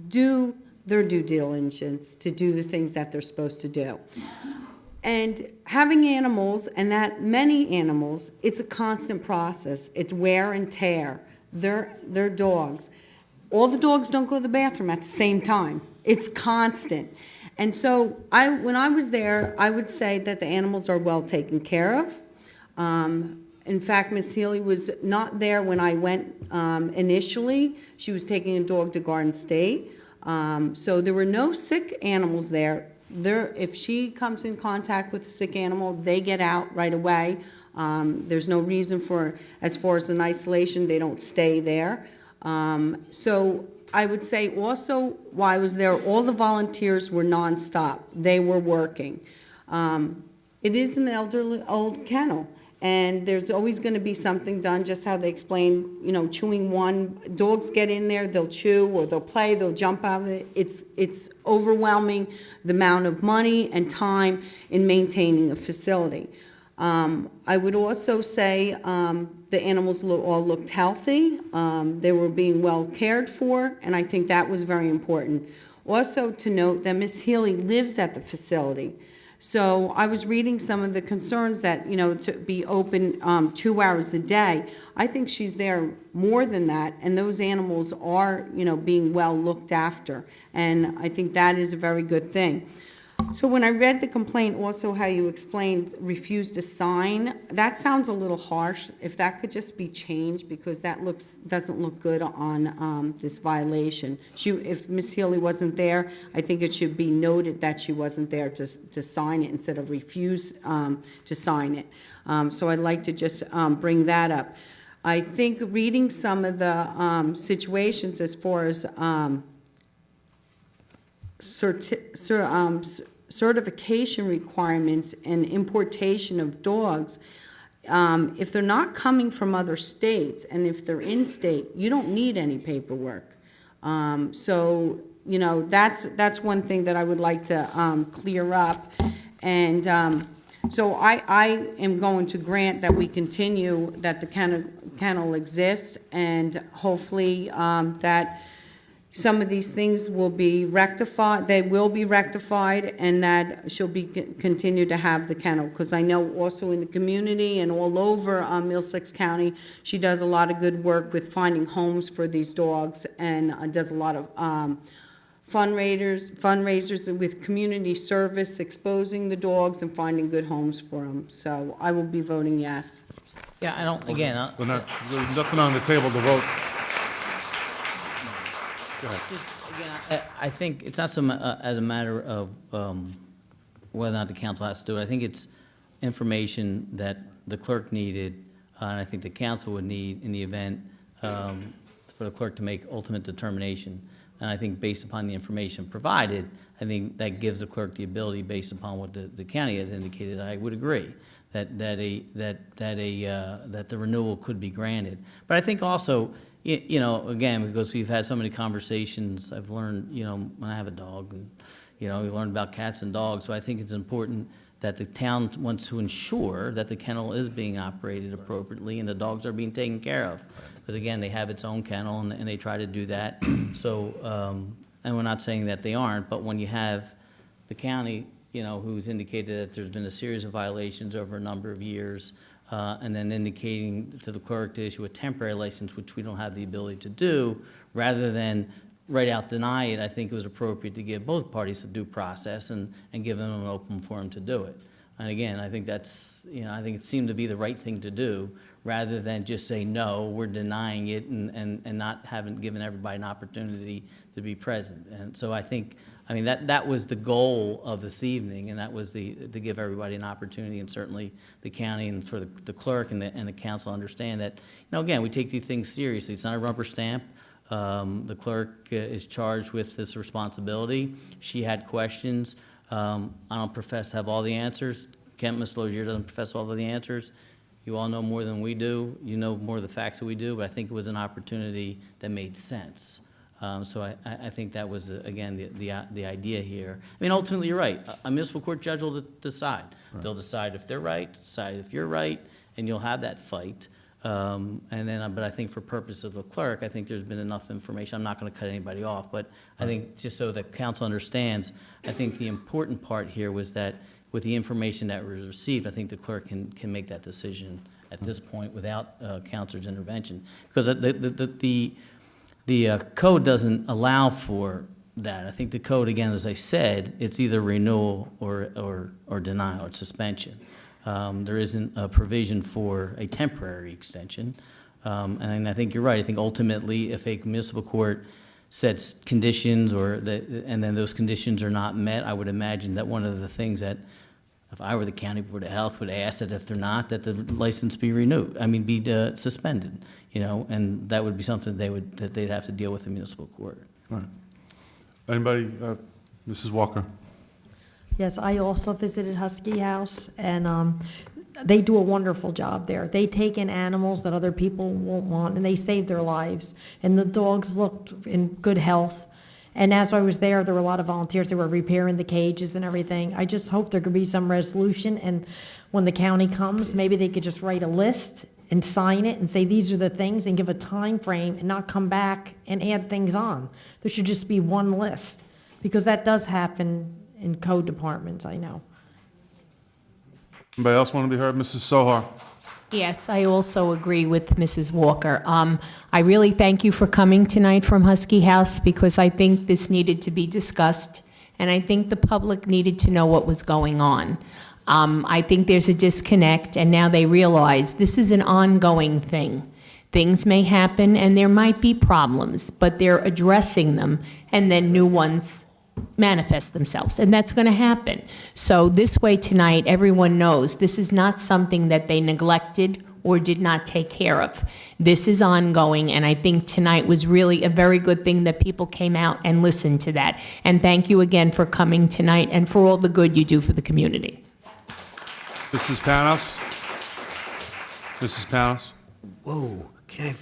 do their due diligence to do the things that they're supposed to do. And having animals, and that many animals, it's a constant process. It's wear and tear. They're dogs. All the dogs don't go to the bathroom at the same time. It's constant. And so when I was there, I would say that the animals are well taken care of. In fact, Miss Healy was not there when I went initially. She was taking a dog to Garden State. So there were no sick animals there. If she comes in contact with a sick animal, they get out right away. There's no reason for, as far as an isolation, they don't stay there. So I would say also, while I was there, all the volunteers were nonstop. They were working. It is an elderly, old kennel, and there's always going to be something done, just how they explain, chewing one. Dogs get in there, they'll chew, or they'll play, they'll jump out of it. It's overwhelming, the amount of money and time in maintaining a facility. I would also say the animals all looked healthy. They were being well cared for, and I think that was very important. Also to note that Ms. Healy lives at the facility. So I was reading some of the concerns that, to be open 2 hours a day. I think she's there more than that, and those animals are, being well looked after. And I think that is a very good thing. So when I read the complaint, also how you explained refused to sign, that sounds a little harsh. If that could just be changed, because that doesn't look good on this violation. If Ms. Healy wasn't there, I think it should be noted that she wasn't there to sign it instead of refuse to sign it. So I'd like to just bring that up. I think reading some of the situations as far as certification requirements and importation of dogs, if they're not coming from other states, and if they're in state, you don't need any paperwork. So, that's one thing that I would like to clear up. And so I am going to grant that we continue, that the kennel exists, and hopefully that some of these things will be rectified, they will be rectified, and that she'll continue to have the kennel. Because I know also in the community and all over Middlesex County, she does a lot of good work with finding homes for these dogs, and does a lot of fundraisers with community service, exposing the dogs and finding good homes for them. So I will be voting yes. Yeah, I don't, again, There's nothing on the table to vote. Go ahead. I think it's not as a matter of whether or not the council has to do it. I think it's information that the clerk needed, and I think the council would need in the event for the clerk to make ultimate determination. And I think based upon the information provided, I think that gives the clerk the ability, based upon what the county had indicated, I would agree, that the renewal could be granted. But I think also, again, because we've had so many conversations, I've learned, when I have a dog, and, we learned about cats and dogs, so I think it's important that the town wants to ensure that the kennel is being operated appropriately and the dogs are being taken care of. Because again, they have its own kennel, and they try to do that. So, and we're not saying that they aren't, but when you have the county, who's indicated that there's been a series of violations over a number of years, and then indicating to the clerk to issue a temporary license, which we don't have the ability to do, rather than right out deny it, I think it was appropriate to give both parties a due process and give them an open forum to do it. And again, I think that's, I think it seemed to be the right thing to do, rather than just say, no, we're denying it, and not having given everybody an opportunity to be present. And so I think, that was the goal of this evening, and that was to give everybody an opportunity, and certainly the county and for the clerk and the council understand that, again, we take these things seriously. It's not a rubber stamp. The clerk is charged with this responsibility. She had questions. I don't profess to have all the answers. Ms. Lozier doesn't profess all of the answers. You all know more than we do. You know more of the facts that we do, but I think it was an opportunity that made sense. So I think that was, again, the idea here. Ultimately, you're right. A municipal court judge will decide. Right. They'll decide if they're right, decide if you're right, and you'll have that fight. But I think for purpose of the clerk, I think there's been enough information. I'm not going to cut anybody off, but I think just so the council understands, I think the important part here was that with the information that was received, I think the clerk can make that decision at this point without counselor's intervention. Because the code doesn't allow for that. I think the code, again, as I said, it's either renewal or denial or suspension. There isn't a provision for a temporary extension. And I think you're right. I think ultimately, if a municipal court sets conditions and then those conditions are not met, I would imagine that one of the things that, if I were the county board of health, would ask that if they're not, that the license be be suspended, and that would be something that they'd have to deal with in municipal court. All right. Anybody, Mrs. Walker? Yes, I also visited Husky House, and they do a wonderful job there. They take in animals that other people won't want, and they save their lives. And the dogs looked in good health. And as I was there were a lot of volunteers that were repairing the cages and everything. I just hope there could be some resolution, and when the county comes, maybe they could just write a list and sign it and say, these are the things, and give a time frame, and not come back and add things on. There should just be one list, because that does happen in code departments, I know. Anybody else want to be heard? Mrs. Sohar? Yes, I also agree with Mrs. Walker. I really thank you for coming tonight from Husky House, because I think this needed to be discussed, and I think the public needed to know what was going on. I think there's a disconnect, and now they realize this is an ongoing thing. Things may happen, and there might be problems, but they're addressing them, and then new ones manifest themselves, and that's going to happen. So this way tonight, everyone knows this is not something that they neglected or did not take care of. This is ongoing, and I think tonight was really a very good thing that people came out and listened to that. And thank you again for coming tonight and for all the good you do for the community. Mrs. Panos? Mrs. Panos? Whoa,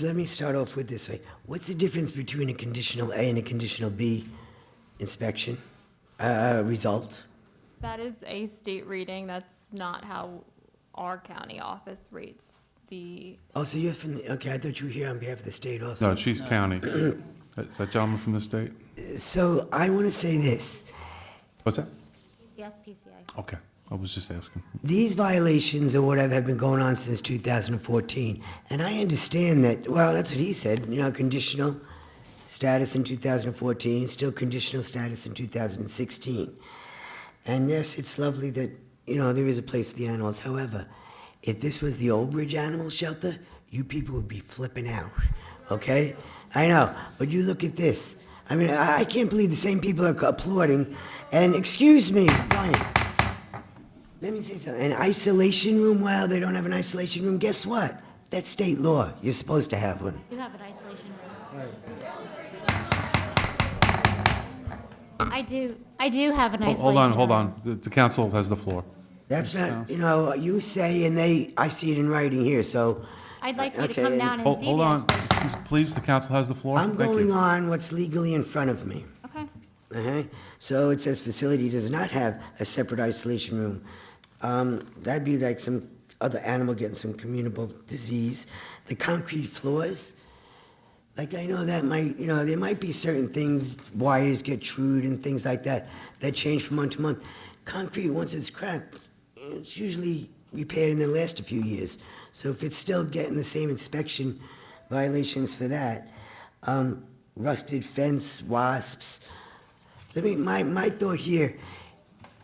let me start off with this way. What's the difference between a conditional A and a conditional B inspection result? That is a state reading. That's not how our county office rates the. Oh, so you're from okay, I thought you were here on behalf of the state also. No, she's county. Is that gentleman from the state? So I want to say this. What's that? Yes, PCA. Okay, I was just asking. These violations or whatever have been going on since 2014. And I understand that, well, that's what he said, conditional status in 2014, still conditional status in 2016. And yes, it's lovely that, there is a place for the animals. However, if this was the Old Bridge Animal Shelter, you people would be flipping out, okay? I know, but you look at this. I mean, I can't believe the same people are applauding. And excuse me, Brian, let me say something. An isolation room, well, they don't have an isolation room. Guess what? That's state law. You're supposed to have one. You have an isolation room. I do have an isolation room. Hold on. The council has the floor. That's not, you say, and I see it in writing here, so. I'd like you to okay, come down and see Hold the on. isolation. Please, the council has the floor. I'm Thank you. going on what's legally in front of me. Okay. So it says facility does not have a separate isolation room. That'd be like some other animal getting some communicable disease. The concrete floors, like I know that might, there might be certain things, wires get chewed and things like that change from month to month. Concrete, once it's cracked, it's usually repaired and then lasts a few years. So if it's still getting the same inspection violations for that, rusted fence, wasps. My thought here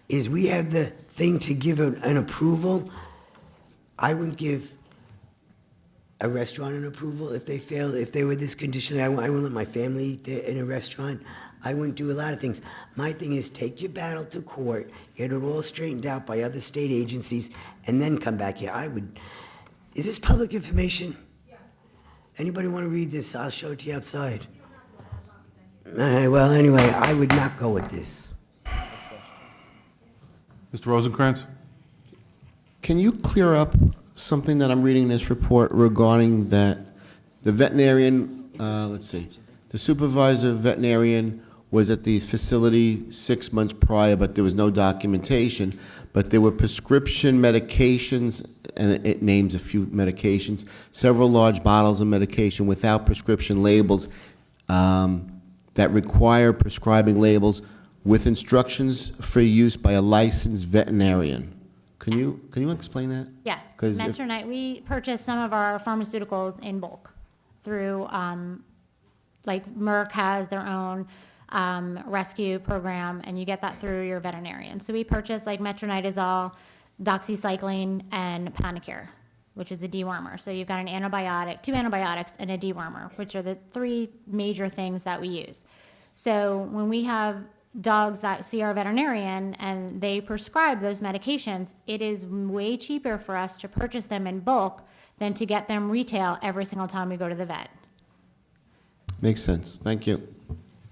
is we have the thing to give an approval. I wouldn't give a restaurant an approval if they failed, if they were this condition. I wouldn't let my family eat there in a restaurant. I wouldn't do a lot of things. My thing is take your battle to court, get it all straightened out by other state agencies, and then come back here. Is this public information? Yes. Anybody want to read this? I'll show it to you outside. Well, anyway, I would not go with this. Mr. Rosencrantz? Can you clear up something that I'm reading in this report regarding that the veterinarian, the supervisor veterinarian was at the facility 6 months prior, but there was no documentation, but there were prescription medications, and it names a few medications, several large bottles of medication without prescription labels that require prescribing labels with instructions for use by a licensed veterinarian. Can you explain that? Yes, 'Cause Metronite, we purchase some of our pharmaceuticals in bulk through, like Merck has their own, rescue program, and you get that through your veterinarian. So we purchase like metronidazole, doxycycline, and Panicure, which is a dewormer. So you've got an antibiotic, 2 antibiotics, and a dewormer, which are the 3 major things that we use. So when we have dogs that see our veterinarian and they prescribe those medications, it is way cheaper for us to purchase them in bulk than to get them retail every single time we go to the vet. Makes sense. Thank you.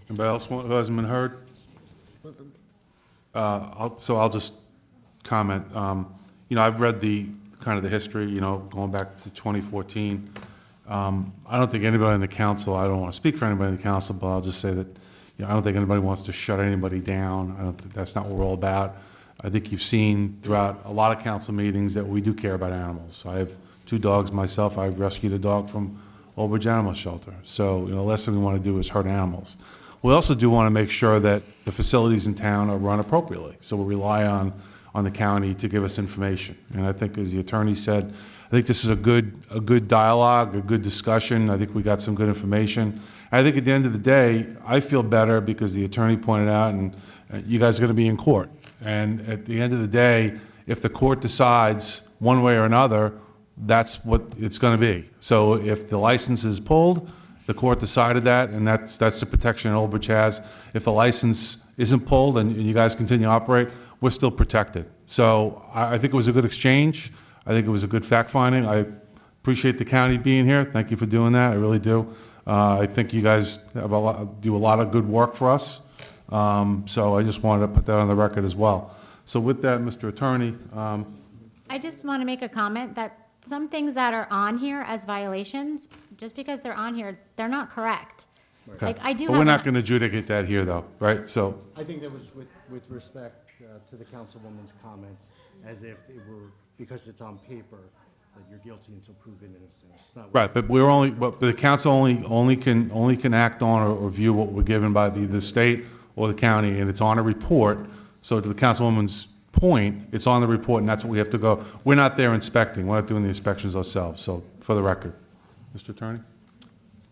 Anybody else who hasn't been heard? I'll just comment. I've read the kind of the history, going back to 2014. I don't think anybody in the council, I don't want to speak for anybody in the council, but I'll just say that, I don't think anybody wants to shut anybody down. I don't think that's not what we're all about. I think you've seen throughout a lot of council meetings that we do care about animals. I have 2 dogs myself. I've rescued a dog from Old Bridge Animal Shelter. So, the last thing we want to do is hurt animals. We also do want to make sure that the facilities in town are run appropriately. So we rely on the county to give us information. And I think, as the attorney said, I think this is a good dialogue, a good discussion. I think we got some good information. I think at the end of the day, I feel better because the attorney pointed out, and you guys are going to be in court. And at the end of the day, if the court decides one way or another, that's what it's going to be. So if the license is pulled, the court decided that, and that's the protection Old Bridge has. If the license isn't pulled and you guys continue to operate, we're still protected. So I think it was a good exchange. I think it was a good fact-finding. I appreciate the county being here. Thank you for doing that. I really do. I think you guys do a lot of good work for us. So I just wanted to put that on the record as well. So with that, Mr. Attorney. I just want to make a comment that some things that are on here as violations, just because they're on here, they're not correct. Okay. Like, I do But have we're an- not going to adjudicate that here, though, right? So, I think that was with respect to the councilwoman's comments, as if it were, because it's on paper, that you're guilty until proven innocent. It's not. right, but the council only can act on or view what we're given by the state or the county, and it's on a report. So to the councilwoman's point, it's on the report, and that's what we have to go. We're not there inspecting. We're not doing the inspections ourselves. So for the record, Mr. Attorney.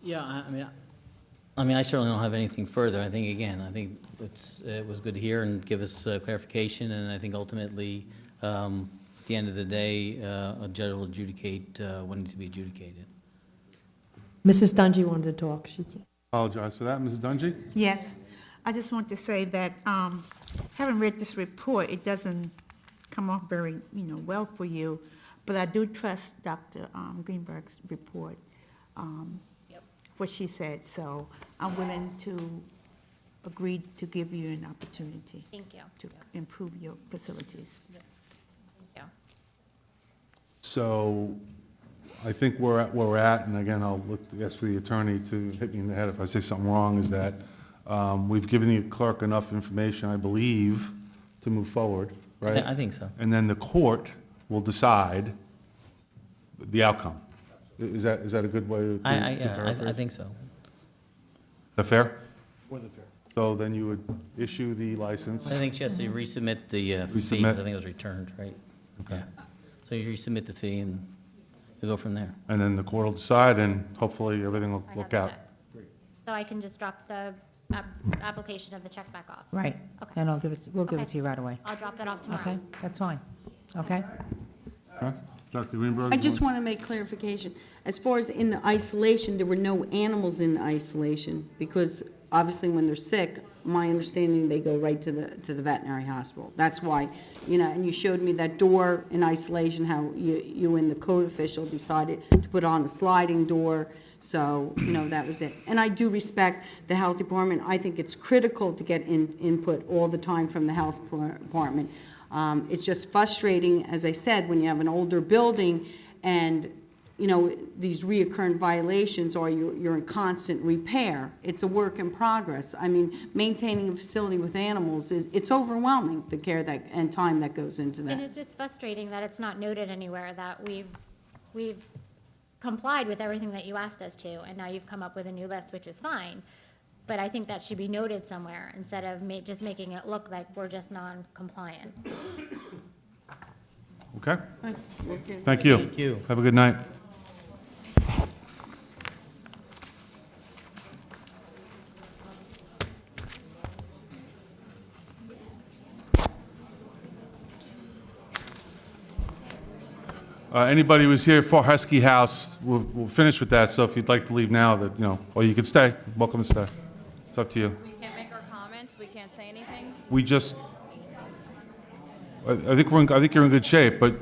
Yeah, I mean, I certainly don't have anything further. I think, again, it was good to hear and give us clarification, and I think ultimately, at the end of the day, a judge will adjudicate what needs to be adjudicated. Mrs. Dungy wanted to talk. She can't. Apologize for that, Mrs. Dungy. Yes, I just want to say that, having read this report, it doesn't come off very, well for you, but I do trust Dr. Greenberg's report, what she said, so I'm willing to agree to give you an opportunity. Thank you. To improve your facilities. Thank you. So I think we're at where we're at, and again, I'll ask for the attorney to hit me in the head if I say something wrong, is that we've given the clerk enough information, I believe, to move forward, right? I think so. And then the court will decide the outcome. Is that a good way to paraphrase? I think so. Is that fair? More than fair. So then you would issue the license. I think she has to resubmit the fee, Resubmit. 'cause I think it was returned, right? Okay. So you resubmit the fee, and we go from there. And then the court will decide, and hopefully everything will I have work the out. check. So I can just drop the application of the check back off? Right. Okay. Then we'll give it Okay. to you right away. I'll drop that off tomorrow. Okay, that's fine. Okay? Okay? Dr. Greenberg? I you just want- want to make clarification. As far as in the isolation, there were no animals in the isolation, because obviously when they're sick, my understanding, they go right to the veterinary hospital. That's why, and you showed me that door in isolation, how you and the code official decided to put on a sliding door, so, that was it. And I do respect the health department. I think it's critical to get input all the time from the health department. It's just frustrating, as I said, when you have an older building and, these reoccurring violations, or you're in constant repair. It's a work in progress. I mean, maintaining a facility with animals, it's overwhelming, the care and time that goes into And that. it's just frustrating that it's not noted anywhere that we've complied with everything that you asked us to, and now you've come up with a new list, which is fine. But I think that should be noted somewhere, instead of just making it look like we're just non-compliant. Okay? Okay. Thank you. Thank you. Have a good night. Anybody who was here for Husky House, we'll finish with that, so if you'd like to leave now, that, you know, or you could stay, welcome to stay. It's up to you. We can't make our comments, we can't say anything? We just, I think I think you're in good shape, but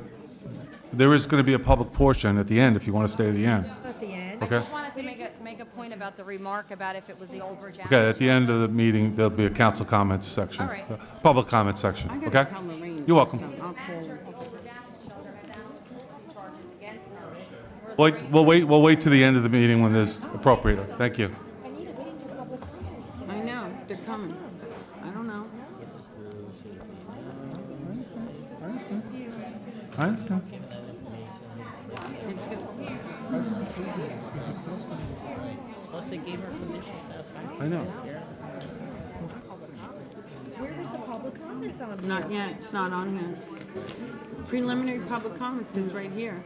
there is going to be a public portion at the end if you want to stay to the end. At the end. I Okay? just wanted to make a point about the remark about if it was the Old Bridge Avenue. Okay, at the end of the meeting, there'll be a council comments section. All right. Public comment section, I okay? gotta tell Lorraine You're welcome. something. I'll call her. We'll wait to the end of the meeting when there's appropriate. Thank you. I know, they're coming. I don't know. I understand. It's good. Plus, they gave her conditional satisfaction. I know. Where is the public comments on? Not yet, it's not on here. Preliminary public comments is right here.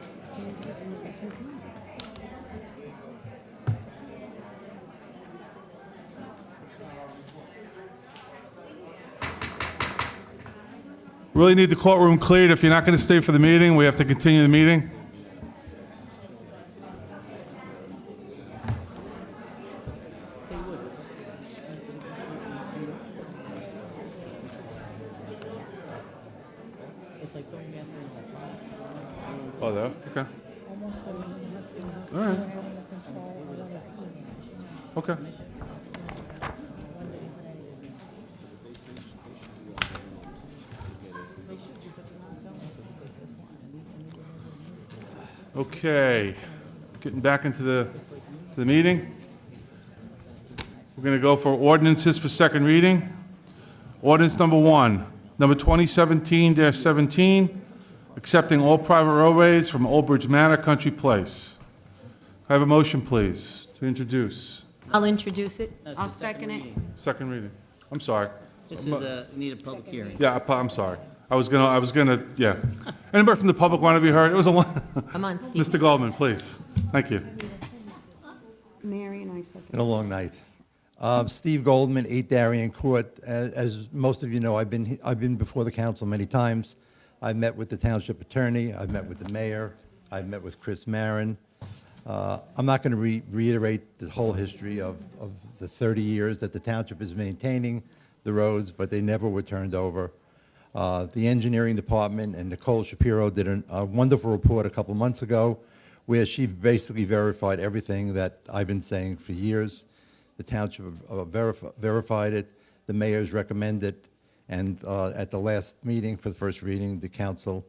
Really need the courtroom cleared. If you're not going to stay for the meeting, we have to continue the meeting. Oh, there? Okay. All right. Okay. Okay, getting back into the meeting. We're going to go for ordinances for second reading. Ordinance number 1, number 2017-17, accepting all private roadways from Old Bridge Manor Country Place. I have a motion, please, to introduce. I'll introduce it. I'll second it. Second reading. I'm sorry. This is need a public hearing. Yeah, I'm sorry. I was gonna, yeah. Anybody from the public want to be heard? It was a long. Come on, Steve. Mr. Goldman, please. Thank you. Mary and I second. Been a long night. Steve Goldman, 8 Darien Court. As most of you know, I've been before the council many times. I've met with the township attorney. I've met with the mayor. I've met with Chris Marin. I'm not going to reiterate the whole history of the 30 years that the township is maintaining the roads, but they never were turned over. The engineering department and Nicole Shapiro did a wonderful report a couple months ago where she basically verified everything that I've been saying for years. The township verified it, the mayor's recommended, and at the last meeting for the first reading, the council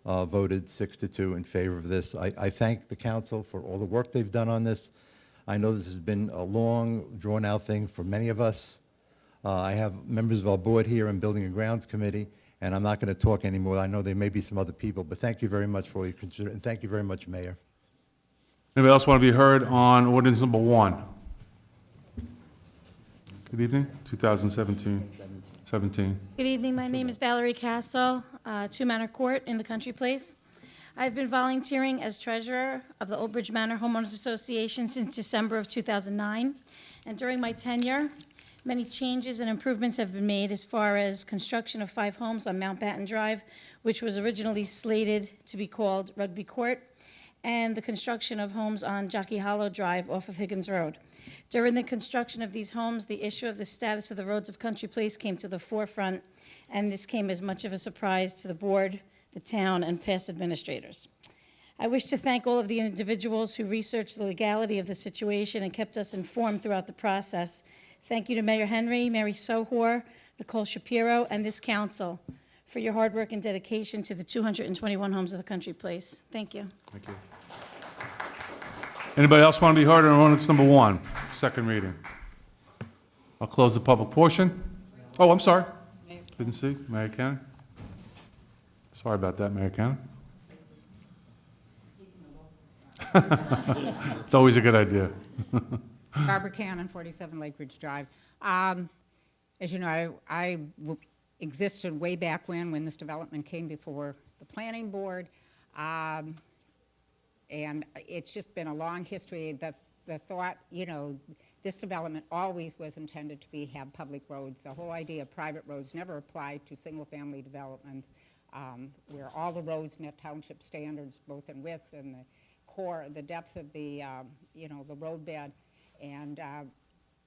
voted 6-2 in favor of this. I thank the council for all the work they've done on this. I know this has been a long, drawn-out thing for many of us. I have members of our board here and Building and Grounds Committee, and I'm not going to talk anymore. I know there may be some other people, but thank you very much for all your consideration, and thank you very much, Mayor. Anybody else want to be heard on ordinance number 1? Good evening, 2017. Good evening, my name is Valerie Castle, 2 Manor Court in the Country Place. I've been volunteering as treasurer of the Old Bridge Manor Homeowners Association since December of 2009. And during my tenure, many changes and improvements have been made as far as construction of 5 homes on Mountbatten Drive, which was originally slated to be called Rugby Court, and the construction of homes on Jockey Hollow Drive off of Higgins Road. During the construction of these homes, the issue of the status of the roads of Country Place came to the forefront, and this came as much of a surprise to the board, the town, and past administrators. I wish to thank all of the individuals who researched the legality of the situation and kept us informed throughout the process. Thank you to Mayor Henry, Mary Sohor, Nicole Shapiro, and this council for your hard work and dedication to the 221 homes of the Country Place. Thank you. Thank you. Anybody else want to be heard on ordinance number 1, second reading? I'll close the public portion. Oh, I'm sorry. Didn't see. Mayor Cannon. Sorry about that, Mayor Cannon. It's always a good idea. Barbara Cannon, 47 Lake Ridge Drive. As you know, I existed way back when this development came before the planning board. And it's just been a long history. The thought, you know, this development always was intended to have public roads. The whole idea of private roads never applied to single-family developments. where all the roads met township standards, both in width and the depth of the, the roadbed. And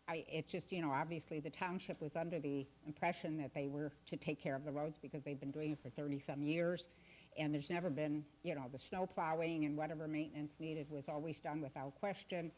it just, obviously the township was under the impression that they were to take care of the roads because they've been doing it for 30-some years. And there's never been, the snow plowing and whatever maintenance needed was always done without question.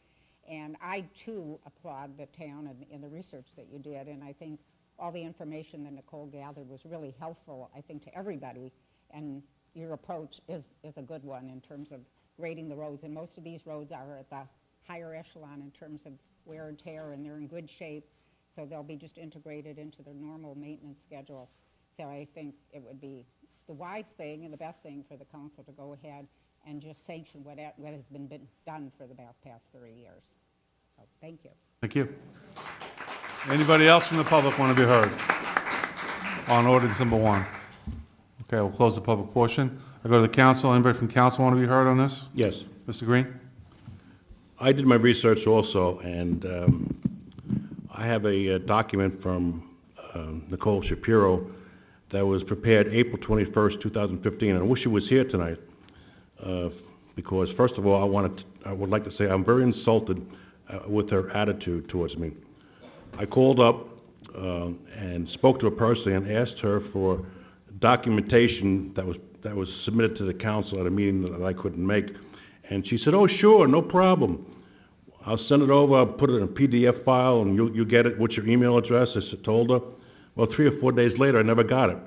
And I, too, applaud the town in the research that you did. And I think all the information that Nicole gathered was really helpful, I think, to everybody. And your approach is a good one in terms of grading the roads. And most of these roads are at the higher echelon in terms of wear and tear, and they're in good shape. So they'll be just integrated into their normal maintenance schedule. So I think it would be the wise thing and the best thing for the council to go ahead and just sanction what has been done for the past 30 years. So, thank you. Thank you. Anybody else from the public want to be heard on ordinance number 1? Okay, we'll close the public portion. I go to the council. Anybody from council want to be heard on this? Yes. Mr. Green? I did my research also, and I have a document from Nicole Shapiro that was prepared April 21st, 2015, and I wish she was here tonight, because first of all, I would like to say I'm very insulted with her attitude towards me. I called up and spoke to her personally and asked her for documentation that was submitted to the council at a meeting that I couldn't make. And she said, "Oh, sure, no problem. I'll send it over, I'll put it in a PDF file, and you'll get it. What's your email address?" I told her. Well, 3 or 4 days later, I never got it.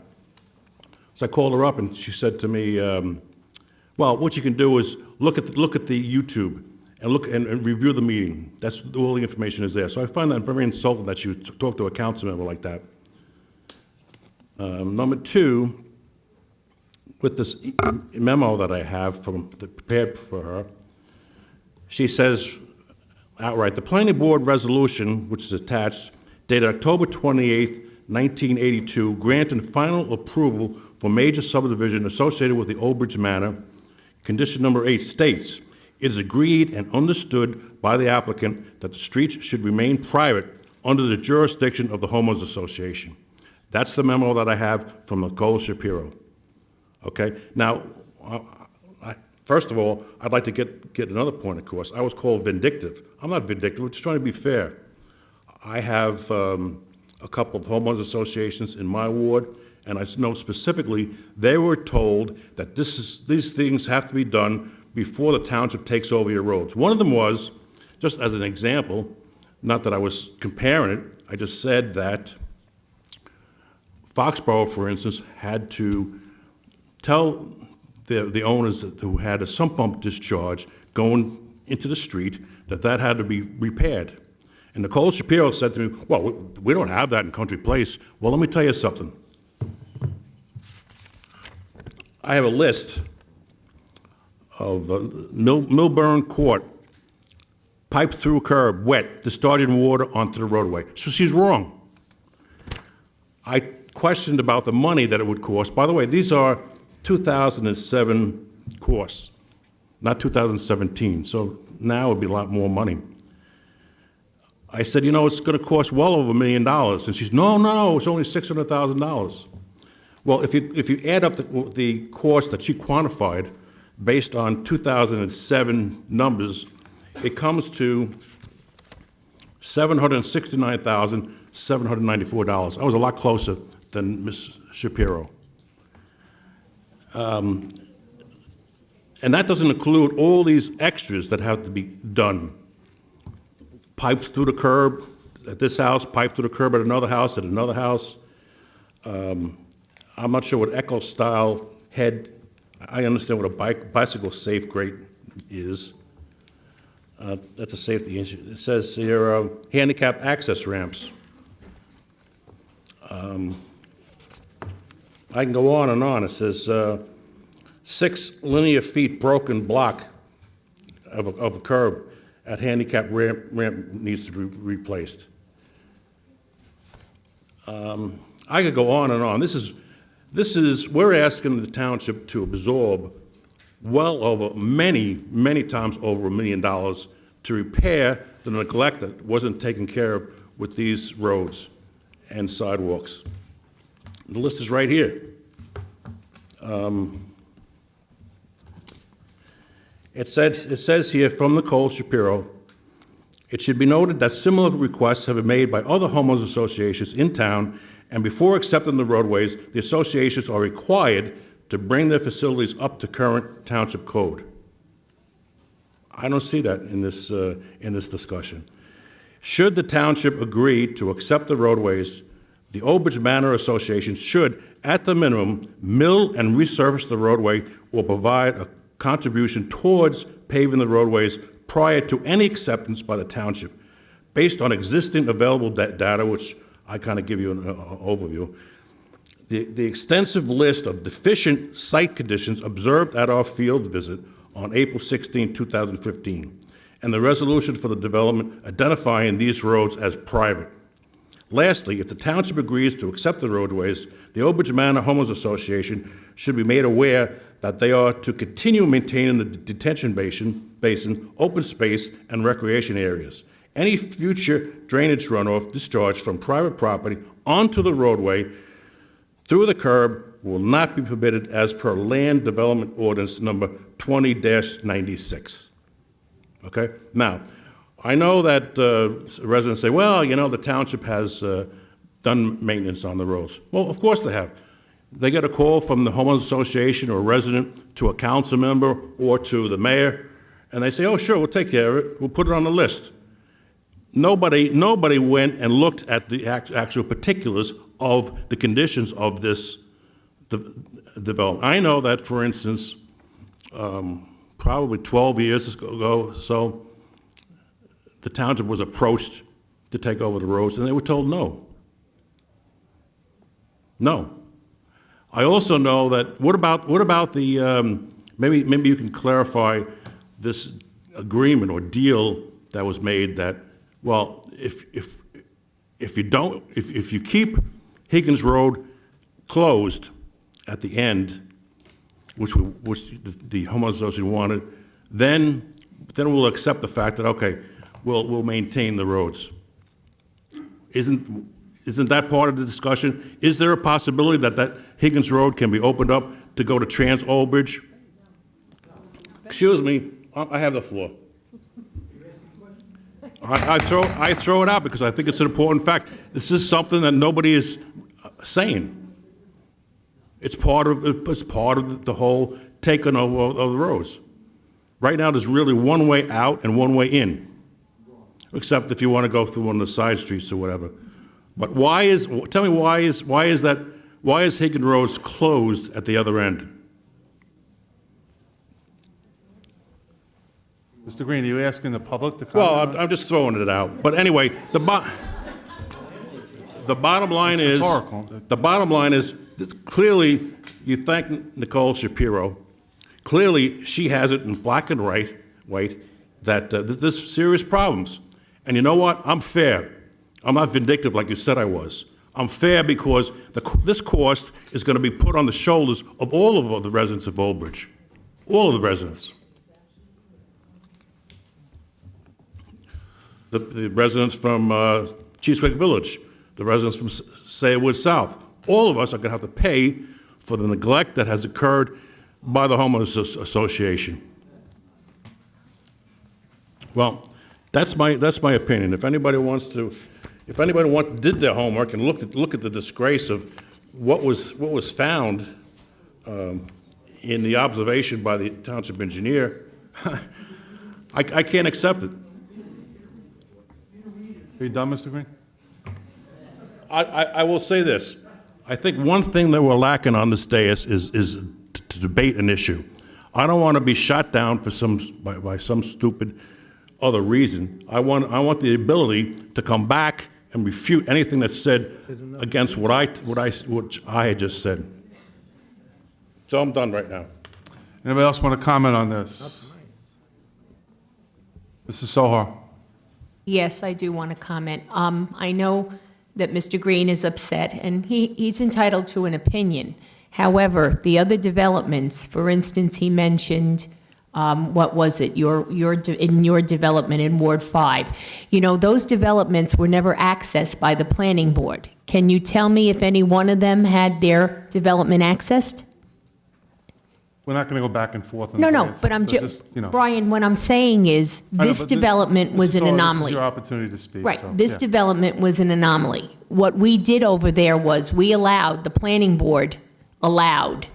So I called her up, and she said to me, well, what you can do is look at the YouTube and review the meeting. That's all the information is there. So I find that very insulting that she would talk to a council member like that. Number 2, with this memo that I have prepared for her, she says outright, the planning board resolution, which is attached, dated October 28, 1982, granting final approval for major subdivision associated with the Old Bridge Manor. Condition number 8 states, it is agreed and understood by the applicant that the streets should remain private under the jurisdiction of the homeowners association. That's the memo that I have from Nicole Shapiro. Okay, now, first of all, I'd like to get another point across. I was called vindictive. I'm not vindictive, I'm just trying to be fair. I have a couple of homeowners associations in my ward, and I know specifically they were told that these things have to be done before the township takes over your roads. One of them was, just as an example, not that I was comparing it, I just said that Foxborough, for instance, had to tell the owners who had a sump pump discharge going into the street that had to be repaired. And Nicole Shapiro said to me, well, we don't have that in Country Place. Well, let me tell you something. I have a list of Milburn Court, pipe through curb, wet, discharging water onto the roadway. So she's wrong. I questioned about the money that it would cost. By the way, these are 2007 costs, not 2017. So now it would be a lot more money. I said, it's going to cost well over $1 million. And she's, no, it's only $600,000. Well, if you add up the cost that she quantified based on 2007 numbers, it comes to $769,794. I was a lot closer than Ms. Shapiro. And that doesn't include all these extras that have to be done. Pipes through the curb at this house, pipe through the curb at another house, I'm not sure what eco-style head, I understand what a bicycle safe grate is. That's a safety issue. It says here, handicap access ramps. I can go on and on. It says 6 linear feet broken block of a curb at handicap ramp needs to be replaced. I could go on and on. We're asking the township to absorb well over many times over $1 million to repair the neglect that wasn't taken care of with these roads and sidewalks. The list is right here. It says here from Nicole Shapiro, it should be noted that similar requests have been made by other homeowners associations in town, and before accepting the roadways, the associations are required to bring their facilities up to current township code. I don't see that in this discussion. Should the township agree to accept the roadways, the Old Bridge Manor Association should, at the minimum, mill and resurface the roadway or provide a contribution towards paving the roadways prior to any acceptance by the township. Based on existing available data, which I kind of give you an overview, the extensive list of deficient site conditions observed at our field visit on April 16, 2015, and the resolution for the development identifying these roads as private. Lastly, if the township agrees to accept the roadways, the Old Bridge Manor Homeowners Association should be made aware that they are to continue maintaining the detention basin, open space, and recreation areas. Any future drainage runoff discharged from private property onto the roadway through the curb will not be permitted as per Land Development Ordinance number 20-96. Okay? Now, I know that residents say, well, you know, the township has done maintenance on the roads. Well, of course they have. They get a call from the homeowners association or a resident to a council member or to the mayor, and they say, oh, sure, we'll take care of it. We'll put it on the list. Nobody went and looked at the actual particulars of the conditions of this development. I know that, for instance, probably 12 years ago, so the township was approached to take over the roads, and they were told no. No. I also know that, what about the, maybe you can clarify this agreement or deal that was made that, well, if you keep Higgins Road closed at the end, which the homeowners association wanted, then we'll accept the fact that, okay, we'll maintain the roads. Isn't that part of the discussion? Is there a possibility that Higgins Road can be opened up to go to Trans-Old Bridge? Excuse me, I have the floor. I throw it out because I think it's an important fact. This is something that nobody is saying. It's part of the whole taking over of the roads. Right now, there's really one way out and one way in, except if you want to go through one of the side streets or whatever. But tell me why is Higgins Road closed at the other end? Mr. Green, are you asking the public to comment? Well, I'm just throwing it out. But anyway, the bottom line is, that clearly, you thank Nicole Shapiro. Clearly, she has it in black and white that there's serious problems. And you know what? I'm fair. I'm not vindictive like you said I was. I'm fair because this cost is going to be put on the shoulders of all of the residents of Old Bridge. All of the residents. The residents from Cheesewicks Village, the residents from Saywood South. All of us are going to have to pay for the neglect that has occurred by the homeowners association. Well, that's my opinion. If anybody did their homework and look at the disgrace of what was found in the observation by the township engineer, I can't accept it. Are you done, Mr. Green? I will say this. I think one thing that we're lacking on this dais is to debate an issue. I don't want to be shot down by some stupid other reason. I want the ability to come back and refute anything that's said against what I had just said. So I'm done right now. Anybody else want to comment on this? Mrs. Sohar. Yes, I do want to comment. I know that Mr. Green is upset, and he's entitled to an opinion. However, the other developments, for instance, he mentioned, what was it, in your development in Ward 5. You know, those developments were never accessed by the planning board. Can you tell me if any one of them had their development accessed? We're not going to go back and forth on No, the no, variance, but I'm so just, you know. Brian, what I'm saying is, I know, this but development was an This anomaly. is your opportunity to speak. Right, so, this yeah. development was an anomaly. What we did over there was, we allowed, the planning board allowed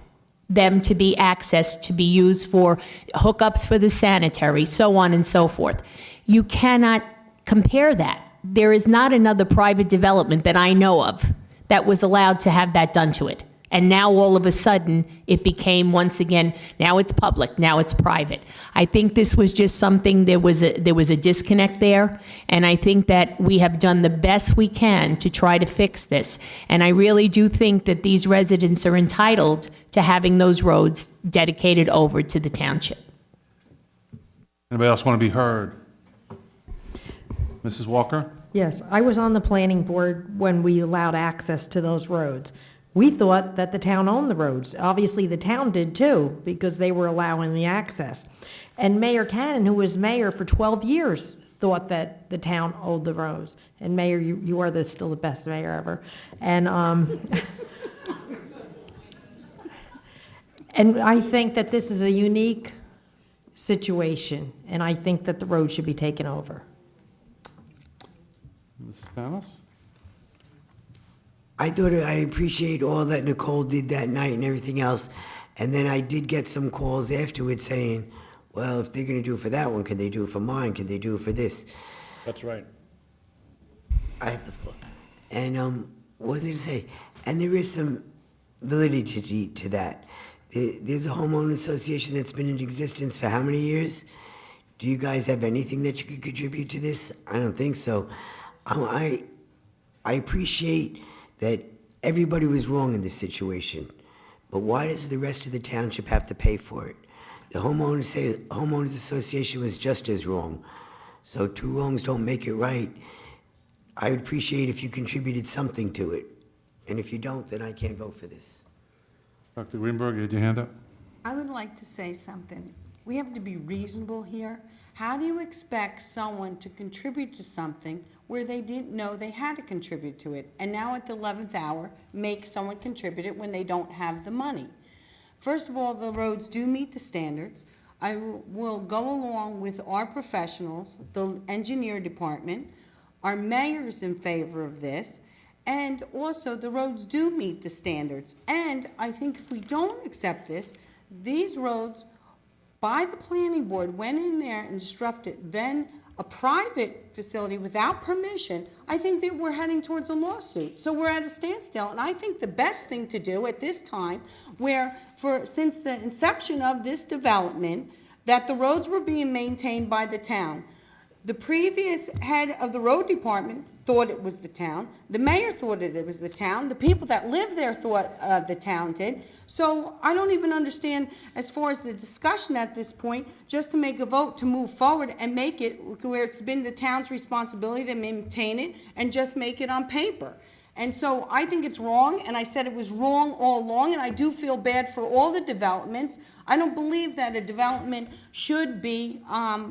them to be accessed, to be used for hookups for the sanitary, so on and so forth. You cannot compare that. There is not another private development that I know of that was allowed to have that done to it. And now all of a sudden, it became, once again, now it's public, now it's private. I think this was just something, there was a disconnect there, and I think that we have done the best we can to try to fix this. And I really do think that these residents are entitled to having those roads dedicated over to the township. Anybody else want to be heard? Mrs. Walker? Yes, I was on the planning board when we allowed access to those roads. We thought that the town owned the roads. Obviously, the town did too, because they were allowing the access. And Mayor Cannon, who was mayor for 12 years, thought that the town owned the roads. And Mayor, you are still the best mayor ever. And, and I think that this is a unique situation, and I think that the road should be taken over. Mrs. Panos? I appreciate all that Nicole did that night and everything else. And then I did get some calls afterwards saying, well, if they're going to do it for that one, can they do it for mine? Can they do it for this? That's right. I have the floor. And what was I going to say? And there is some validity to that. There's a homeowner association that's been in existence for how many years? Do you guys have anything that you could contribute to this? I don't think so. I appreciate that everybody was wrong in this situation, but why does the rest of the township have to pay for it? The homeowners association was just as wrong, so two wrongs don't make it right. I would appreciate if you contributed something to it, and if you don't, then I can't vote for this. Dr. Greenberg, you had your hand up? I would like to say something. We have to be reasonable here. How do you expect someone to contribute to something where they didn't know they had to contribute to it, and now at the 11th hour, make someone contribute it when they don't have the money? First of all, the roads do meet the standards. I will go along with our professionals, the engineer department. Our mayor's in favor of this, and also the roads do meet the standards. And I think if we don't accept this, these roads, by the planning board, went in there and disrupted then a private facility without permission. I think that we're heading towards a lawsuit. So we're at a standstill. And I think the best thing to do at this time, since the inception of this development, that the roads were being maintained by the town. The previous head of the road department thought it was the town. The mayor thought it was the town. The people that live there thought the town did. So I don't even understand, as far as the discussion at this point, just to make a vote to move forward and make it where it's been the town's responsibility to maintain it and just make it on paper. And so I think it's wrong, and I said it was wrong all along, and I do feel bad for all the developments. I don't believe that a development should be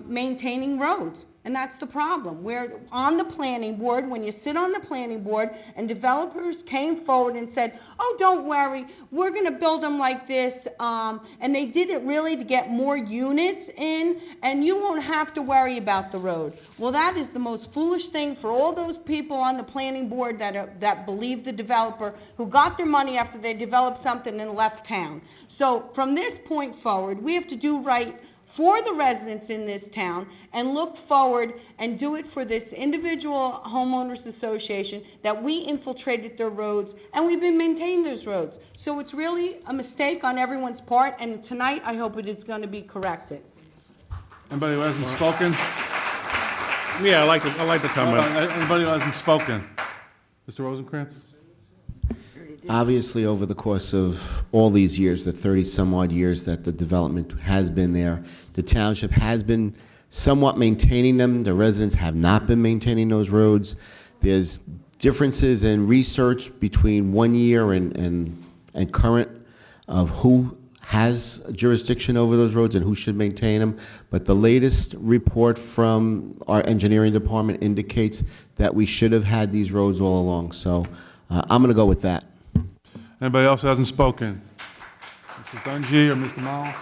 maintaining roads. And that's the problem. We're on the planning board, when you sit on the planning board and developers came forward and said, oh, don't worry, we're going to build them like this, and they did it really to get more units in, and you won't have to worry about the road. Well, that is the most foolish thing for all those people on the planning board that believe the developer, who got their money after they developed something and left town. So from this point forward, we have to do right for the residents in this town and look forward and do it for this individual homeowners association that we infiltrated their roads and we've been maintaining those roads. So it's really a mistake on everyone's part, and tonight I hope it is going to be corrected. Anybody who hasn't spoken? Yeah, I like the comment. Anybody who hasn't spoken? Mr. Rosencrantz? Obviously, over the course of all these years, the 30-some-odd years that the development has been there, the township has been somewhat maintaining them. The residents have not been maintaining those roads. There's differences in research between 1 year and current of who has jurisdiction over those roads and who should maintain them. But the latest report from our engineering department indicates that we should have had these roads all along. So I'm going to go with that. Anybody else who hasn't spoken? Mrs. Dungy or Mr. Miles?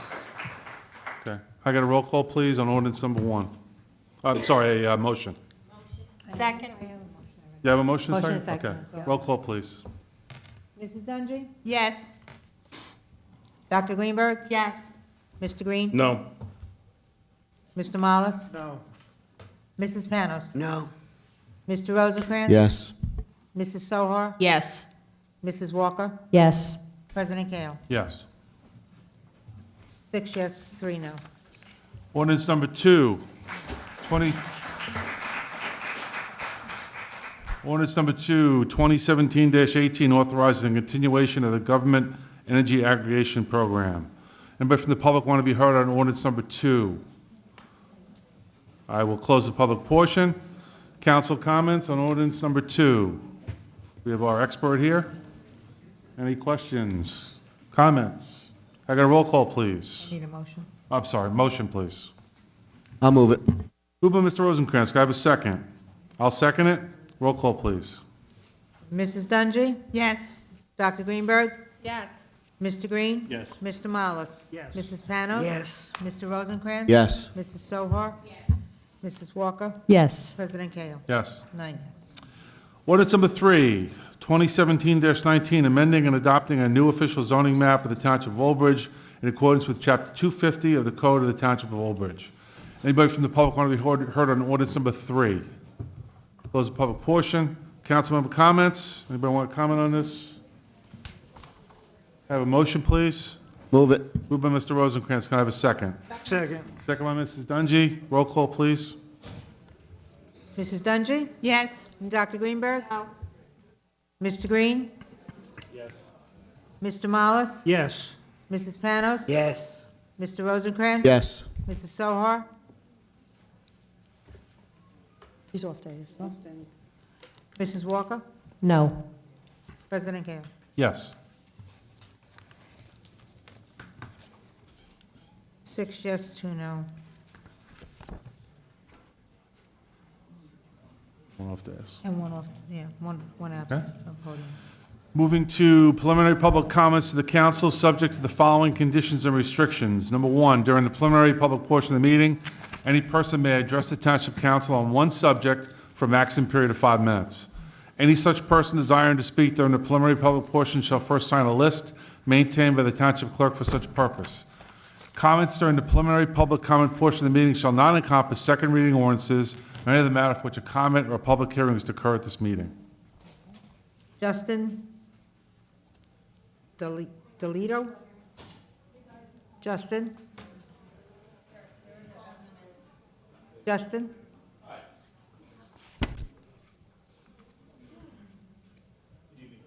Okay. I got a roll call, please, on ordinance number 1. I'm sorry, a motion. Second. You have a motion, Motion and second? second, Okay. yeah. Roll call, please. Mrs. Dungy? Yes. Dr. Greenberg? Yes. Mr. Green? No. Mr. Mollis? No. Mrs. Panos? No. Mr. Rosencrans? Yes. Mrs. Sohar? Yes. Mrs. Walker? Yes. President Kale? Yes. 6 yes, 3 no. Ordinance number 2, 20... Ordinance number 2, 2017-18, authorizing the continuation of the government energy aggregation program. Anybody from the public want to be heard on ordinance number 2? I will close the public portion. Council comments on ordinance number 2. We have our expert here. Any questions, comments? I got a roll call, please. Need a motion? I'm sorry, motion, please. I'll move it. Moved by Mr. Rosencrans. Can I have a second? I'll second it. Roll call, please. Mrs. Dungy? Yes. Dr. Greenberg? Yes. Mr. Green? Yes. Mr. Mollis? Yes. Mrs. Panos? Yes. Mr. Rosencrans? Yes. Mrs. Sohar? Mrs. Walker? Yes. President Kale? Yes. 9 yes. Ordinance number 3, 2017-19, amending and adopting a new official zoning map of the Township of Old Bridge in accordance with Chapter 250 of the Code of the Township of Old Bridge. Anybody from the public want to be heard on ordinance number 3? Close the public portion. Councilmember comments? Anybody want to comment on this? Have a motion, please? Move it. Moved by Mr. Rosencrans. Can I have a second? Second. Second by Mrs. Dungy. Roll call, please. Mrs. Dungy? Yes. And Dr. Greenberg? No. Mr. Green? Yes. Mr. Mollis? Yes. Mrs. Panos? Yes. Mr. Rosencrans? Yes. Mrs. Sohar? He's off days. Mrs. Walker? No. President Kale? Yes. 6 yes, 2 no. One off days. And 1 off, yeah, one absent of podium. Moving to preliminary public comments to the council, subject to the following conditions and restrictions. Number 1, during the preliminary public portion of the meeting, any person may address the township council on one subject for a maximum period of 5 minutes. Any such person desiring to speak during the preliminary public portion shall first sign a list maintained by the township clerk for such purpose. Comments during the preliminary public comment portion of the meeting shall not encompass second reading ordinances or any other matter for which a comment or a public hearing is to occur at this meeting. Justin Delito? Justin? Justin?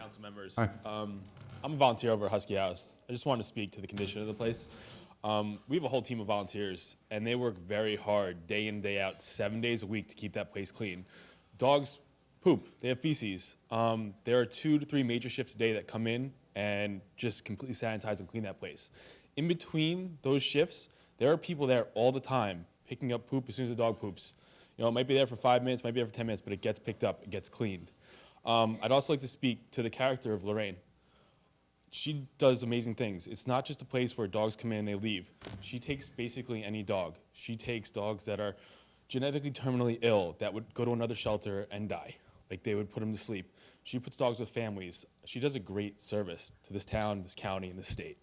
Council members. Hi. I'm a volunteer over at Husky House. I just wanted to speak to the condition of the place. We have a whole team of volunteers, and they work very hard, day in, day out, 7 days a week to keep that place clean. Dogs poop. They have feces. There are 2 to 3 major shifts a day that come in and just completely sanitize and clean that place. In between those shifts, there are people there all the time picking up poop as soon as the dog poops. You know, it might be there for 5 minutes, might be there for 10 minutes, but it gets picked up, it gets cleaned. I'd also like to speak to the character of Lorraine. She does amazing things. It's not just a place where dogs come in and they leave. She takes basically any dog. She takes dogs that are genetically terminally ill that would go to another shelter and die. Like, they would put them to sleep. She puts dogs with families. She does a great service to this town, this county, and this state.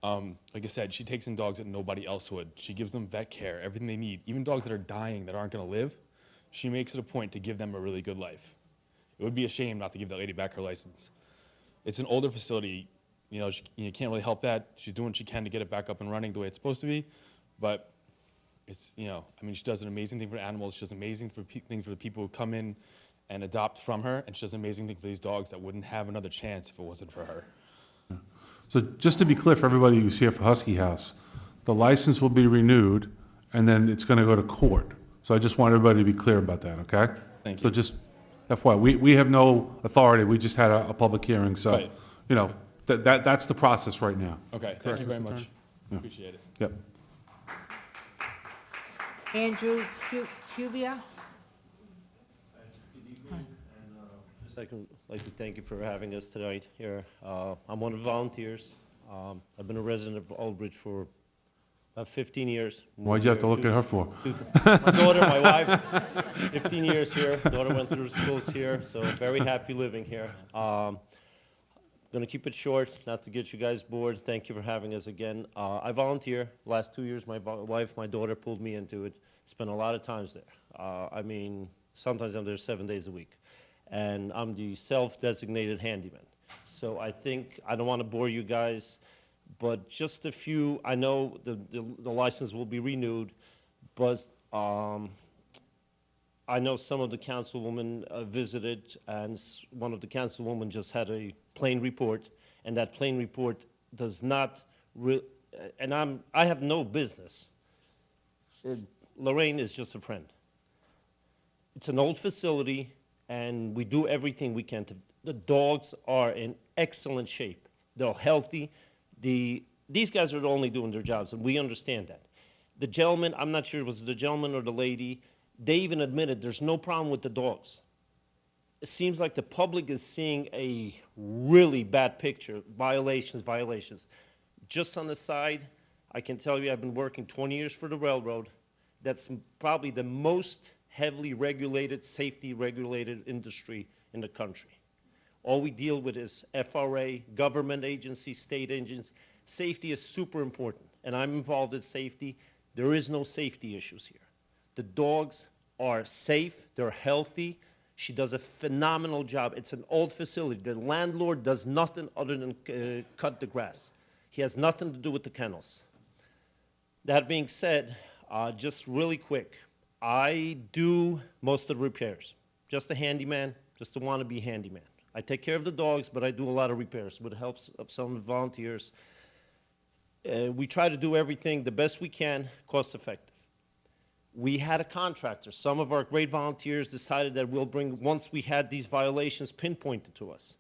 Like I said, she takes in dogs that nobody else would. She gives them vet care, everything they need. Even dogs that are dying, that aren't going to live, she makes it a point to give them a really good life. It would be a shame not to give that lady back her license. It's an older facility. You know, you can't really help that. She's doing what she can to get it back up and running the way it's supposed to be. But it's, you know, I mean, she does an amazing thing for animals. She does an amazing thing for the people who come in and adopt from her. And she does an amazing thing for these dogs that wouldn't have another chance if it wasn't for her. So just to be clear for everybody who's here for Husky House, the license will be renewed, and then it's going to go to court. So I just want everybody to be clear about that, okay? Thank you. So just FYI, we have no authority. We just had a public hearing, so, Right. you know, that's the process right now. Okay, thank Correct, you very Mr. much. Attorney? Yeah. Appreciate it. Yep. Andrew Cubia? Just like to thank you for having us tonight here. I'm one of the volunteers. I've been a resident of Old Bridge for about 15 years. Why'd you have to look at her for? My daughter, my wife, 15 years here. Daughter went through schools here, so very happy living here. Going to keep it short, not to get you guys bored. Thank you for having us again. I volunteer. Last 2 years, my wife, my daughter pulled me into it. Spent a lot of times there. I mean, sometimes I'm there 7 days a week. And I'm the self-designated handyman. So I think, I don't want to bore you guys, but just a few, I know the license will be renewed, but I know some of the councilwomen visited, and one of the councilwomen just had a plain report, and that plain report does not, and I have no business. Lorraine is just a friend. It's an old facility, and we do everything we can to. The dogs are in excellent shape. They're healthy. These guys are only doing their jobs, and we understand that. The gentleman, I'm not sure if it was the gentleman or the lady, they even admitted there's no problem with the dogs. It seems like the public is seeing a really bad picture, violations. Just on the side, I can tell you I've been working 20 years for the railroad. That's probably the most heavily regulated, safety regulated industry in the country. All we deal with is FRA, government agencies, state agencies. Safety is super important, and I'm involved in safety. There is no safety issues here. The dogs are safe, they're healthy. She does a phenomenal job. It's an old facility. The landlord does nothing other than cut the grass. He has nothing to do with the kennels. That being said, just really quick, I do most of the repairs. Just a handyman, just a wannabe handyman. I take care of the dogs, but I do a lot of repairs with the help of some volunteers. We try to do everything the best we can, cost effective. We had a contractor. Some of our great volunteers decided that we'll bring, once we had these violations pinpointed to us,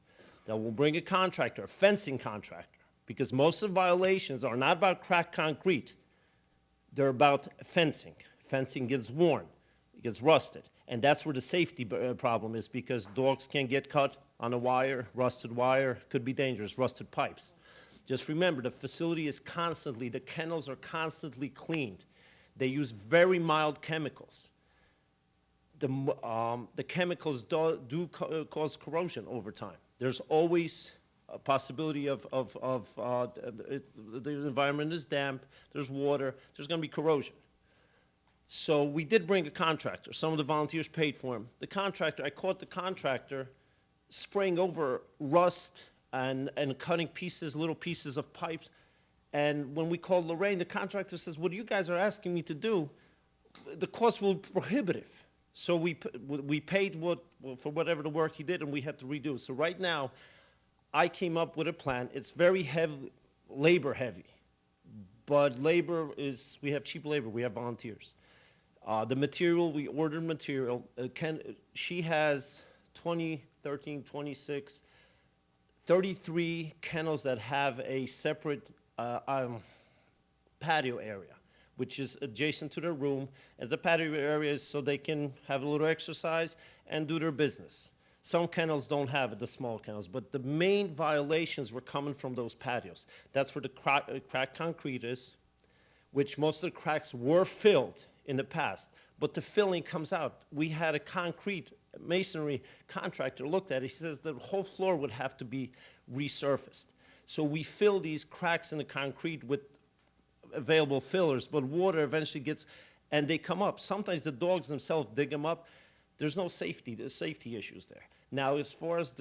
that we'll bring a contractor, a fencing contractor, because most of the violations are not about cracked concrete. They're about fencing. Fencing gets worn, it gets rusted. And that's where the safety problem is, because dogs can get cut on a wire, rusted wire, could be dangerous, rusted pipes. Just remember, the facility is constantly, the kennels are constantly cleaned. They use very mild chemicals. The chemicals do cause corrosion over time. There's always a possibility of the environment is damp, there's water, there's going to be corrosion. So we did bring a contractor. Some of the volunteers paid for him. The contractor, I caught the contractor spraying over rust and cutting pieces, little pieces of pipes. And when we called Lorraine, the contractor says, what you guys are asking me to do, the cost will be prohibitive. So we paid for whatever the work he did, and we had to redo. So right now, I came up with a plan. It's very heavy, labor heavy. But labor is, we have cheap labor, we have volunteers. The material, we ordered material. She has 13, 26, 33 kennels that have a separate patio area, which is adjacent to their room. And the patio area is so they can have a little exercise and do their business. Some kennels don't have it, the small kennels, but the main violations were coming from those patios. That's where the cracked concrete is, which most of the cracks were filled in the past, but the filling comes out. We had a concrete masonry contractor looked at it. He says the whole floor would have to be resurfaced. So we fill these cracks in the concrete with available fillers, but water eventually gets, and they come up. Sometimes the dogs themselves dig them up. There's no safety, there's safety issues there. Now, as far as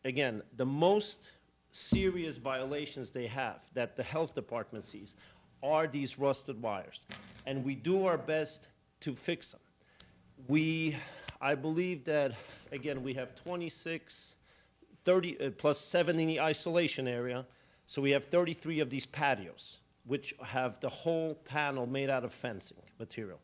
again, the most serious violations they have that the health department sees are these rusted wires. And we do our best to fix them. I believe that, again, we have 26, 30, plus 7 in the isolation area. So we have 33 of these patios, which have the whole panel made out of fencing material.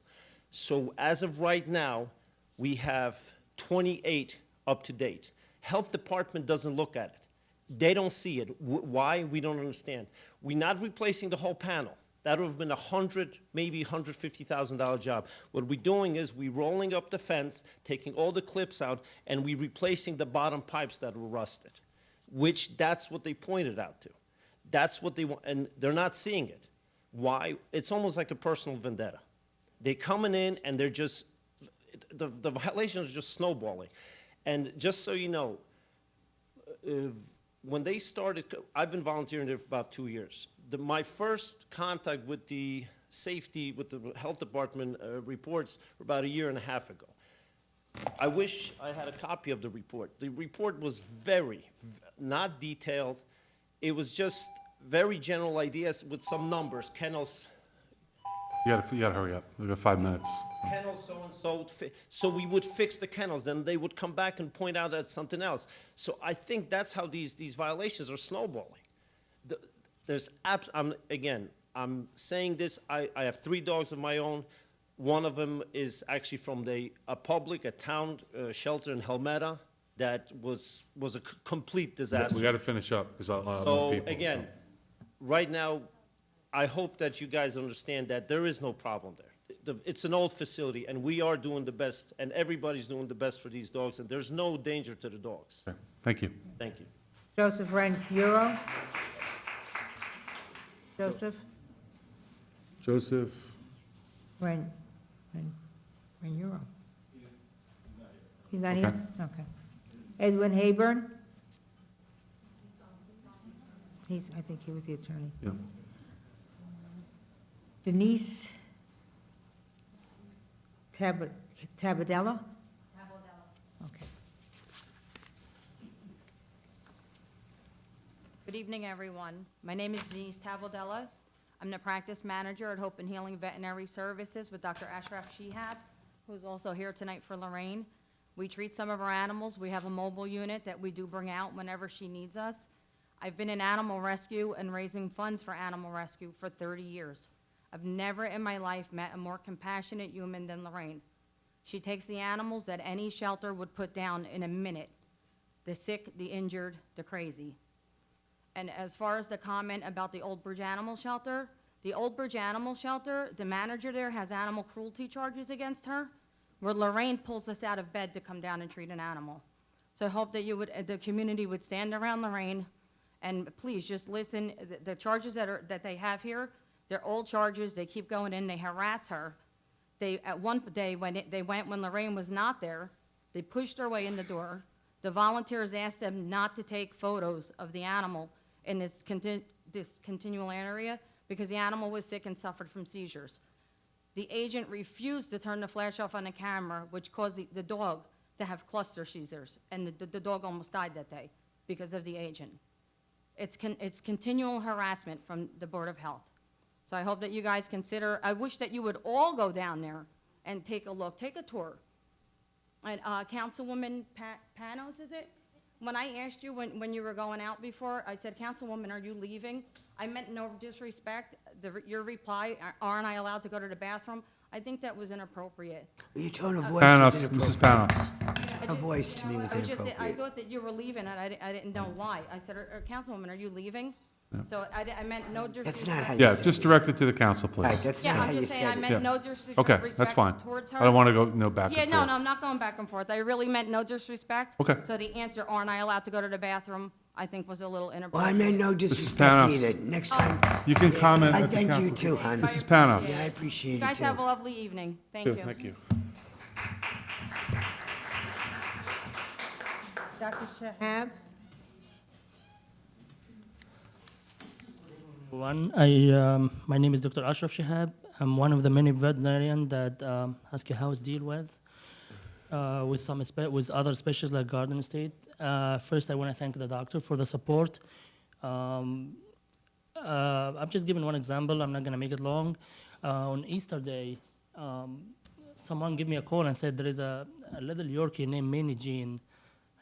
So as of right now, we have 28 up to date. Health department doesn't look at it. They don't see it. Why? We don't understand. We're not replacing the whole panel. That would have been maybe $150,000 job. What we're doing is we're rolling up the fence, taking all the clips out, and we're replacing the bottom pipes that were rusted, which that's what they pointed out to. That's what they want, and they're not seeing it. Why? It's almost like a personal vendetta. They're coming in and they're just, the violations are just snowballing. And just so you know, when they started, I've been volunteering there for about 2 years. My first contact with the safety, with the health department reports were about 1.5 years ago. I wish I had a copy of the report. The report was not detailed. It was just very general ideas with some numbers. Kennels, You gotta hurry up. We've got 5 minutes. kennels so-and-so, so we would fix the kennels, then they would come back and point out at something else. So I think that's how these violations are snowballing. I'm saying this, I have 3 dogs of my own. One of them is actually from a town shelter in Helmeta that was a complete disaster. We gotta finish up, because a lot of So people. again, right now, I hope that you guys understand that there is no problem there. It's an old facility, and we are doing the best, and everybody's doing the best for these dogs, and there's no danger to the dogs. Okay, thank you. Thank you. Joseph Ren Euro. Joseph Joseph, Ren Euro. He's not here? Okay. Edwin Hayburn? I think he was the attorney. yeah. Denise Tabadella? Okay. Good evening, everyone. My name is Denise Tavaldella. I'm the practice manager at Hope and Healing Veterinary Services with Dr. Ashraf Shihab, who's also here tonight for Lorraine. We treat some of our animals. We have a mobile unit that we do bring out whenever she needs us. I've been in animal rescue and raising funds for animal rescue for 30 years. I've never in my life met a more compassionate human than Lorraine. She takes the animals that any shelter would put down in a minute: the sick, the injured, the crazy. And as far as the comment about the Old Bridge Animal Shelter, the manager there has animal cruelty charges against her, where Lorraine pulls us out of bed to come down and treat an animal. So I hope that the community would stand around Lorraine, and please just listen. The charges that they have here, they're old charges. They keep going in. They harass her. At one day when Lorraine was not there, they pushed her way in the door. The volunteers asked them not to take photos of the animal in this continual area because the animal was sick and suffered from seizures. The agent refused to turn the flash off on the camera, which caused the dog to have cluster seizures, and the dog almost died that day because of the agent. It's continual harassment from the Board of Health. So I hope that you guys consider, I wish that you would all go down there and take a look, take a tour. And Councilwoman Panos, is it? When I asked you when you were going out before, I said, Councilwoman, are you leaving? I meant no disrespect. Your reply, aren't I allowed to go to the bathroom? I think that was inappropriate. Your tone of voice was Panos, inappropriate. Mrs. Panos. Her voice to me was I inappropriate. thought that you were leaving, and I didn't know why. I said, Councilwoman, are you leaving? So I meant no disrespect. That's not how you Yeah, said just it. direct it to the council, please. Right, that's not Yeah, how I'm you just saying, I said it. meant Yeah. no disrespect Okay, that's fine. towards her. I don't want to go, back and Yeah, forth. no, I'm not going back and forth. I really meant no disrespect. Okay. So the answer, aren't I allowed to go to the bathroom, I think was a little Well, inappropriate. I meant no Panos. disrespect either. Next time. You can comment I at the thank you council. too, hon. Mrs. Panos. Yeah, I appreciate You it guys too. have a lovely evening. Thank you. Thank you. Dr. Shahab? My name is Dr. Ashraf Shihab. I'm one of the many veterinarians that Husky House deal with other specialists like Garden State. First, I want to thank the doctor for the support. I'm just giving one example. I'm not going to make it long. On Easter Day, someone gave me a call and said there is a little Yorkie named Minnie Jean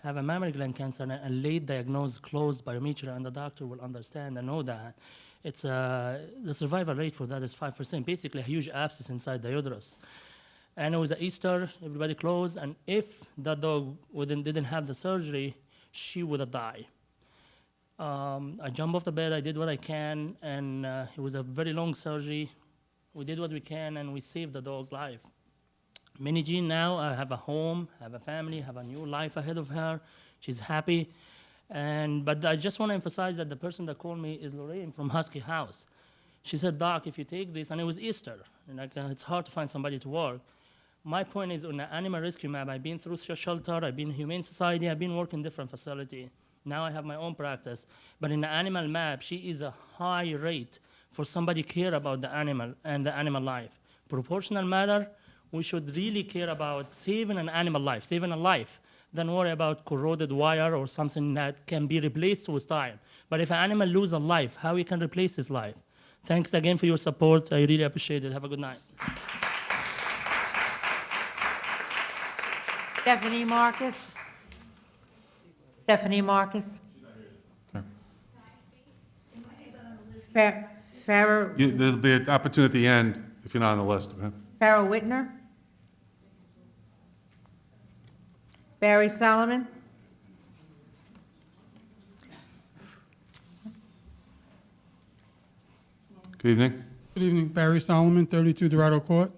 have a mammary gland cancer and a late diagnosed closed biometry, and the doctor will understand and know that. It's the survival rate for that is 5%, basically a huge abscess inside the uterus. And it was Easter, everybody closed, and if that dog didn't have the surgery, she would have died. I jumped off the bed, I did what I can, and it was a very long surgery. We did what we can, and we saved the dog life. Minnie Jean now have a home, have a family, have a new life ahead of her. She's happy. But I just want to emphasize that the person that called me is Lorraine from Husky House. She said, Doc, if you take this, and it was Easter, and it's hard to find somebody to work. My point is, on the animal rescue map, I've been through shelter, I've been Humane Society, I've been working different facility. Now I have my own practice. But in the animal map, she is a high rate for somebody care about the animal and the animal life. Proportional matter, we should really care about saving an animal life, saving a life, than worry about corroded wire or something that can be replaced with time. But if an animal loses a life, how we can replace his life? Thanks again for your support. I really appreciate it. Have a good night. Stephanie Marcus? Stephanie Marcus? Farrah There'll be an opportunity at the end if you're not on the list, okay? Farrah Whitner? Barry Solomon? Good evening. Good evening, Barry Solomon, 32 Dorado Court.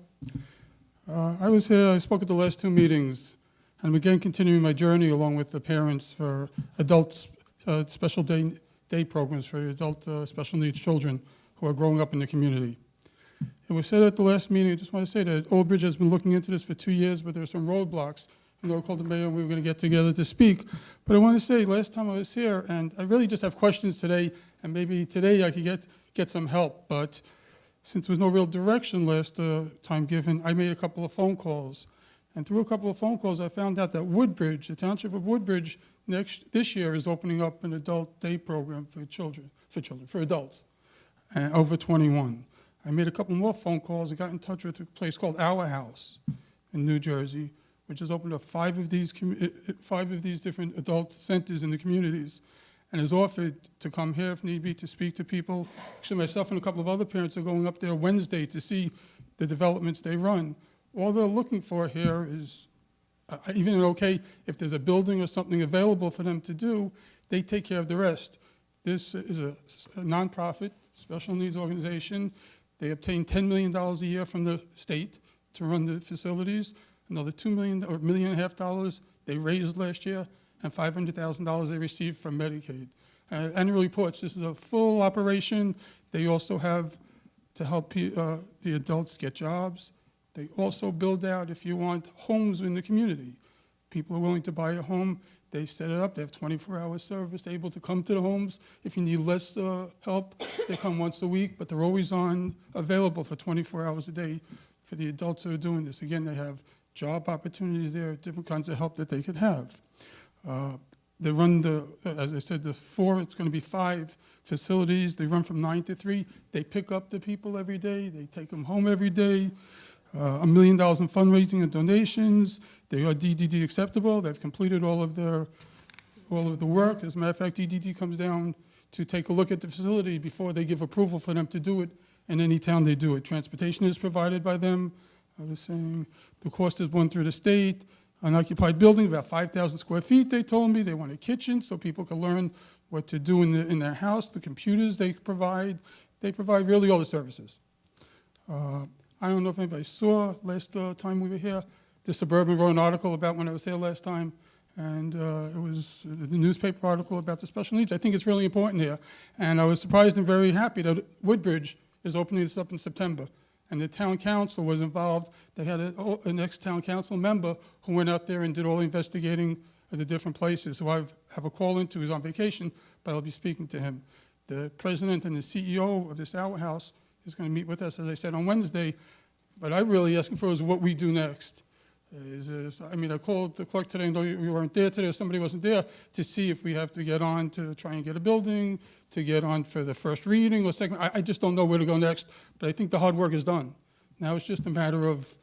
I was here, I spoke at the last two meetings, and I'm again continuing my journey along with the parents for adults, special day programs for adult special needs children who are growing up in the community. It was said at the last meeting, I just want to say that Old Bridge has been looking into this for 2 years, but there are some roadblocks. I called the mayor and we were going to get together to speak. But I want to say, last time I was here, and I really just have questions today, and maybe today I could get some help. But since there was no real direction last time given, I made a couple of phone calls. And through a couple of phone calls, I found out that Woodbridge, the Township of Woodbridge, this year is opening up an adult day program for adults over 21. I made a couple more phone calls and got in touch with a place called Our House in New Jersey, which has opened up 5 of these different adult centers in the communities, and has offered to come here if need be to speak to people. Actually, myself and a couple of other parents are going up there Wednesday to see the developments they run. All they're looking for here is, even okay, if there's a building or something available for them to do, they take care of the rest. This is a nonprofit, special needs organization. They obtain $10 million a year from the state to run the facilities. Another $2 million or $1.5 million they raised last year, and $500,000 they received from Medicaid. Annual reports, this is a full operation. They also have to help the adults get jobs. They also build out, if you want, homes in the community. People are willing to buy a home. They set it up. They have 24-hour service. They're able to come to the homes. If you need less help, they come once a week, but they're always available for 24 hours a day for the adults who are doing this. Again, they have job opportunities there, different kinds of help that they could have. They run as I said, it's going to be 5 facilities. They run from 9 to 3. They pick up the people every day. They take them home every day. $1 million in fundraising and donations. They are DDD acceptable. They've completed all of the work. As a matter of fact, DDD comes down to take a look at the facility before they give approval for them to do it. In any town they do it. Transportation is provided by them. I was saying the cost is borne through the state. Unoccupied building, about 5,000 square feet, they told me. They want a kitchen so people can learn what to do in their house. The computers they provide really all the services. I don't know if anybody saw last time we were here, the Suburban wrote an article about when I was here last time, and it was the newspaper article about the special needs. I think it's really important here. And I was surprised and very happy that Woodbridge is opening this up in September. And the town council was involved. They had an ex-town council member who went out there and did all the investigating at the different places. So I have a call into, he's on vacation, but I'll be speaking to him. The president and the CEO of this Our House is going to meet with us, as I said, on Wednesday. But I'm really asking for is what we do next. I called the clerk today, and though you weren't there today, or somebody wasn't there, to see if we have to get on to try and get a building, to get on for the first reading or second. I just don't know where to go next, but I think the hard work is done. Now it's just a matter of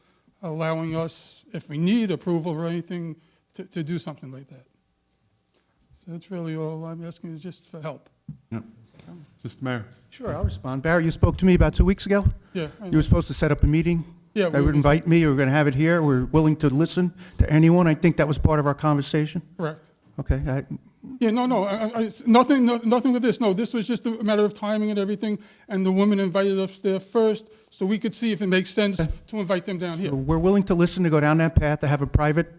allowing us, if we need approval or anything, to do something like that. So that's really all I'm asking, is just for help. Yeah. Mr. Mayor. Sure, I'll respond. Barry, you spoke to me about 2 weeks ago? Yeah. You were supposed to set up a meeting? Yeah. They would invite me, you were going to have it here, we're willing to listen to anyone. I think that was part of our conversation. Correct. Okay. Yeah, nothing with this. No, this was just a matter of timing and everything, and the woman invited us there first, so we could see if it makes sense to invite them down here. We're willing to listen, to go down that path, to have a private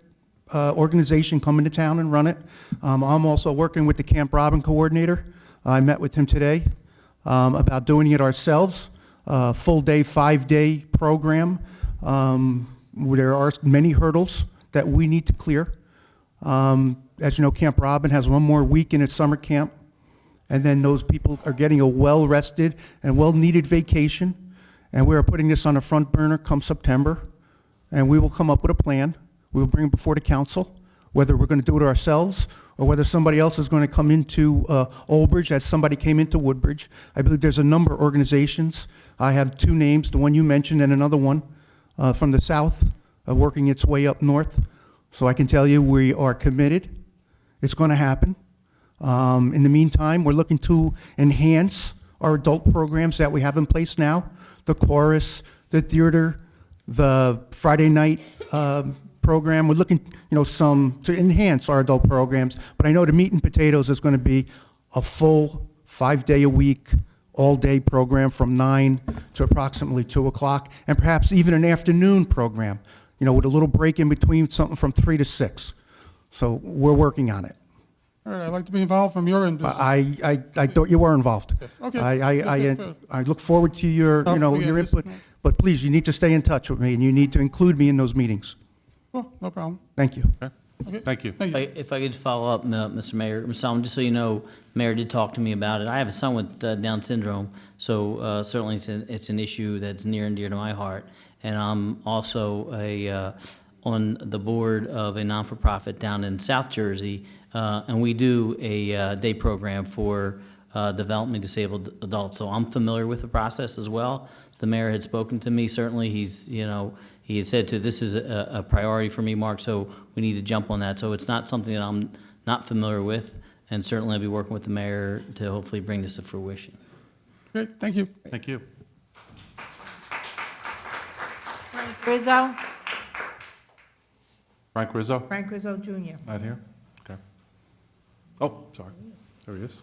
organization come into town and run it. I'm also working with the Camp Robin coordinator. I met with him today about doing it ourselves, full-day, 5-day program. There are many hurdles that we need to clear. As you know, Camp Robin has one more week in its summer camp, and then those people are getting a well-rested and well-needed vacation, and we are putting this on the front burner come September, and we will come up with a plan. We will bring it before the council, whether we're going to do it ourselves or whether somebody else is going to come into Old Bridge as somebody came into Woodbridge. I believe there's a number of organizations. I have 2 names, the one you mentioned and another one from the south, working its way up north. So I can tell you we are committed. It's going to happen. In the meantime, we're looking to enhance our adult programs that we have in place now, the chorus, the theater, the Friday night program. We're looking, to enhance our adult programs. But I know the meat and potatoes is going to be a full 5-day-a-week, all-day program from 9 to approximately 2 o'clock, and perhaps even an afternoon program, with a little break in between, something from 3 to 6. So we're working on it. All right, I'd like to be involved from your end. I thought you were involved. Okay. I look forward to your, your input, but please, you need to stay in touch with me, and you need to include me in those meetings. Well, no problem. Thank you. Okay. Thank you. Thank you. If I could just follow up, Mr. Mayor, Mr. Solomon, just so you know, Mayor did talk to me about it. I have a son with Down syndrome, so certainly it's an issue that's near and dear to my heart. And I'm also on the board of a non-for-profit down in South Jersey, and we do a day program for developmentally disabled adults. So I'm familiar with the process as well. The mayor had spoken to me. Certainly, he had said this is a priority for me, Mark, so we need to jump on that. So it's not something that I'm not familiar with, and certainly I'll be working with the mayor to hopefully bring this to fruition. Great, thank you. Thank you. Frank Rizzo. Frank Rizzo? Frank Rizzo Jr. Not here? Okay. Oh, sorry. There he is.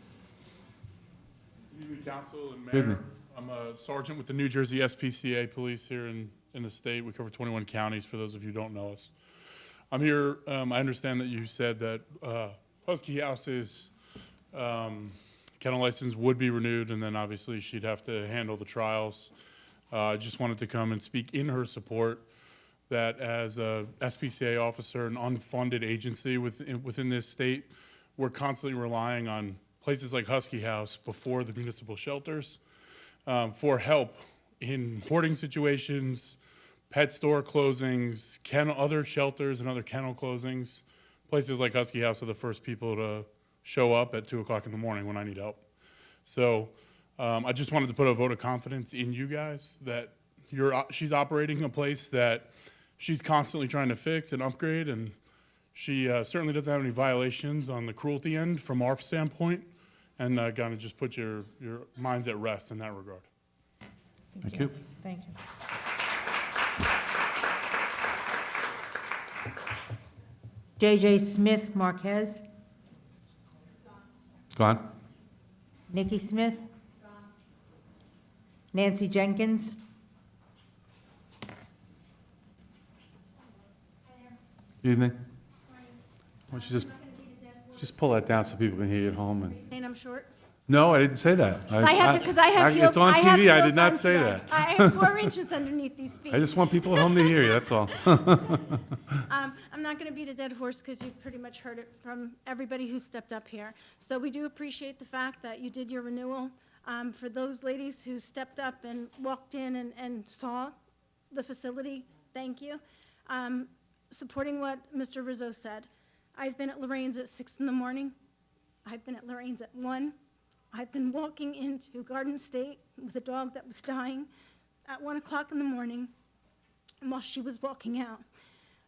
Good evening, Council and Good Mayor. evening. I'm a sergeant with the New Jersey SPCA Police here in the state. We cover 21 counties, for those of you who don't know us. I'm here, I understand that you said that Husky House's kennel license would be renewed, and then obviously she'd have to handle the trials. I just wanted to come and speak in her support that as a SPCA officer, an unfunded agency within this state, we're constantly relying on places like Husky House before the municipal shelters for help in hoarding situations, pet store closings, other shelters and other kennel closings. Places like Husky House are the first people to show up at 2 o'clock in the morning when I need help. So I just wanted to put a vote of confidence in you guys that she's operating a place that she's constantly trying to fix and upgrade, and she certainly doesn't have any violations on the cruelty end from our standpoint, and kind of just put your minds at rest in that regard. Thank you. Thank you. J.J. Smith Marquez. Gone? Nikki Smith. Nancy Jenkins. Evening. Why don't you just pull that down so people can hear you at home? And Saying I'm short? no, I didn't say that. I have to, because I have heels. It's on I have TV. I heels did not on say today. that. I have 4 inches underneath these feet. I just want people at home to hear you, that's all. I'm not going to beat a dead horse because you've pretty much heard it from everybody who stepped up here. So we do appreciate the fact that you did your renewal. For those ladies who stepped up and walked in and saw the facility, thank you. Supporting what Mr. Rizzo said, I've been at Lorraine's at 6 in the morning. I've been at Lorraine's at 1. I've been walking into Garden State with a dog that was dying at 1 o'clock in the morning while she was walking out.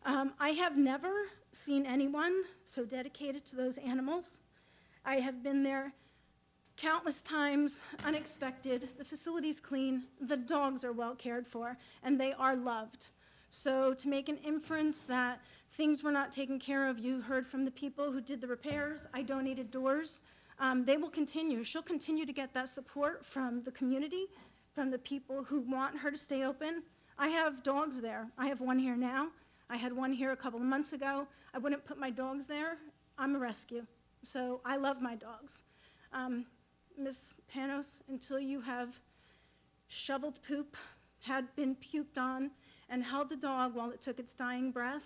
I have never seen anyone so dedicated to those animals. I have been there countless times, unexpected. The facility's clean, the dogs are well cared for, and they are loved. So to make an inference that things were not taken care of, you heard from the people who did the repairs. I donated doors. They will continue. She'll continue to get that support from the community, from the people who want her to stay open. I have dogs there. I have one here now. I had one here a couple of months ago. I wouldn't put my dogs there. I'm a rescue, so I love my dogs. Ms. Panos, until you have shoveled poop, had been puked on, and held the dog while it took its dying breath,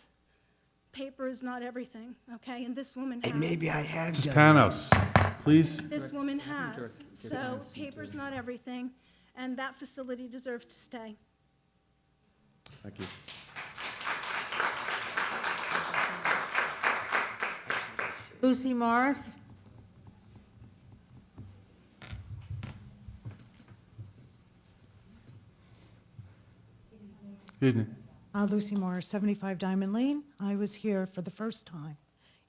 paper is not everything, okay? And this woman has. And maybe I have Mrs. done that. Panos, please. This woman has. So paper's not everything, and that facility deserves to stay. Thank you. Lucy Morris? Evening. Lucy Morris, 75 Diamond Lane. I was here for the first time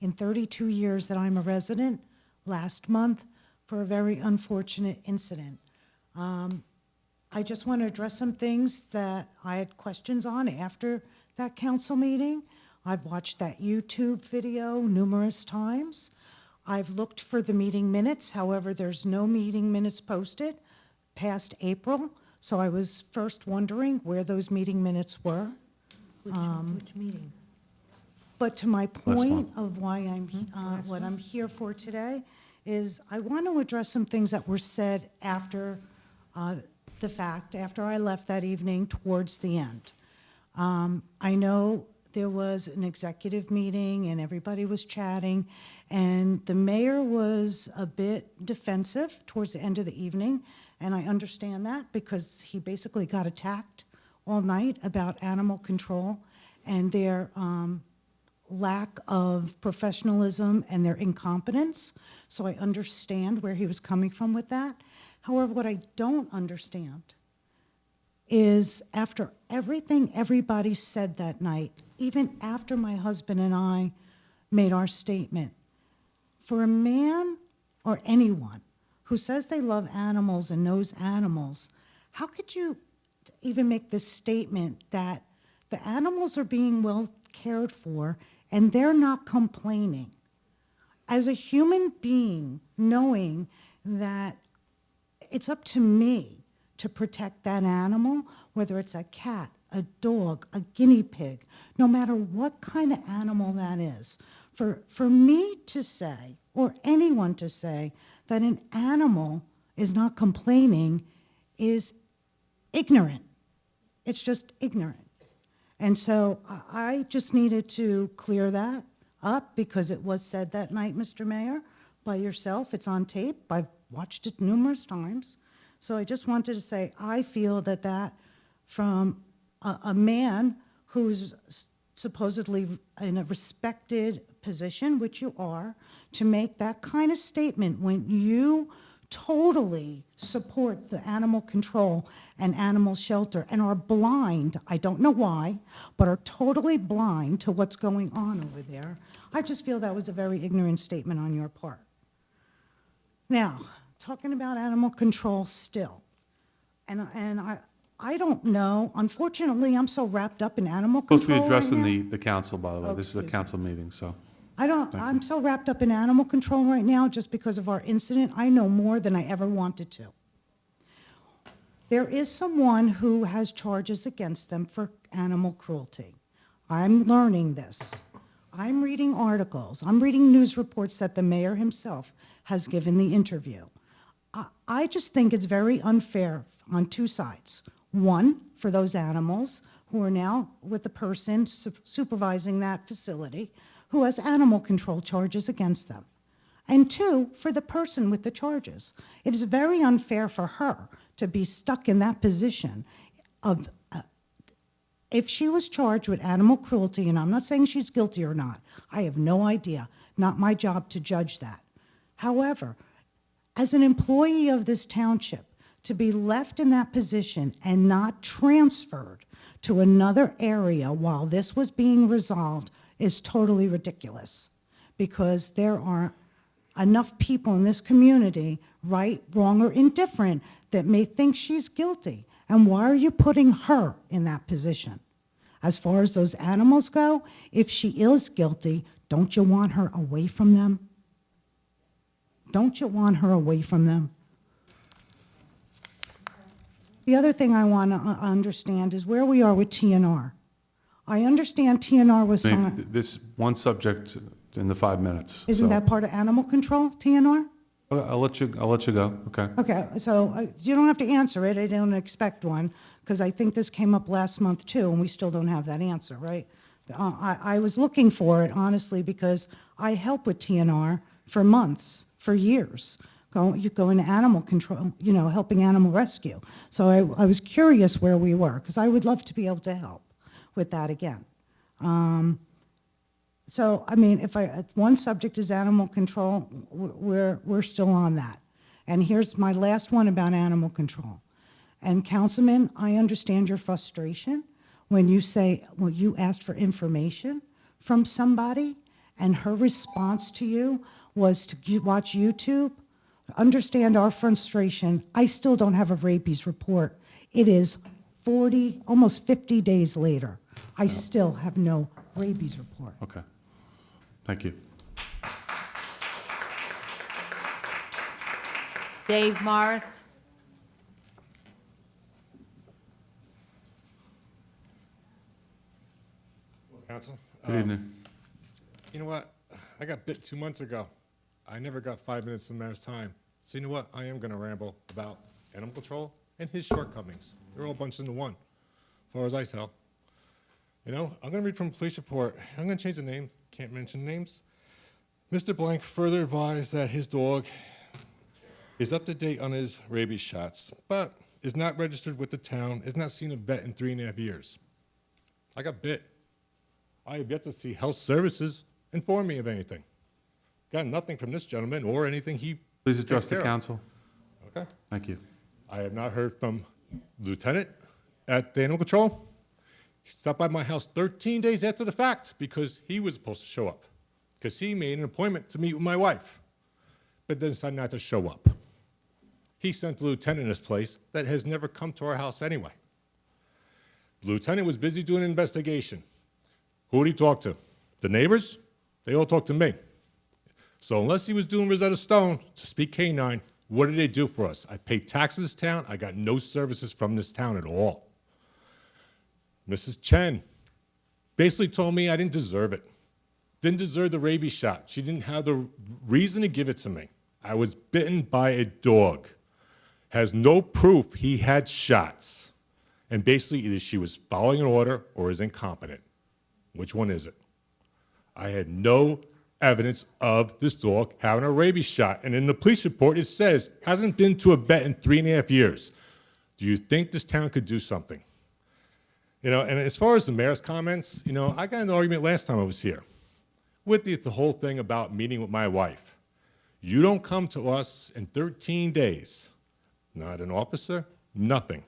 in 32 years that I'm a resident last month for a very unfortunate incident. I just want to address some things that I had questions on after that council meeting. I've watched that YouTube video numerous times. I've looked for the meeting minutes, however, there's no meeting minutes posted past April, so I was first wondering where those meeting minutes were. Which meeting? But to my Last point month. of why what I'm here for today is I want to address some things that were said after the fact, after I left that evening towards the end. I know there was an executive meeting and everybody was chatting, and the mayor was a bit defensive towards the end of the evening, and I understand that because he basically got attacked all night about animal control and their lack of professionalism and their incompetence. So I understand where he was coming from with that. However, what I don't understand is after everything everybody said that night, even after my husband and I made our statement, for a man or anyone who says they love animals and knows animals, how could you even make this statement that the animals are being well cared for and they're not complaining? As a human being, knowing that it's up to me to protect that animal, whether it's a cat, a dog, a guinea pig, no matter what kind of animal that is, for me to say, or anyone to say, that an animal is not complaining is ignorant. It's just ignorant. And so I just needed to clear that up because it was said that night, Mr. Mayor, by yourself. It's on tape. I've watched it numerous times. So I just wanted to say, I feel that from a man who's supposedly in a respected position, which you are, to make that kind of statement when you totally support the animal control and animal shelter and are blind, I don't know why, but are totally blind to what's going on over there. I just feel that was a very ignorant statement on your part. Now, talking about animal control still, and I don't know, unfortunately, I'm so wrapped up in animal Supposed to control be addressing right now. the council, by the way. Oh, This is a excuse me. council meeting, so. I'm so wrapped up in animal control right now just because of our incident. I know more than I ever wanted to. There is someone who has charges against them for animal cruelty. I'm learning this. I'm reading articles. I'm reading news reports that the mayor himself has given the interview. I just think it's very unfair on two sides. One, for those animals who are now with the person supervising that facility who has animal control charges against them. And two, for the person with the charges. It is very unfair for her to be stuck in that position of, if she was charged with animal cruelty, and I'm not saying she's guilty or not, I have no idea, not my job to judge that. However, as an employee of this township, to be left in that position and not transferred to another area while this was being resolved is totally ridiculous, because there are enough people in this community, right, wrong, or indifferent, that may think she's guilty. And why are you putting her in that position? As far as those animals go, if she is guilty, don't you want her away from them? Don't you want her away from them? The other thing I want to understand is where we are with TNR. I understand TNR was I mean, signed. this one subject in the 5 minutes. Isn't so- that part of animal control, TNR? Okay, I'll let you go, okay. Okay, so you don't have to answer it, I don't expect one, because I think this came up last month too, and we still don't have that answer, right? I was looking for it, honestly, because I help with TNR for months, for years. You go into animal control, helping animal rescue. So I was curious where we were, because I would love to be able to help with that again. So, I mean, if one subject is animal control, we're still on that. And here's my last one about animal control. And Councilman, I understand your frustration when you say, well, you asked for information from somebody, and her response to you was to watch YouTube. Understand our frustration. I still don't have a rabies report. It is 40, almost 50 days later. I still have no rabies report. Okay. Thank you. Dave Morris. Council. Good evening. You know what? I got bit 2 months ago. I never got 5 minutes of the mayor's time. So you know what? I am going to ramble about animal control and his shortcomings. They're all bunched into one, as far as I tell. I'm going to read from a police report. I'm going to change the name. Can't mention names. Mr. Blank further advised that his dog is up to date on his rabies shots, but is not registered with the town, has not seen a vet in 3.5 years. I got bit. I have yet to see health services inform me of anything. Got nothing from this gentleman or anything he Please address takes the care of. council. Okay. Thank you. I have not heard from Lieutenant at the animal control. He stopped by my house 13 days after the fact because he was supposed to show up. Because he made an appointment to meet with my wife, but then decided not to show up. He sent the lieutenant in this place that has never come to our house anyway. The lieutenant was busy doing an investigation. Who did he talk to? The neighbors? They all talked to me. So unless he was doing Rosetta Stone to speak canine, what did they do for us? I paid taxes to this town. I got no services from this town at all. Mrs. Chen basically told me I didn't deserve it. Didn't deserve the rabies shot. She didn't have the reason to give it to me. I was bitten by a dog. Has no proof he had shots. And basically either she was following an order or is incompetent. Which one is it? I had no evidence of this dog having a rabies shot. And in the police report, it says, hasn't been to a vet in 3.5 years. Do you think this town could do something? And as far as the mayor's comments, I got an argument last time I was here with the whole thing about meeting with my wife. You don't come to us in 13 days. Not an officer, nothing.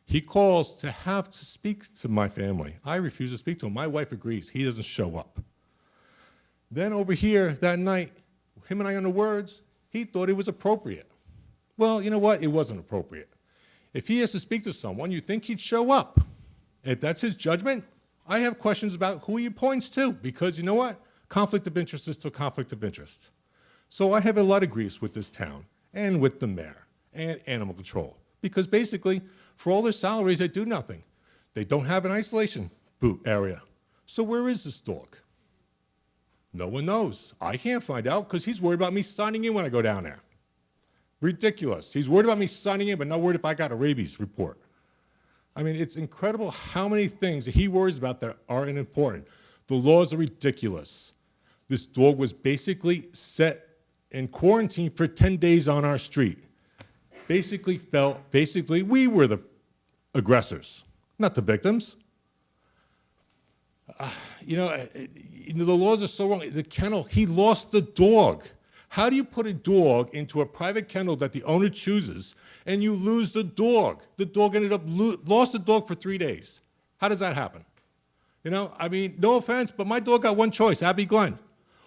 He calls to have to speak to my family. I refuse to speak to him. My wife agrees. He doesn't show up. Then over here that night, him and I on the words, he thought it was appropriate. Well, you know what? It wasn't appropriate. If he has to speak to someone, you think he'd show up. If that's his judgment, I have questions about who he points to, because you know what? Conflict of interest is still conflict of interest. So I have a lot of griefs with this town and with the mayor and animal control, because basically, for all their salaries, they do nothing. They don't have an isolation boot area. So where is this dog? No one knows. I can't find out because he's worried about me signing in when I go down there. Ridiculous. He's worried about me signing in, but not worried if I got a rabies report. I mean, it's incredible how many things that he worries about that aren't important. The laws are ridiculous. This dog was basically set in quarantine for 10 days on our street. Basically we were the aggressors, not the victims. The laws are so wrong. The kennel, he lost the dog. How do you put a dog into a private kennel that the owner chooses and you lose the dog? The dog ended up lost the dog for 3 days. How does that happen? No offense, but my dog got one choice, Abby Glenn.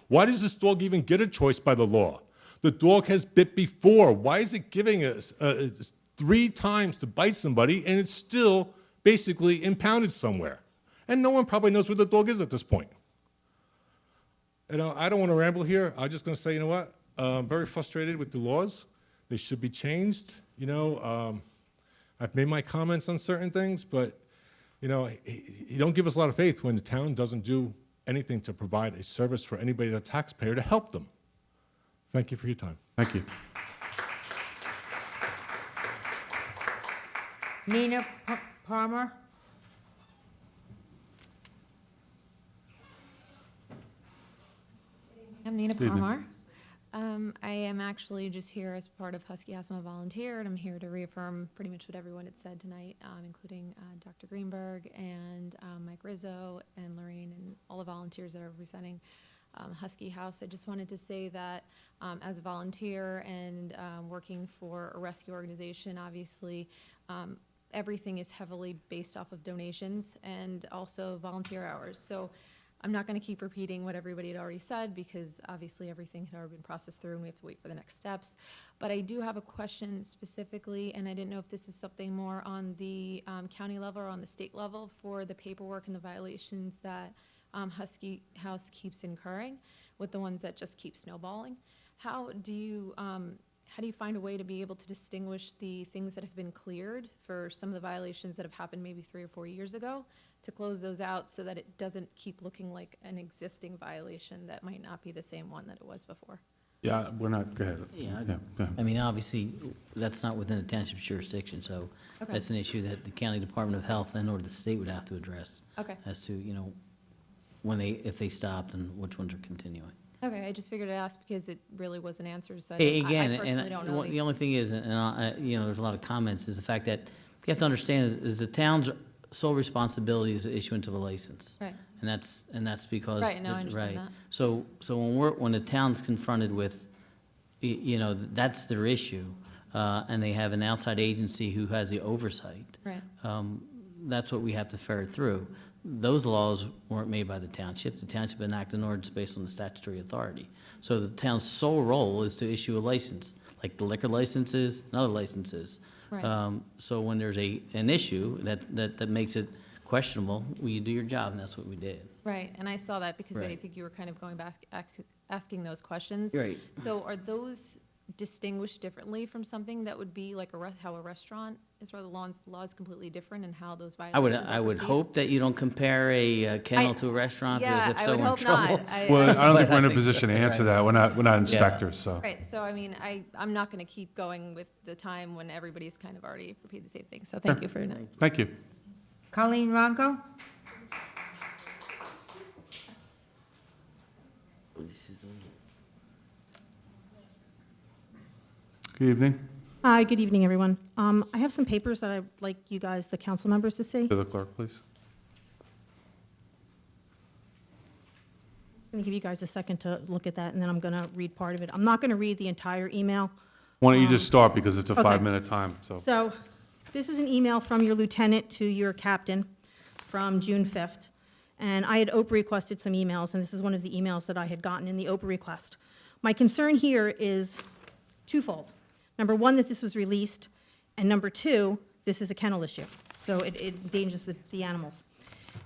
Why does this dog even get a choice by the law? The dog has bit before. Why is it giving us 3 times to bite somebody and it's still basically impounded somewhere? And no one probably knows where the dog is at this point. I don't want to ramble here. I'm just going to say, I'm very frustrated with the laws. They should be changed. I've made my comments on certain things, but You know, he don't give us a lot of faith when the town doesn't do anything to provide a service for anybody, the taxpayer, to help them. Thank you for your time. Thank you. Nina Palmer? I'm Nina Good evening. Parmar. I am actually just here as part of Husky House. I'm a volunteer, and I'm here to reaffirm pretty much what everyone had said tonight, including Dr. Greenberg and Mike Rizzo and Lorraine and all the volunteers that are representing Husky House. I just wanted to say that as a volunteer and working for a rescue organization, obviously everything is heavily based off of donations and also volunteer hours. So I'm not going to keep repeating what everybody had already said because obviously everything had already been processed through and we have to wait for the next steps. But I do have a question specifically, and I didn't know if this is something more on the county level or on the state level for the paperwork and the violations that Husky House keeps incurring with the ones that just keep snowballing. How do you find a way to be able to distinguish the things that have been cleared for some of the violations that have happened maybe 3 or 4 years ago, to close those out so that it doesn't keep looking like an existing violation that might not be the same one that it was before? Yeah, we're not, go ahead. Yeah, I mean, obviously, that's not within the township's jurisdiction, so Okay. that's an issue that the county Department of Health and or the state would have to address. Okay. As to, you know, if they stopped and which ones are continuing. Okay, I just figured I'd ask because it really wasn't answered, so I Again, personally don't know. the only thing is, you know, there's a lot of comments, is the fact that you have to understand is the town's sole responsibility is the issuance of a license. Right. And that's because. Right, no, I understand right. that. So when the town's confronted with, you know, that's their issue, and they have an outside agency who has the oversight. Right. That's what we have to ferret through. Those laws weren't made by the township. The township enacted an ordinance based on the statutory authority. So the town's sole role is to issue a license, like the liquor licenses and other licenses. Right. So when there's an issue that makes it questionable, well, you do your job, and that's what we did. Right, and I saw that because I Right. think you were kind of going back, asking those questions. Right. So are those distinguished differently from something that would be like how a restaurant is, where the law is completely different and how those violations are I would perceived? hope that you don't compare a kennel to a restaurant, because if I so, would we're in hope trouble. not. Well, I don't think we're in a But- position to answer Right. that. We're not inspectors, so. Right, so I mean, I'm not going to keep going with the time when everybody's kind of already repeated the same thing. So thank you for your time. Thank you. Colleen Ronco? Good evening. Hi, good evening, everyone. I have some papers that I'd like you guys, the council members, to see. To the clerk, please. I'm going to give you guys a second to look at that, and then I'm going to read part of it. I'm not going to read the entire email. Why don't you just start, because it's a Okay. 5-minute time, so. So this is an email from your lieutenant to your captain from June 5th. And I had OPA requested some emails, and this is one of the emails that I had gotten in the OPA request. My concern here is twofold. Number one, that this was released, and number two, this is a kennel issue. So it endangers the animals.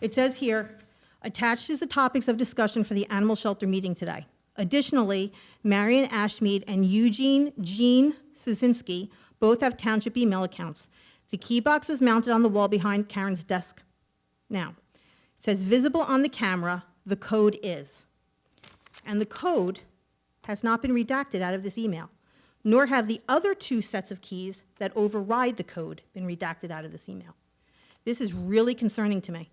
It says here, attached is the topics of discussion for the animal shelter meeting today. Additionally, Marion Ashmead and Eugene Jean Szynski both have township email accounts. The key box was mounted on the wall behind Karen's desk. Now, it says visible on the camera, the code is. And the code has not been redacted out of this email, nor have the other two sets of keys that override the code been redacted out of this email. This is really concerning to me.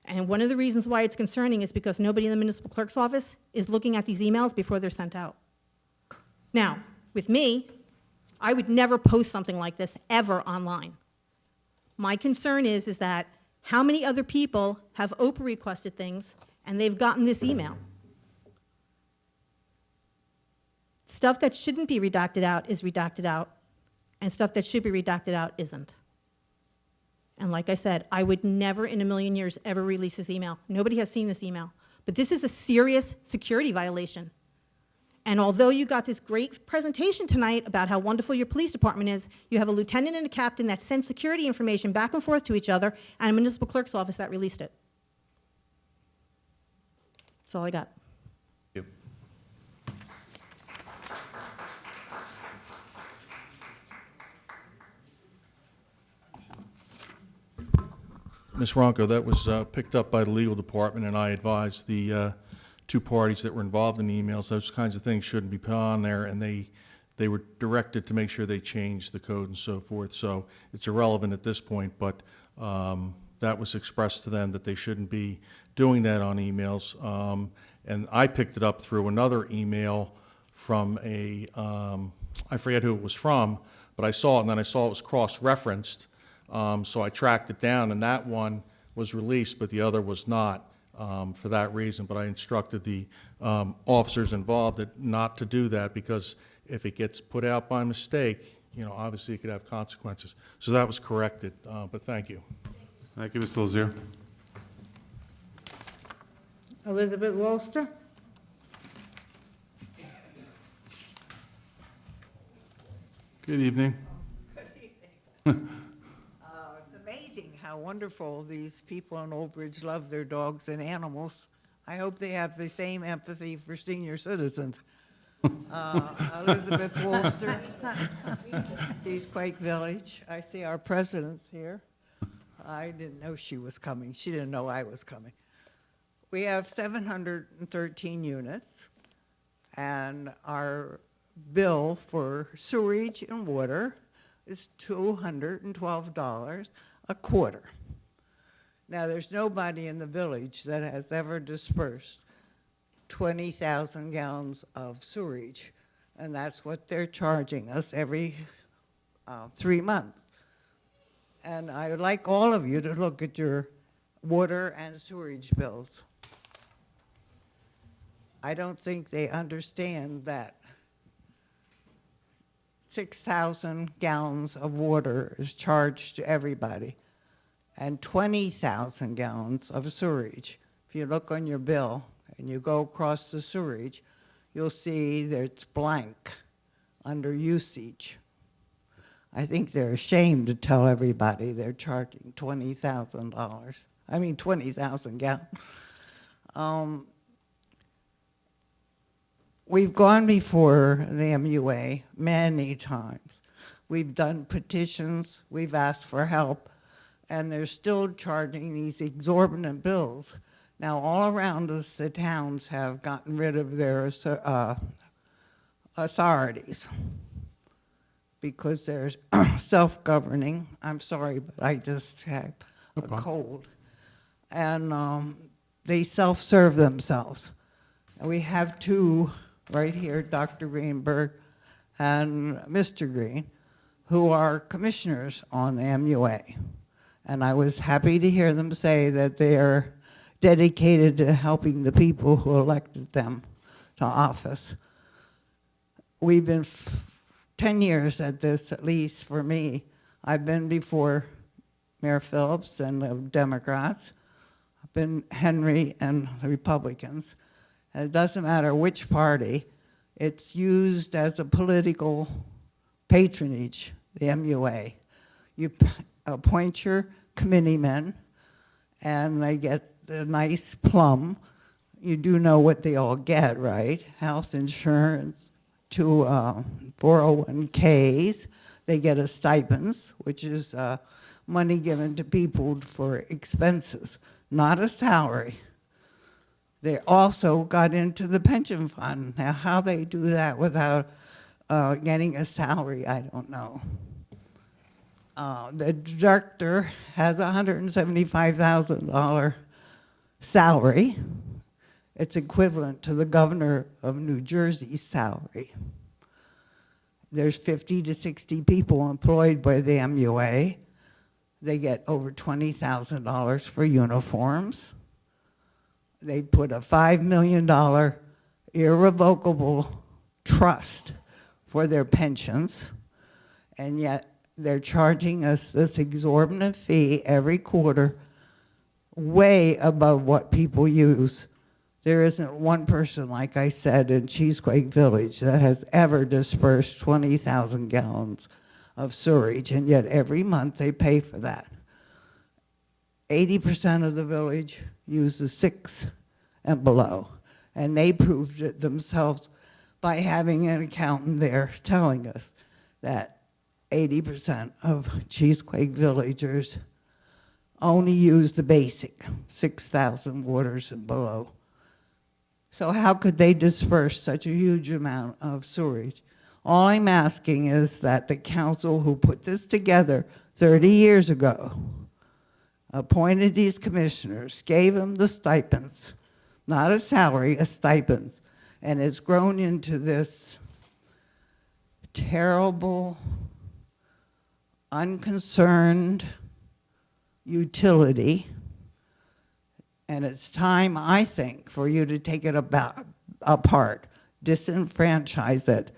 And one of the reasons why it's concerning is because nobody in the municipal clerk's office is looking at these emails before they're sent out. Now, with me, I would never post something like this ever online. My concern is that how many other people have OPA requested things and they've gotten this email? Stuff that shouldn't be redacted out is redacted out, and stuff that should be redacted out isn't. And like I said, I would never in a million years ever release this email. Nobody has seen this email. But this is a serious security violation. And although you got this great presentation tonight about how wonderful your police department is, you have a lieutenant and a captain that send security information back and forth to each other, and a municipal clerk's office that released it. That's all I got. Thank you. Ms. Ronco, that was picked up by the legal department, and I advised the two parties that were involved in the emails, those kinds of things shouldn't be put on there, and they were directed to make sure they changed the code and so forth. So it's irrelevant at this point, but that was expressed to them that they shouldn't be doing that on emails. And I picked it up through another email from I forget who it was from, but I saw it, and then I saw it was cross-referenced. So I tracked it down, and that one was released, but the other was not. For that reason, but I instructed the officers involved not to do that, because if it gets put out by mistake, obviously it could have consequences. So that was corrected, but thank you. Thank you, Mr. Lazier. Elizabeth Wolster? Good evening. It's amazing how wonderful these people in Old Bridge love their dogs and animals. I hope they have the same empathy for senior citizens. Elizabeth Wolster, East Quake Village. I see our president's here. I didn't know she was coming. She didn't know I was coming. We have 713 units, and our bill for sewerage and water is $212 a quarter. Now, there's nobody in the village that has ever dispersed 20,000 gallons of sewerage, and that's what they're charging us every 3 months. And I would like all of you to look at your water and sewerage bills. I don't think they understand that 6,000 gallons of water is charged to everybody, and 20,000 gallons of sewerage. If you look on your bill and you go across the sewerage, you'll see that it's blank under usage. I think they're ashamed to tell everybody they're charging $20,000. I mean, 20,000 gallons. We've gone before the MUA many times. We've done petitions, we've asked for help, and they're still charging these exorbitant bills. Now, all around us, the towns have gotten rid of their authorities because they're self-governing. I'm sorry, but I just have a cold. And they self-serve themselves. And we have two right here, Dr. Greenberg and Mr. Green, who are commissioners on the MUA. And I was happy to hear them say that they are dedicated to helping the people who elected them to office. We've been 10 years at this, at least for me. I've been before Mayor Phillips and the Democrats. I've been Henry and the Republicans. And it doesn't matter which party, it's used as a political patronage, the MUA. You appoint your committeemen, and they get the nice plum. You do know what they all get, right? Health insurance, to 401ks. They get a stipends, which is money given to people for expenses, not a salary. They also got into the pension fund. Now, how they do that without getting a salary, I don't know. The director has a $175,000 salary. It's equivalent to the governor of New Jersey's salary. There's 50 to 60 people employed by the MUA. They get over $20,000 for uniforms. They put a $5 million irrevocable trust for their pensions, and yet they're charging us this exorbitant fee every quarter, way above what people use. There isn't one person, like I said, in Cheesequake Village that has ever dispersed 20,000 gallons of sewerage, and yet every month they pay for that. 80% of the village uses 6 and below, and they proved it themselves by having an accountant there telling us that 80% of Cheesequake villagers only use the basic, 6,000 waters and below. So how could they disperse such a huge amount of sewage? All I'm asking is that the council who put this together 30 years ago, appointed these commissioners, gave them the stipends, not a salary, a stipend, and it's grown into this terrible, unconcerned utility. And it's time, I think, for you to take it apart, disenfranchise it.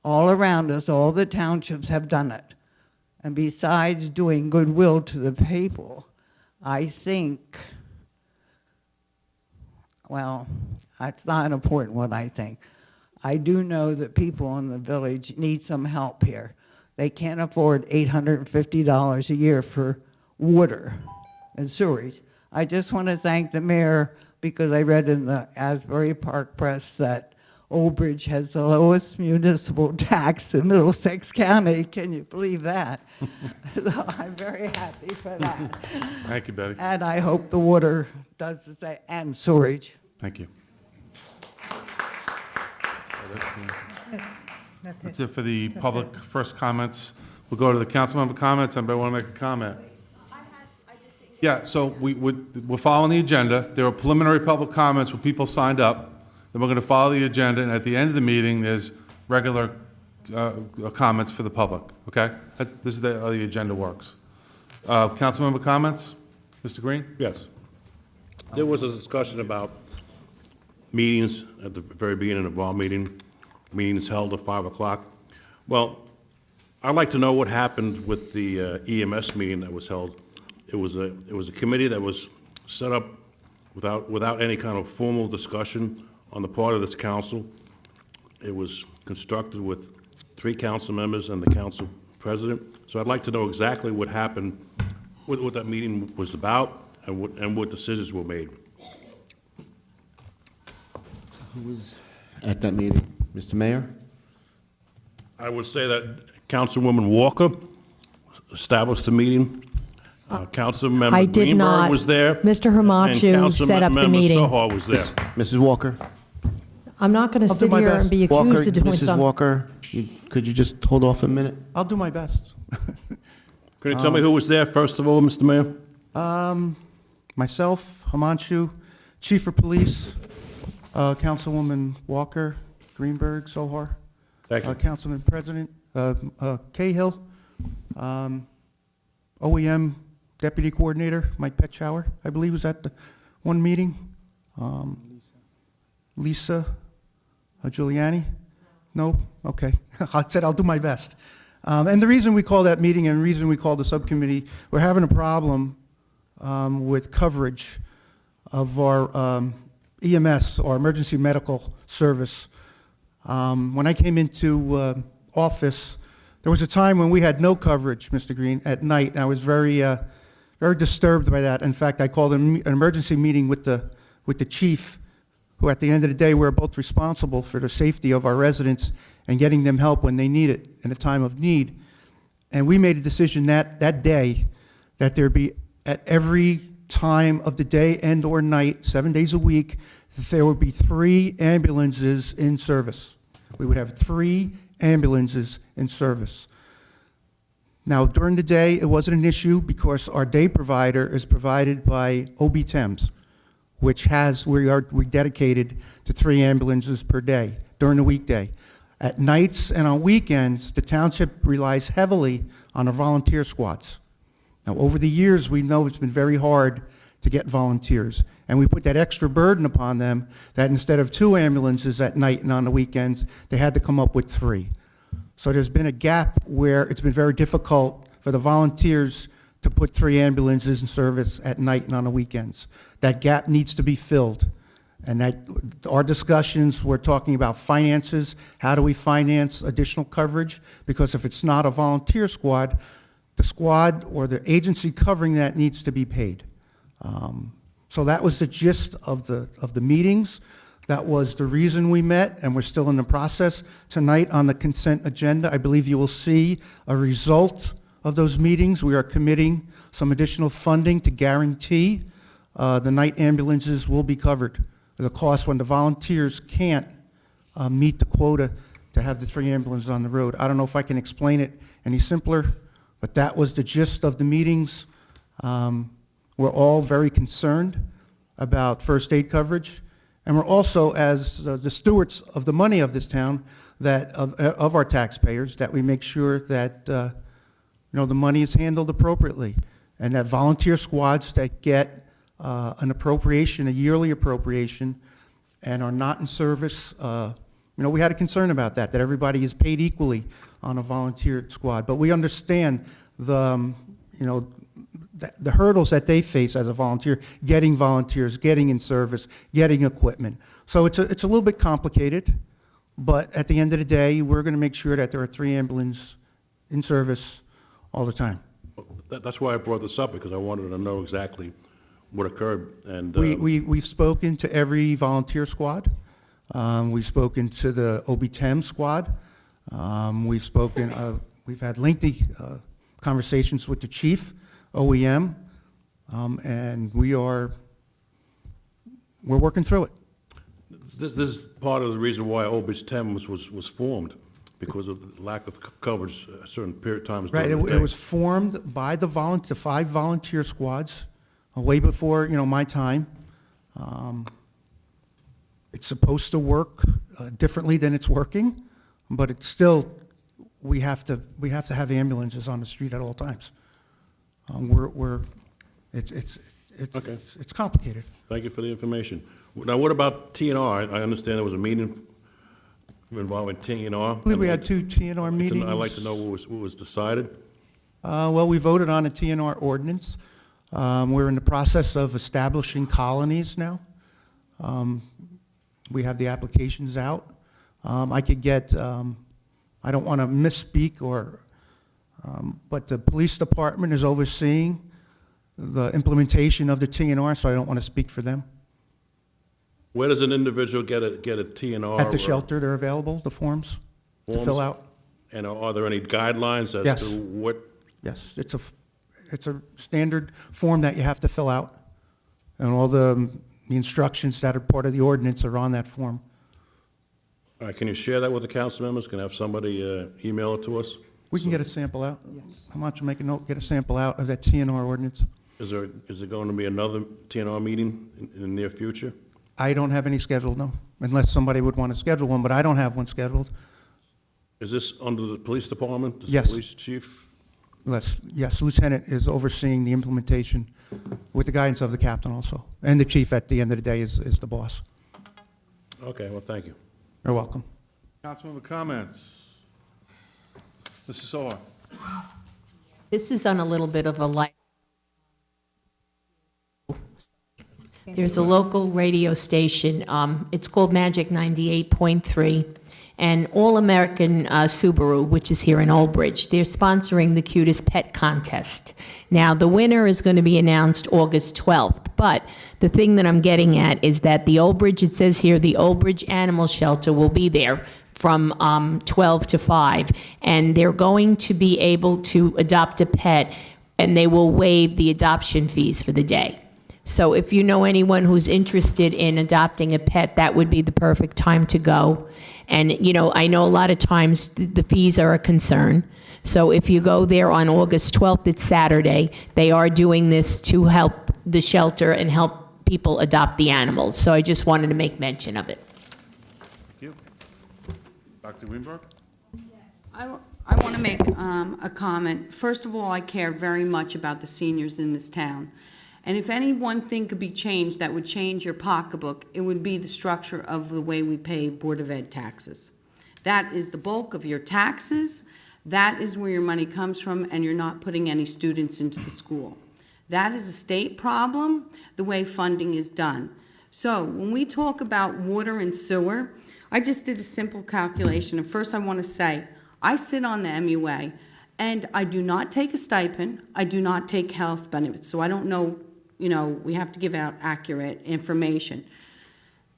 All around us, all the townships have done it. And besides doing goodwill to the people, I think, well, it's not important what I think. I do know that people in the village need some help here. They can't afford $850 a year for water and sewage. I just want to thank the mayor because I read in the Asbury Park Press that Old Bridge has the lowest municipal tax in Middlesex County. Can you believe that? So I'm very happy for that. Thank you, Betty. And I hope the water does the same, and sewage. Thank you. That's That's it for the public first comments. We'll go to the council member comments. Anybody want to make a comment? Yeah, so we're following the agenda. There are preliminary public comments where people signed up. Then we're going to follow the agenda, and at the end of the meeting, there's regular comments for the public, okay? This is how the agenda works. Council member comments? Mr. Green? Yes. There was a discussion about meetings at the very beginning of our meeting, meetings held at 5 o'clock. Well, I'd like to know what happened with the EMS meeting that was held. It was a committee that was set up without any kind of formal discussion on the part of this council. It was constructed with 3 council members and the council president. So I'd like to know exactly what happened, what that meeting was about, and what decisions were made. Who was at that meeting? Mr. Mayor? I would say that Councilwoman Walker established the meeting. Councilmember I did Greenberg not. was there. Mr. Hamachu set up the meeting. And Councilmember Sohar was there. Mrs. Walker? I'm not going to I'll do sit my here best. and be Walker, accused of doing Mrs. something. Walker, could you just hold off a minute? I'll do my best. Can you tell me who was there, first of all, Mr. Mayor? Myself, Hamanshu, Chief of Police, Councilwoman Walker, Greenberg, Sohar. Thank you. Councilman President Cahill, OEM Deputy Coordinator Mike Petschauer, I believe, was at the one meeting. Lisa Giuliani? No? Okay. I said I'll do my best. And the reason we call that meeting and the reason we call the subcommittee, we're having a problem with coverage of our EMS, or emergency medical service. When I came into office, there was a time when we had no coverage, Mr. Green, at night, and I was very disturbed by that. In fact, I called an emergency meeting with the chief, who at the end of the day, we're both responsible for the safety of our residents and getting them help when they need it in a time of need. And we made a decision that day that there be, at every time of the day and or night, 7 days a week, that there would be 3 ambulances in service. We would have 3 ambulances in service. Now, during the day, it wasn't an issue because our day provider is provided by OB Thames, which we're dedicated to 3 ambulances per day during the weekday. At nights and on weekends, the township relies heavily on our volunteer squads. Now, over the years, we know it's been very hard to get volunteers, and we put that extra burden upon them that instead of 2 ambulances at night and on the weekends, they had to come up with 3. So there's been a gap where it's been very difficult for the volunteers to put 3 ambulances in service at night and on the weekends. That gap needs to be filled. And that our discussions, we're talking about finances. How do we finance additional coverage? Because if it's not a volunteer squad, the squad or the agency covering that needs to be paid. So that was the gist of the meetings. That was the reason we met, and we're still in the process. Tonight on the consent agenda, I believe you will see a result of those meetings, we are committing some additional funding to guarantee the night ambulances will be covered. The cost when the volunteers can't meet the quota to have the 3 ambulances on the road. I don't know if I can explain it any simpler, but that was the gist of the meetings. We're all very concerned about first aid coverage, and we're also, as the stewards of the money of this town, that of our taxpayers, that we make sure that the money is handled appropriately, and that volunteer squads that get an appropriation, a yearly appropriation, and are not in service. We had a concern about that everybody is paid equally on a volunteer squad. But we understand the hurdles that they face as a volunteer, getting volunteers, getting in service, getting equipment. So it's a little bit complicated, but at the end of the day, we're going to make sure that there are 3 ambulances in service all the time. That's why I brought this up, because I wanted to know exactly what occurred, and... We've spoken to every volunteer squad. We've spoken to the OB-10 squad. We've had lengthy conversations with the chief, OEM, and we're working through it. This is part of the reason why OB-10 was formed, because of the lack of coverage at certain period times Right, during the day. it was formed by the 5 volunteer squads, way before, my time. It's supposed to work differently than it's working, but it's still, we have to have ambulances on the street at all times. It's complicated. Thank you for the information. Now, what about TNR? I understand there was a meeting involving TNR. I believe we had 2 TNR meetings. I'd like to know what was decided. Well, we voted on a TNR ordinance. We're in the process of establishing colonies now. We have the applications out. I could get, I don't want to misspeak but the police department is overseeing the implementation of the TNR, so I don't want to speak for them. Where does an individual get a TNR? At the shelter, they're available, the forms to fill out. And are there any guidelines as Yes. to what? Yes, it's a standard form that you have to fill out, and all the instructions that are part of the ordinance are on that form. All right, can you share that with the council members? Can I have somebody email it to us? We can get a sample out. I want to make a note, get a sample out of that TNR ordinance. Is there going to be another TNR meeting in the near future? I don't have any scheduled, no, unless somebody would want to schedule one, but I don't have one scheduled. Is this under the police department? The Yes. police chief? Yes, Lieutenant is overseeing the implementation with the guidance of the captain also. And the chief, at the end of the day, is the boss. Okay, well, thank you. You're welcome. Councilmember comments? Mrs. Soar. This is on a little bit of a light. There's a local radio station, it's called Magic 98.3, and All American Subaru, which is here in Old Bridge, they're sponsoring the Cutest Pet Contest. Now, the winner is going to be announced August 12th, but the thing that I'm getting at is that the Old Bridge, it says here, the Old Bridge Animal Shelter will be there from 12 to 5, and they're going to be able to adopt a pet, and they will waive the adoption fees for the day. So if you know anyone who's interested in adopting a pet, that would be the perfect time to go. And, I know a lot of times the fees are a concern. So if you go there on August 12th, it's Saturday, they are doing this to help the shelter and help people adopt the animals. So I just wanted to make mention of it. Thank you. Dr. Greenberg? I want to make a comment. First of all, I care very much about the seniors in this town. And if any one thing could be changed that would change your pocketbook, it would be the structure of the way we pay Board of Ed taxes. That is the bulk of your taxes. That is where your money comes from, and you're not putting any students into the school. That is a state problem, the way funding is done. So when we talk about water and sewer, I just did a simple calculation. And first I want to say, I sit on the MUA, and I do not take a stipend. I do not take health benefits, so I don't know, we have to give out accurate information.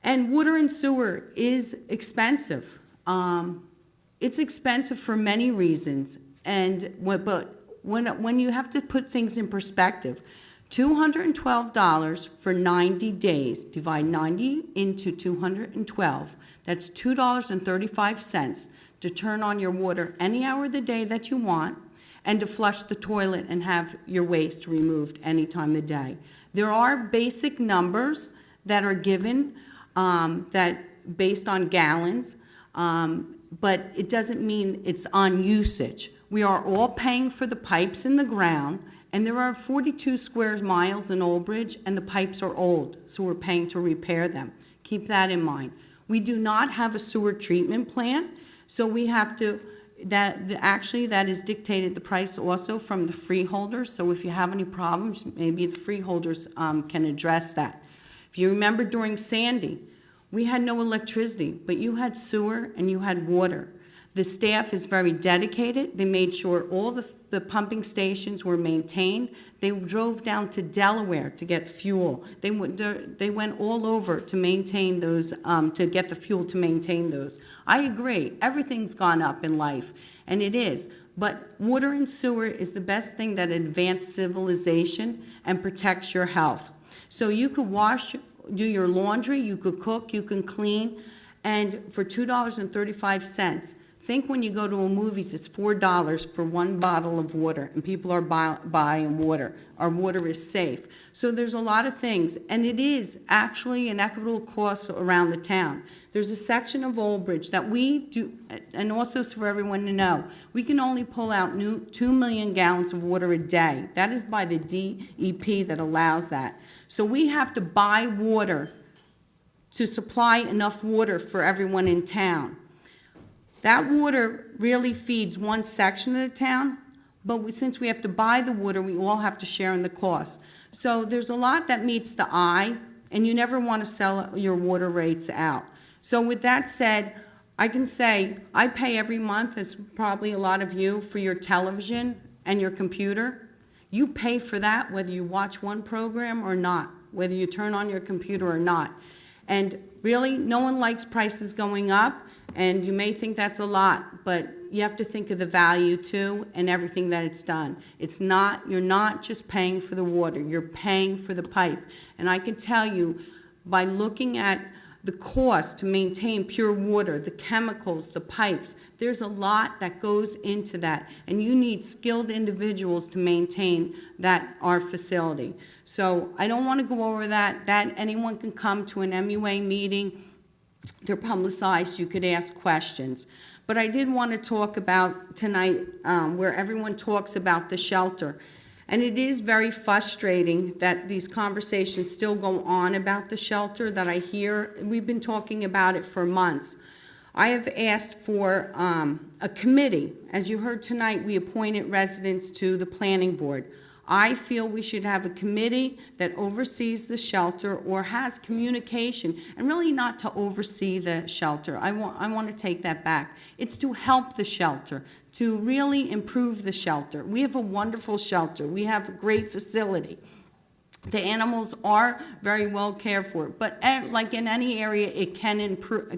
And water and sewer is expensive. It's expensive for many reasons, but when you have to put things in perspective, $212 for 90 days, divide 90 into 212, that's $2.35 to turn on your water any hour of the day that you want, and to flush the toilet and have your waste removed any time of the day. There are basic numbers that are given that based on gallons, but it doesn't mean it's on usage. We are all paying for the pipes in the ground, and there are 42 square miles in Old Bridge, and the pipes are old, so we're paying to repair them. Keep that in mind. We do not have a sewer treatment plant, so we have to, actually that is dictated the price also from the freeholders, so if you have any problems, maybe the freeholders can address that. If you remember during Sandy, we had no electricity, but you had sewer and you had water. The staff is very dedicated. They made sure all the pumping stations were maintained. They drove down to Delaware to get fuel. They went all over to maintain those, to get the fuel to maintain those. I agree, everything's gone up in life, and it is. But water and sewer is the best thing that advances civilization and protects your health. So you could wash, do your laundry, you could cook, you can clean, and for $2.35, think when you go to a movies, it's $4 for one bottle of water, and people are buying water. Our water is safe. So there's a lot of things, and it is actually an equitable cost around the town. There's a section of Old Bridge that we do, and also for everyone to know, we can only pull out 2 million gallons of water a day. That is by the DEP that allows that. So we have to buy water to supply enough water for everyone in town. That water really feeds one section of the town, but since we have to buy the water, we all have to share in the cost. So there's a lot that meets the eye, and you never want to sell your water rates out. So with that said, I can say I pay every month, as probably a lot of you, for your television and your computer. You pay for that whether you watch one program or not, whether you turn on your computer or not. And really, no one likes prices going up. And you may think that's a lot, but you have to think of the value too and everything that it's done. It's not, you're not just paying for the water, you're paying for the pipe. And I can tell you, by looking at the cost to maintain pure water, the chemicals, the pipes, there's a lot that goes into that. And you need skilled individuals to maintain our facility. So I don't want to go over that. Anyone can come to an MUA meeting. They're publicized, you could ask questions. But I did want to talk about tonight where everyone talks about the shelter. And it is very frustrating that these conversations still go on about the shelter that I hear. We've been talking about it for months. I have asked for a committee. As you heard tonight, we appointed residents to the planning board. I feel we should have a committee that oversees the shelter or has communication, and really not to oversee the shelter. I want to take that back. It's to help the shelter, to really improve the shelter. We have a wonderful shelter. We have a great facility. The animals are very well cared for, but like in any area, it can improve,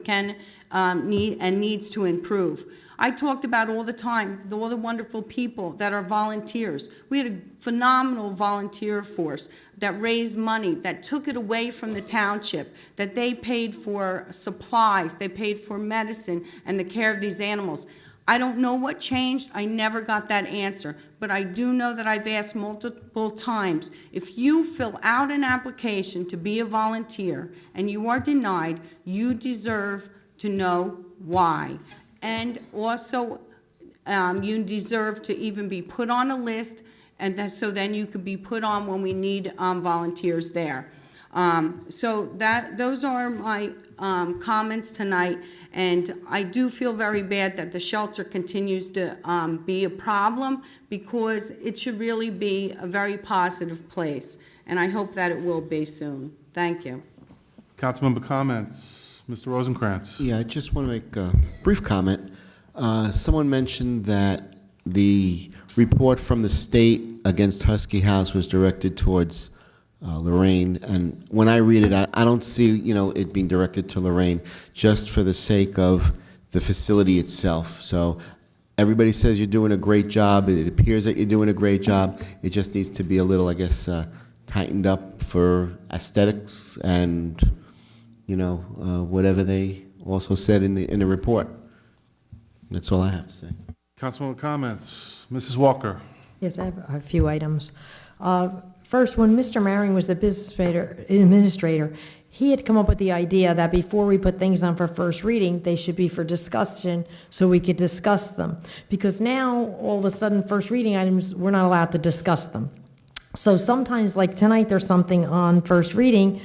needs to improve. I talked about all the time, all the wonderful people that are volunteers. We had a phenomenal volunteer force that raised money, that took it away from the township, that they paid for supplies, they paid for medicine and the care of these animals. I don't know what changed. I never got that answer. But I do know that I've asked multiple times, if you fill out an application to be a volunteer and you are denied, you deserve to know why. And also, you deserve to even be put on a list, and so then you could be put on when we need volunteers there. So those are my comments tonight, and I do feel very bad that the shelter continues to be a problem, because it should really be a very positive place, and I hope that it will be soon. Thank you. Councilmember comments. Mr. Rosencrantz. Yeah, I just want to make a brief comment. Someone mentioned that the report from the state against Husky House was directed towards Lorraine, and when I read it, I don't see, it being directed to Lorraine just for the sake of the facility itself. So everybody says you're doing a great job. It appears that you're doing a great job. It just needs to be a little, I guess, tightened up for aesthetics and, whatever they also said in the report. That's all I have to say. Councilwoman comments. Mrs. Walker. Yes, I have a few items. First, when Mr. Maring was the administrator, he had come up with the idea that before we put things on for first reading, they should be for discussion so we could discuss them. Because now, all of a sudden, first reading items, we're not allowed to discuss them. So sometimes, like tonight, there's something on first reading,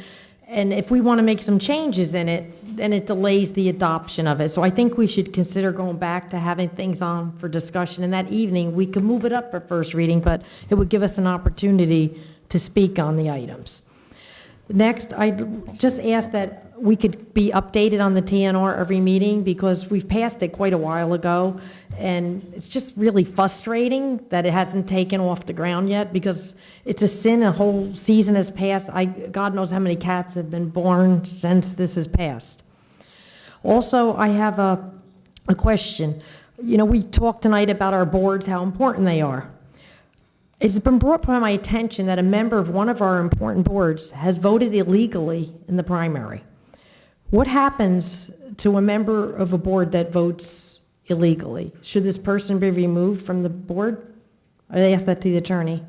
and if we want to make some changes in it, then it delays the adoption of it. So I think we should consider going back to having things on for discussion, and that evening, we could move it up for first reading, but it would give us an opportunity to speak on the items. Next, I just ask that we could be updated on the TNR every meeting, because we've passed it quite a while ago, and it's just really frustrating that it hasn't taken off the ground yet, because it's a sin a whole season has passed. God knows how many cats have been born since this has passed. Also, I have a question. We talked tonight about our boards, how important they are. It's been brought to my attention that a member of one of our important boards has voted illegally in the primary. What happens to a member of a board that votes illegally? Should this person be removed from the board? I asked that to the attorney.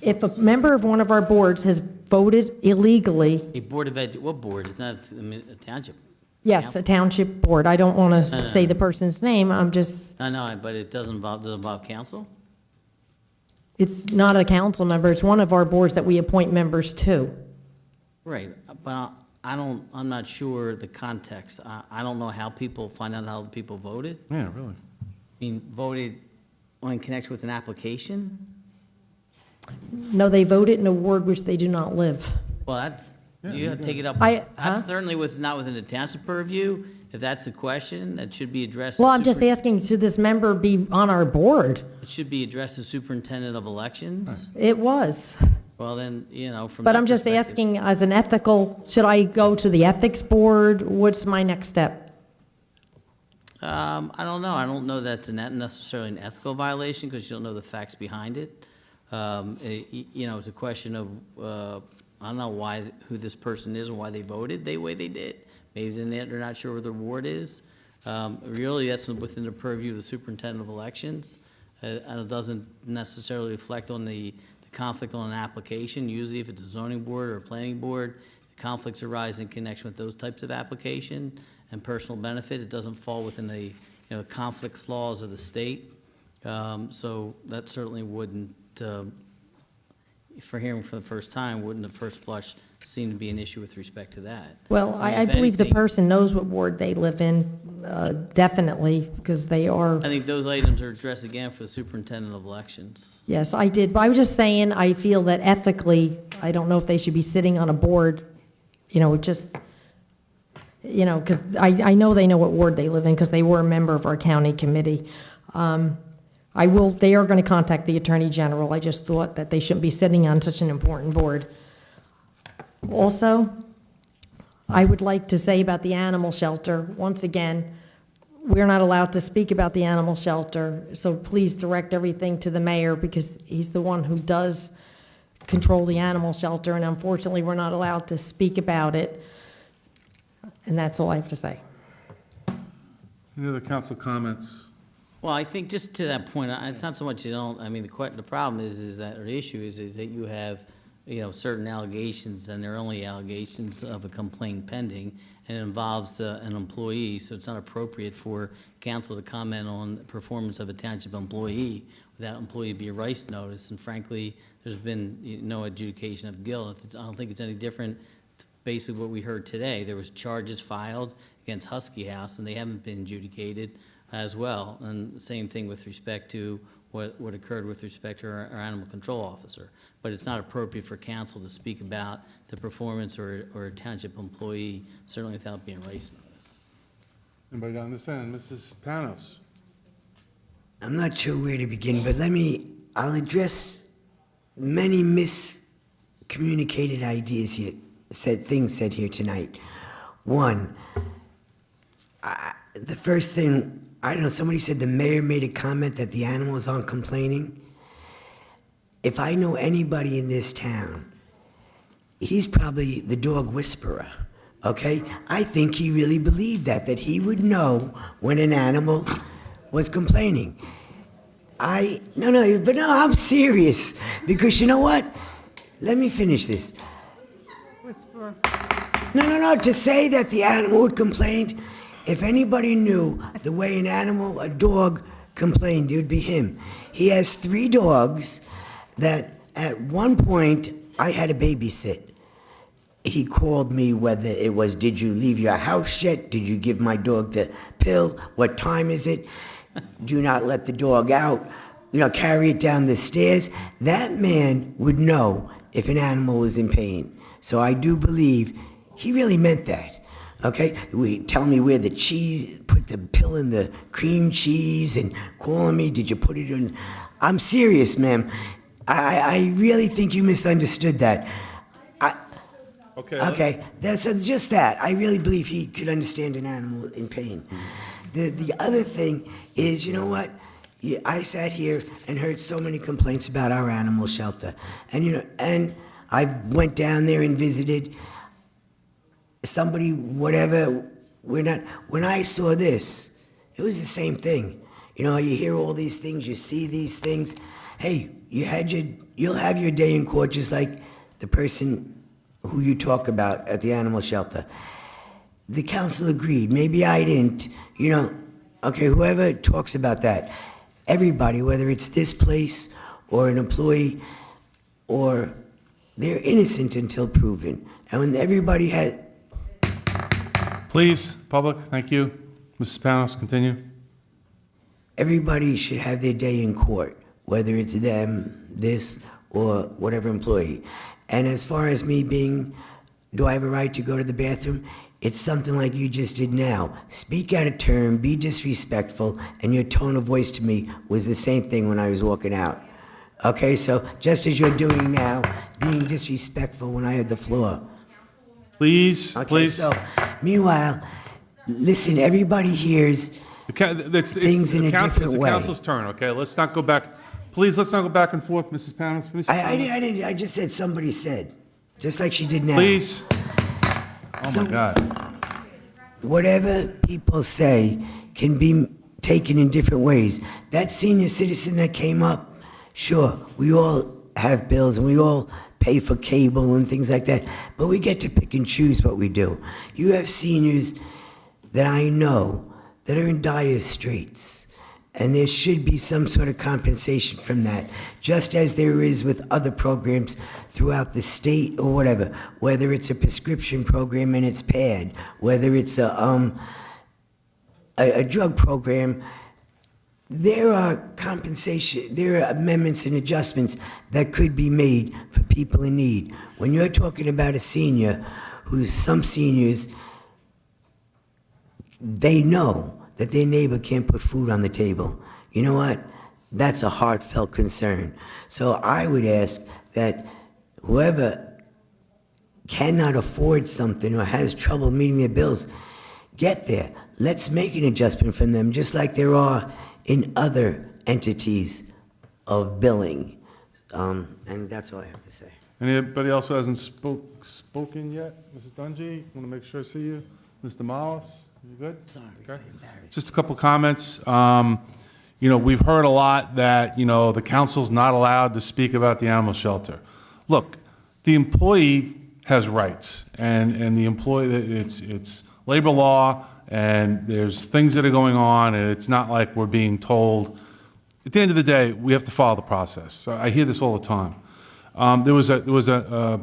If a member of one of our boards has voted illegally, A Board of Ed, what board? It's not a township. yes, a township board, I don't want to say the person's name, I'm just, I know, but it does it involve council? it's not a council member, it's one of our boards that we appoint members to. Right, but I'm not sure the context. I don't know how people find out how the people voted. Yeah, really. Voted in connection with an application? No, they voted in a ward which they do not live. Well, you have to take it up. Huh? That's certainly not within the township purview. If that's the question, that should be addressed. Well, I'm just asking, should this member be on our board? It should be addressed to superintendent of elections. It was. Well, then, from But that I'm just perspective- asking, as an ethical, should I go to the ethics board? What's my next step? I don't know. I don't know that's necessarily an ethical violation, because you don't know the facts behind it. It's a question of, I don't know who this person is and why they voted the way they did. Maybe they're not sure where the ward is. Really, that's within the purview of the superintendent of elections. And it doesn't necessarily reflect on the conflict on an application. Usually, if it's a zoning board or a planning board, conflicts arise in connection with those types of application and personal benefit. It doesn't fall within the conflicts laws of the state. So that certainly wouldn't, for hearing for the first time, wouldn't at first blush seem to be an issue with respect to that. Well, I If believe the anything- person knows what ward they live in, definitely, because they are, I think those items are addressed again for the superintendent of elections. yes, I did. But I was just saying, I feel that ethically, I don't know if they should be sitting on a board, just, because I know they know what ward they live in, because they were a member of our county committee. They are going to contact the Attorney General. I just thought that they shouldn't be sitting on such an important board. Also, I would like to say about the animal shelter, once again, we're not allowed to speak about the animal shelter, so please direct everything to the mayor, because he's the one who does control the animal shelter, and unfortunately, we're not allowed to speak about it. And that's all I have to say. Any other council comments? Well, I think just to that point, it's not so much the problem is that, or the issue is that you have, certain allegations, and they're only allegations of a complaint pending, and it involves an employee, so it's not appropriate for council to comment on the performance of a township employee without employee be a rice notice, and frankly, there's been no adjudication of guilt. I don't think it's any different, basically what we heard today. There was charges filed against Husky House, and they haven't been adjudicated as well, and same thing with respect to what occurred with respect to our animal control officer. But it's not appropriate for council to speak about the performance or a township employee, certainly without being race noticed. Anybody down this end? Mrs. Panos? I'm not sure where to begin, but I'll address many miscommunicated ideas here, things said here tonight. One, The first thing, I don't know, somebody said the mayor made a comment that the animals aren't complaining. If I know anybody in this town, he's probably the dog whisperer, okay? I think he really believed that he would know when an animal was complaining. No, I'm serious, because you know what? Let me finish this. Whisper. No, to say that the animal would complain, if anybody knew the way a dog complained, it would be him. He has 3 dogs that at one point I had to babysit. He called me whether it was, did you leave your house yet? Did you give my dog the pill? What time is it? Do not let the dog out. Carry it down the stairs. That man would know if an animal was in pain. So I do believe he really meant that. Okay? Tell me where the cheese, put the pill in the cream cheese, and calling me, did you put it in? I'm serious, ma'am. I really think you misunderstood that. Okay, that's just that. I really believe he could understand an animal in pain. The other thing is, you know what? I sat here and heard so many complaints about our animal shelter, and I went down there and visited somebody, whatever. When I saw this, it was the same thing. You hear all these things, you see these things. Hey, you'll have your day in court, just like the person who you talk about at the animal shelter. The council agreed. Maybe I didn't. Okay, whoever talks about that, everybody, whether it's this place or an employee, or they're innocent until proven. And when everybody had... Please, public, thank you. Mrs. Panos, continue. Everybody should have their day in court, whether it's them, this, or whatever employee. And as far as me do I have a right to go to the bathroom? It's something like you just did now. Speak out of turn, be disrespectful, and your tone of voice to me was the same thing when I was walking out. Okay, so just as you're doing now, being disrespectful when I had the floor. Please, Okay, please. so meanwhile, listen, everybody hears things in a different It's the way. council's turn, okay? Let's not go back. Please, let's not go back and forth, Mrs. Panos. Finish your comments. I didn't, I just said somebody said, just like she did now. Please. Oh, my God. Whatever people say can be taken in different ways. That senior citizen that came up, sure, we all have bills and we all pay for cable and things like that, but we get to pick and choose what we do. You have seniors that I know that are in dire straits, and there should be some sort of compensation from that, just as there is with other programs throughout the state or whatever, whether it's a prescription program and it's PAD, whether it's a drug program. There are amendments and adjustments that could be made for people in need. When you're talking about a senior, some seniors, they know that their neighbor can't put food on the table. You know what? That's a heartfelt concern. So I would ask that whoever cannot afford something or has trouble meeting their bills, get there. Let's make an adjustment for them, just like there are in other entities of billing. And that's all I have to say. Anybody else who hasn't spoken yet? Mrs. Dungy, want to make sure I see you. Mr. Mollis, you good? Sorry, Okay. I'm embarrassed. Just a couple comments. We've heard a lot that, the council's not allowed to speak about the animal shelter. Look, the employee has rights, and the employee, it's labor law, and there's things that are going on, and it's not like we're being told. At the end of the day, we have to follow the process. So I hear this all the time. There was a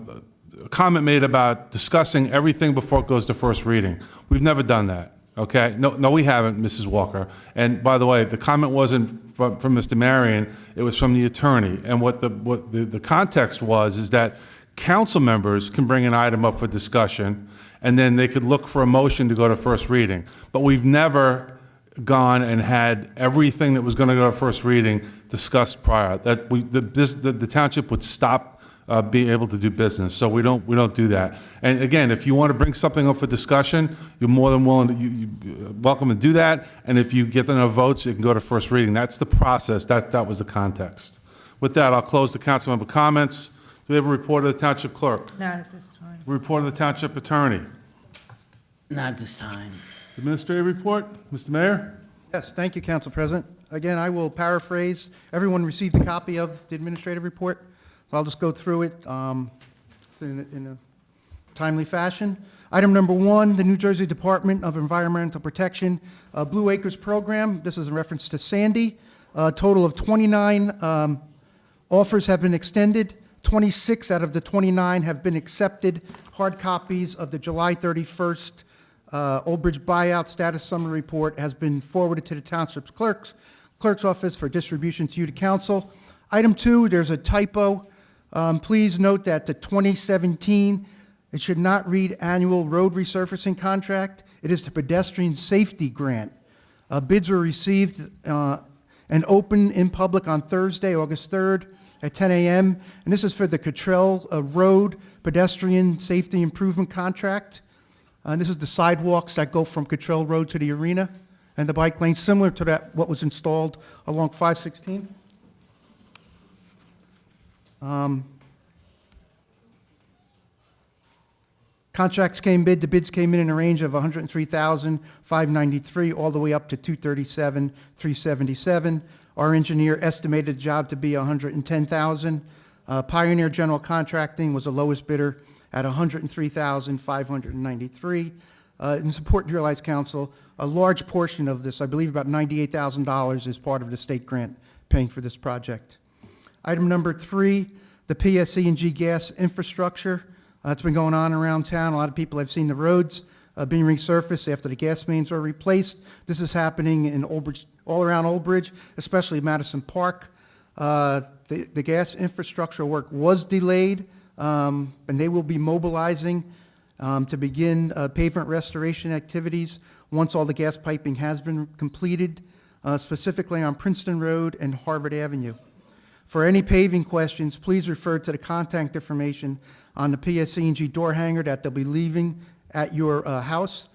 comment made about discussing everything before it goes to first reading. We've never done that, okay? No, we haven't, Mrs. Walker. And by the way, the comment wasn't from Mr. Marion, it was from the attorney. And what the context was is that council members can bring an item up for discussion, and then they could look for a motion to go to first reading. But we've never gone and had everything that was going to go to first reading discussed prior. The township would stop be able to do business. So we don't do that. And again, if you want to bring something up for discussion, you're more than willing to, you're welcome to do that. And if you get enough votes, you can go to first reading. That's the process. That was the context. With that, I'll close the council member comments. Do we have a report of the township clerk? Not at this time. Report of the township attorney. Not this time. Administrative report, Mr. Mayor? Yes, thank you, Council President. Again, I will paraphrase. Everyone received a copy of the administrative report. So I'll just go through it in a timely fashion. Item number 1, the New Jersey Department of Environmental Protection Blue Acres Program. This is in reference to Sandy. A total of 29 offers have been extended. 26 out of the 29 have been accepted. Hard copies of the July 31st Old Bridge buyout status summary report has been forwarded to the township's clerk's office for distribution to you, to council. Item 2, there's a typo. Please note that the 2017, it should not read annual road resurfacing contract. It is the pedestrian safety grant. Bids were received and open in public on Thursday, August 3rd at 10 a.m. And this is for the Cottrell Road pedestrian safety improvement contract. And this is the sidewalks that go from Cottrell Road to the arena and the bike lane, similar to that what was installed along 516. Contracts came bid, the bids came in a range of $103,593 all the way up to $237,377. Our engineer estimated the job to be $110,000. Pioneer General Contracting was the lowest bidder at $103,593. It's important to realize, Council, a large portion of this, I believe about $98,000, is part of the state grant paying for this project. Item number 3, the PSE&G gas infrastructure. It's been going on around town. A lot of people have seen the roads being resurfaced after the gas mains were replaced. This is happening in Old Bridge, all around Old Bridge, especially Madison Park. The gas infrastructure work was delayed, and they will be mobilizing to begin pavement restoration activities once all the gas piping has been completed, specifically on Princeton Road and Harvard Avenue. For any paving questions, please refer to the contact information on the PSE&G door hanger that they'll be leaving at your house.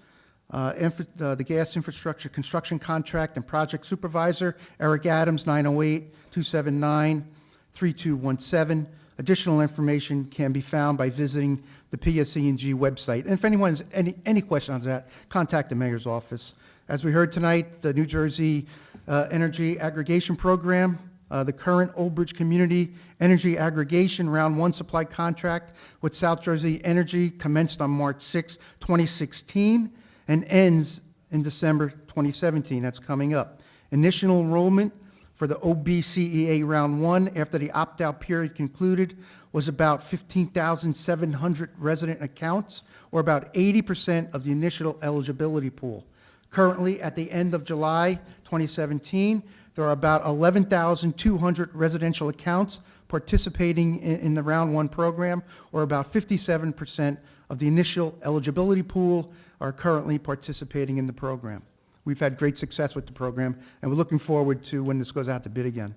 The gas infrastructure construction contract and project supervisor, Eric Adams, 908-279-3217. Additional information can be found by visiting the PSE&G website. And if anyone has any questions on that, contact the mayor's office. As we heard tonight, the New Jersey Energy Aggregation Program, the current Old Bridge Community Energy Aggregation Round 1 supply contract with South Jersey Energy commenced on March 6, 2016, and ends in December 2017. That's coming up. Initial enrollment for the OBCEA Round 1 after the opt-out period concluded was about 15,700 resident accounts, or about 80% of the initial eligibility pool. Currently, at the end of July 2017, there are about 11,200 residential accounts participating in the Round 1 program, or about 57% of the initial eligibility pool are currently participating in the program. We've had great success with the program, and we're looking forward to when this goes out to bid again.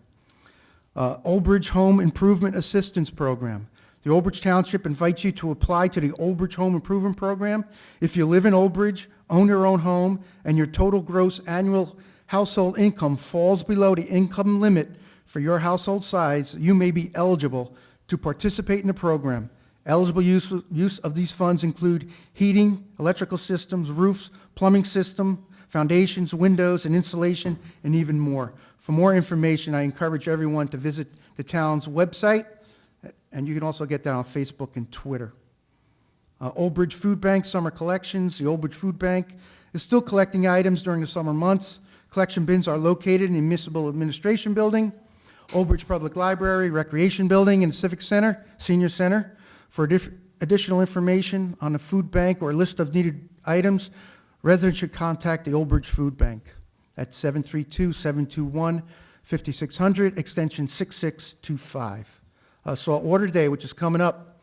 Old Bridge Home Improvement Assistance Program. The Old Bridge Township invites you to apply to the Old Bridge Home Improvement Program. If you live in Old Bridge, own your own home, and your total gross annual household income falls below the income limit for your household size, you may be eligible to participate in the program. Eligible use of these funds include heating, electrical systems, roofs, plumbing system, foundations, windows, and insulation, and even more. For more information, I encourage everyone to visit the town's website, and you can also get that on Facebook and Twitter. Old Bridge Food Bank Summer Collections. The Old Bridge Food Bank is still collecting items during the summer months. Collection bins are located in the Municipal Administration Building, Old Bridge Public Library, Recreation Building, and Civic Center, Senior Center. For additional information on the food bank or a list of needed items, residents should contact the Old Bridge Food Bank at 732-721-5600, extension 6625. Salt Water Day, which is coming up.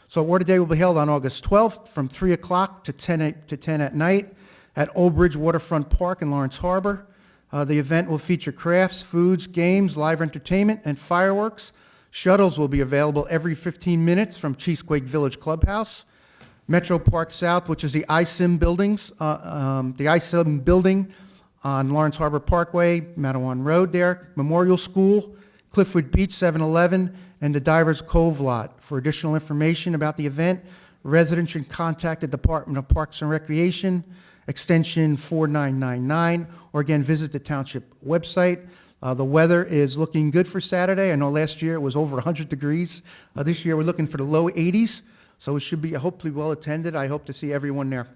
Salt Water Day will be held on August 12th from 3 o'clock to 10 at night at Old Bridge Waterfront Park in Lawrence Harbor. The event will feature crafts, foods, games, live entertainment, and fireworks Shuttles will be available every 15 minutes from Cheesequake Village Clubhouse. Metro Park South, which is the ISIM buildings, the ISIM building on Lawrence Harbor Parkway, Mattawan Road there, Memorial School, Cliffwood Beach 7-Eleven, and the Divers Cove lot. For additional information about the event, residents should contact the Department of Parks and Recreation, extension 4999, or again, visit the Township website. The weather is looking good for Saturday. I know last year it was over 100 degrees. This year we're looking for the low 80s, so it should be hopefully well attended. I hope to see everyone there.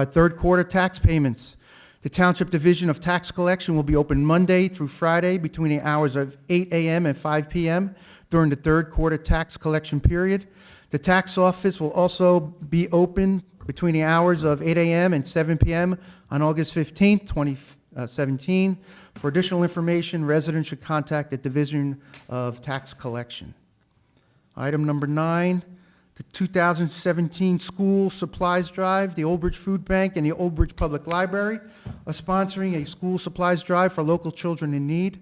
Third quarter tax payments. The Township Division of Tax Collection will be open Monday through Friday between the hours of 8 a.m. and 5 p.m. during the third quarter tax collection period. The tax office will also be open between the hours of 8 a.m. and 7 p.m. on August 15th, 2017. For additional information, residents should contact the Division of Tax Collection. Item number 9, the 2017 School Supplies Drive. The Old Bridge Food Bank and the Old Bridge Public Library are sponsoring a school supplies drive for local children in need.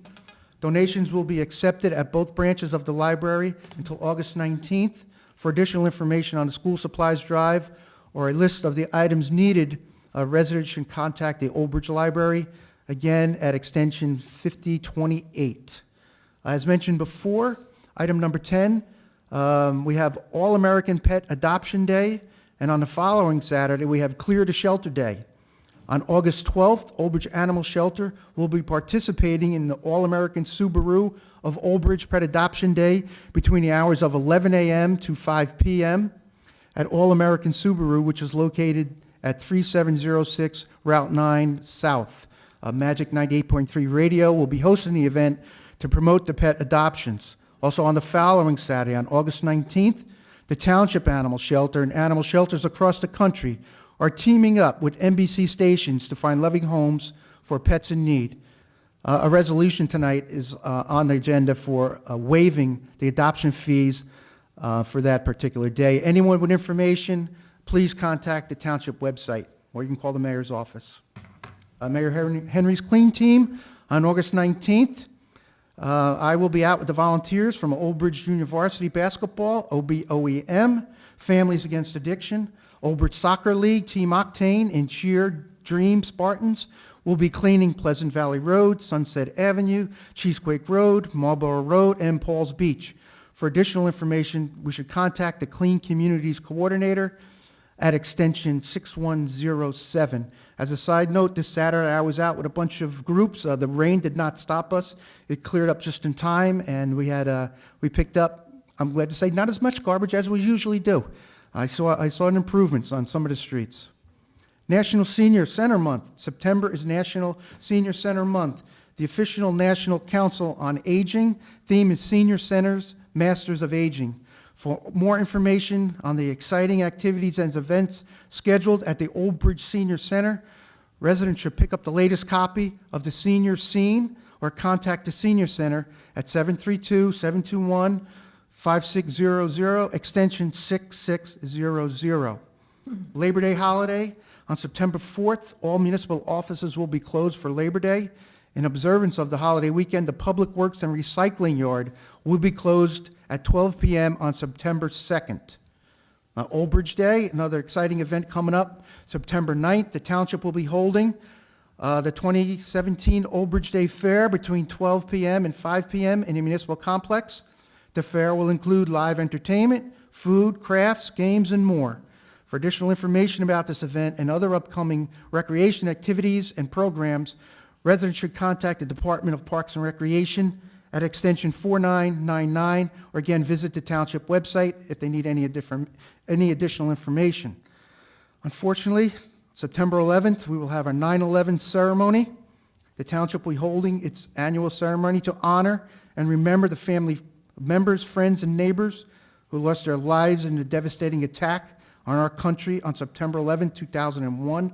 Donations will be accepted at both branches of the library until August 19th. For additional information on the school supplies drive or a list of the items needed, residents should contact the Old Bridge Library, again at extension 5028. As mentioned before, item number 10, we have All-American Pet Adoption Day, and on the following Saturday, we have Clear the Shelter Day. On August 12th, Old Bridge Animal Shelter will be participating in the All-American Subaru of Old Bridge Pet Adoption Day between the hours of 11 a.m. to 5 p.m. at All-American Subaru, which is located at 3706 Route 9 South. Magic 98.3 Radio will be hosting the event to promote the pet adoptions. Also on the following Saturday, on August 19th, the Township Animal Shelter and animal shelters across the country are teaming up with NBC stations to find loving homes for pets in need. A resolution tonight is on the agenda for waiving the adoption fees for that particular day. Anyone with information, please contact the Township website, or you can call the mayor's office. Mayor Henry's Clean Team on August 19th. I will be out with the volunteers from Old Bridge Junior Varsity Basketball, OBOEM, Families Against Addiction, Old Bridge Soccer League, Team Octane, and Cheer Dream Spartans will be cleaning Pleasant Valley Road, Sunset Avenue, Cheesequake Road, Marlborough Road, and Paul's Beach. For additional information, we should contact the Clean Communities Coordinator at extension 6107. As a side note, this Saturday I was out with a bunch of groups. The rain did not stop us. It cleared up just in time, and we picked up, I'm glad to say, not as much garbage as we usually do. I saw an improvements on some of the streets. National Senior Center Month. September is National Senior Center Month. The official National Council on Aging theme is Senior Centers, Masters of Aging. For more information on the exciting activities and events scheduled at the Old Bridge Senior Center, residents should pick up the latest copy of the Senior Scene or contact the Senior Center at 732-721-5600, extension 6600. Labor Day holiday. On September 4th, all municipal offices will be closed for Labor Day. In observance of the holiday weekend, the Public Works and Recycling Yard will be closed at 12 p.m. on September 2nd. Old Bridge Day, another exciting event coming up. September 9th, the Township will be holding the 2017 Old Bridge Day Fair between 12 p.m. and 5 p.m. in the Municipal Complex. The fair will include live entertainment, food, crafts, games, and more. For additional information about this event and other upcoming recreation activities and programs, residents should contact the Department of Parks and Recreation at extension 4999, or again, visit the Township website if they need any additional information. Unfortunately, September 11th, we will have our 9/11 ceremony. The Township will be holding its annual ceremony to honor and remember the family members, friends, and neighbors who lost their lives in the devastating attack on our country on September 11, 2001.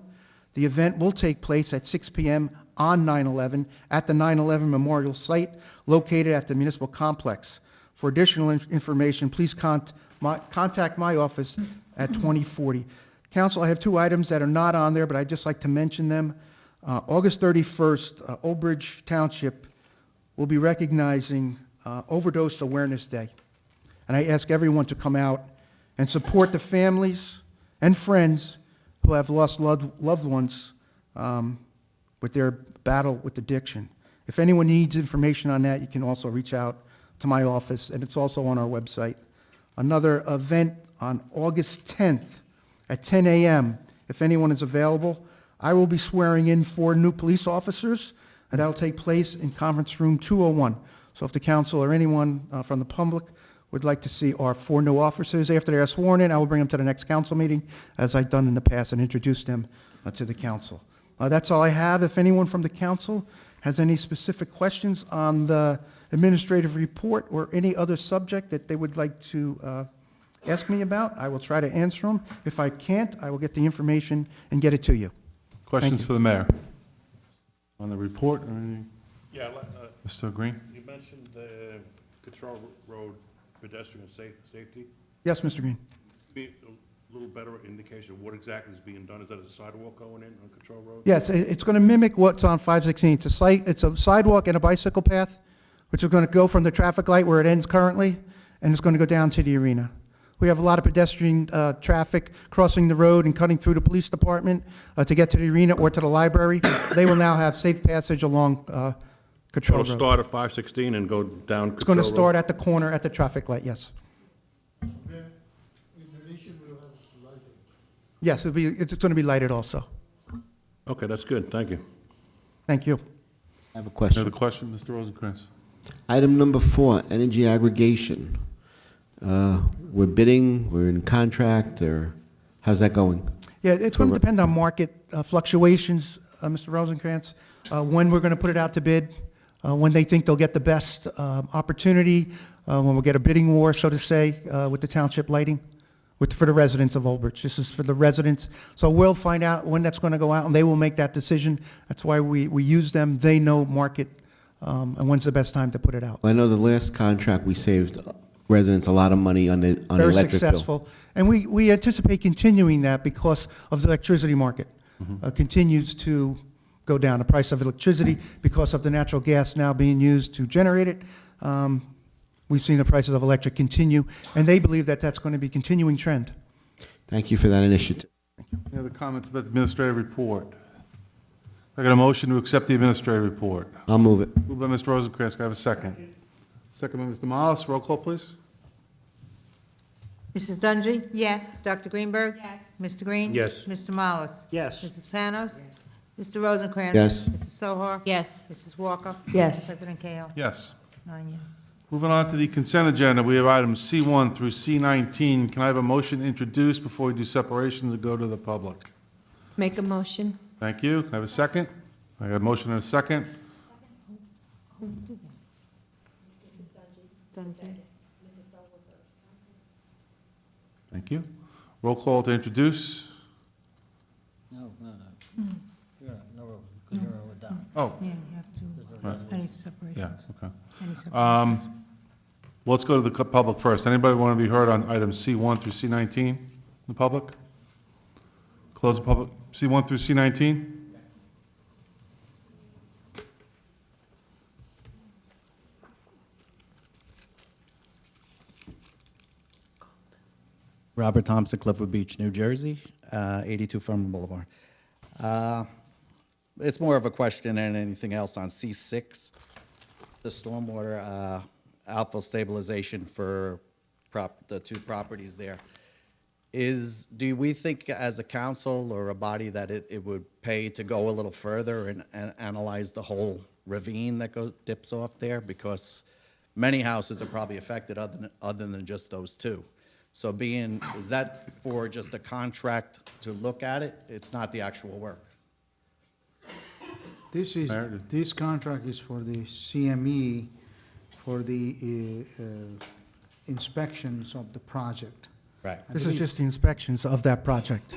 The event will take place at 6 p.m. on 9/11 at the 9/11 Memorial Site located at the Municipal Complex. For additional information, please contact my office at 2040. Council, I have two items that are not on there, but I'd just like to mention them. August 31st, Old Bridge Township will be recognizing Overdose Awareness Day. And I ask everyone to come out and support the families and friends who have lost loved ones with their battle with addiction. If anyone needs information on that, you can also reach out to my office, and it's also on our website. Another event on August 10th at 10 a.m., if anyone is available, I will be swearing in 4 new police officers, and that'll take place in conference room 201. So if the council or anyone from the public would like to see our 4 new officers after they're sworn in, I will bring them to the next council meeting, as I've done in the past, and introduce them to the council. That's all I have. If anyone from the council has any specific questions on the administrative report or any other subject that they would like to ask me about, I will try to answer them. If I can't, I will get the information and get it to you. Questions you. for the mayor? On the report or anything? Yeah, Mr. Green? you mentioned the Control Road pedestrian safety. Yes, Mr. Green. Be a little better indication of what exactly is being done. Is that a sidewalk going in on Control Road? Yes, it's going to mimic what's on 516. It's a sidewalk and a bicycle path, which is going to go from the traffic light where it ends currently, and it's going to go down to the arena. We have a lot of pedestrian traffic crossing the road and cutting through the police department to get to the arena or to the library. They will now have safe passage along Control It'll Road. start at 516 and go down It's going to Control Road? start at the corner at the traffic light, yes. Yes, it's going to be lighted also. Okay, that's good. Thank you. Thank you. I have a question. Another question, Mr. Rosencrantz? Item number 4, energy aggregation. We're bidding, we're in contract, or how's that going? Yeah, it's going to depend on market fluctuations, Mr. Rosencrantz, when we're going to put it out to bid, when they think they'll get the best opportunity, when we'll get a bidding war, so to say, with the township lighting, for the residents of Old Bridge. This is for the residents. So we'll find out when that's going to go out, and they will make that decision. That's why we use them. They know market, and when's the best time to put it out. I know the last contract, we saved residents a lot of money on the Very electric bill. successful. And we anticipate continuing that because of the electricity market. Continues to go down. The price of electricity, because of the natural gas now being used to generate it, we've seen the prices of electric continue, and they believe that that's going to be a continuing trend. Thank you for that initiative. Any other comments about the administrative report? I got a motion to accept the administrative report. I'll move it. Moved by Mr. Rosencrantz. Can I have a second? Second by Mr. Mollis. Roll call, please. Mrs. Dungy? Yes. Dr. Greenberg? Yes. Mr. Green? Yes. Mr. Mollis? Yes. Mrs. Panos? Mr. Rosencrantz? Yes. Mrs. Sohar? Yes. Mrs. Walker? Yes. President Kale? Yes. 9 yes. Moving on to the consent agenda, we have items C1 through C19. Can I have a motion introduced before we do separations and go to the public? Make a motion. Thank you. Can I have a second? I got a motion and a second. Dungy? Thank you. Roll call to introduce. No. Because you're down. Oh, Yeah, you have right. to, any separations. Yeah, okay. Any separations. Let's go to the public first. Anybody want to be heard on items C1 through C19 in the public? Close the public, C1 through C19? Robert Thompson, Cliffwood Beach, New Jersey, 82 Furman Boulevard. It's more of a question than anything else on C6, the stormwater outflow stabilization for the 2 properties there. Do we think as a council or a body that it would pay to go a little further and analyze the whole ravine that dips off there? Because many houses are probably affected other than just those 2. So is that for just a contract to look at it? It's not the actual work? This contract is for the CME, for the inspections of the project. Right. This is just the inspections of that project.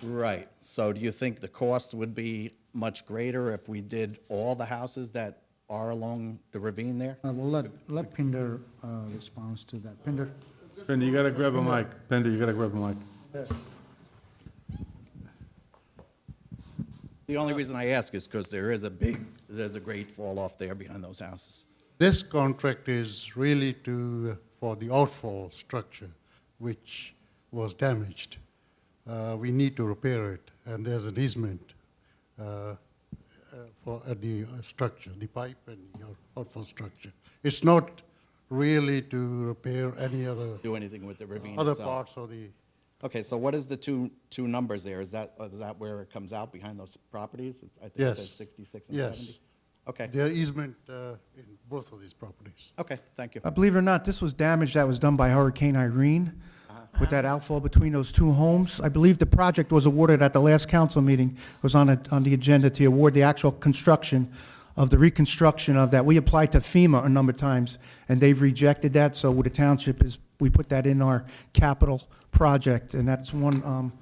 Right. So do you think the cost would be much greater if we did all the houses that are along the ravine there? We'll let Pinder respond to that. Pinder? Pender, you got to grab a mic. Pender, you got to grab a mic. The only reason I ask is because there's a great fall off there behind those houses. This contract is really for the outfall structure, which was damaged. We need to repair it, and there's an easement for the structure, the pipe and the outfall structure. It's not really to repair any other Do anything with the ravine other itself? parts of the. Okay, so what is the two numbers there? Is that where it comes out behind those properties? I think it Yes. says 66 and Yes. 70? Okay. There is easement in both of these properties. Okay, thank you. Believe it or not, this was damage that was done by Hurricane Irene with that outfall between those two homes. I believe the project was awarded at the last council meeting, was on the agenda to award the actual construction of the reconstruction of that. We applied to FEMA a number of times, and they've rejected that, so with the township we put that in our capital project, and that's one,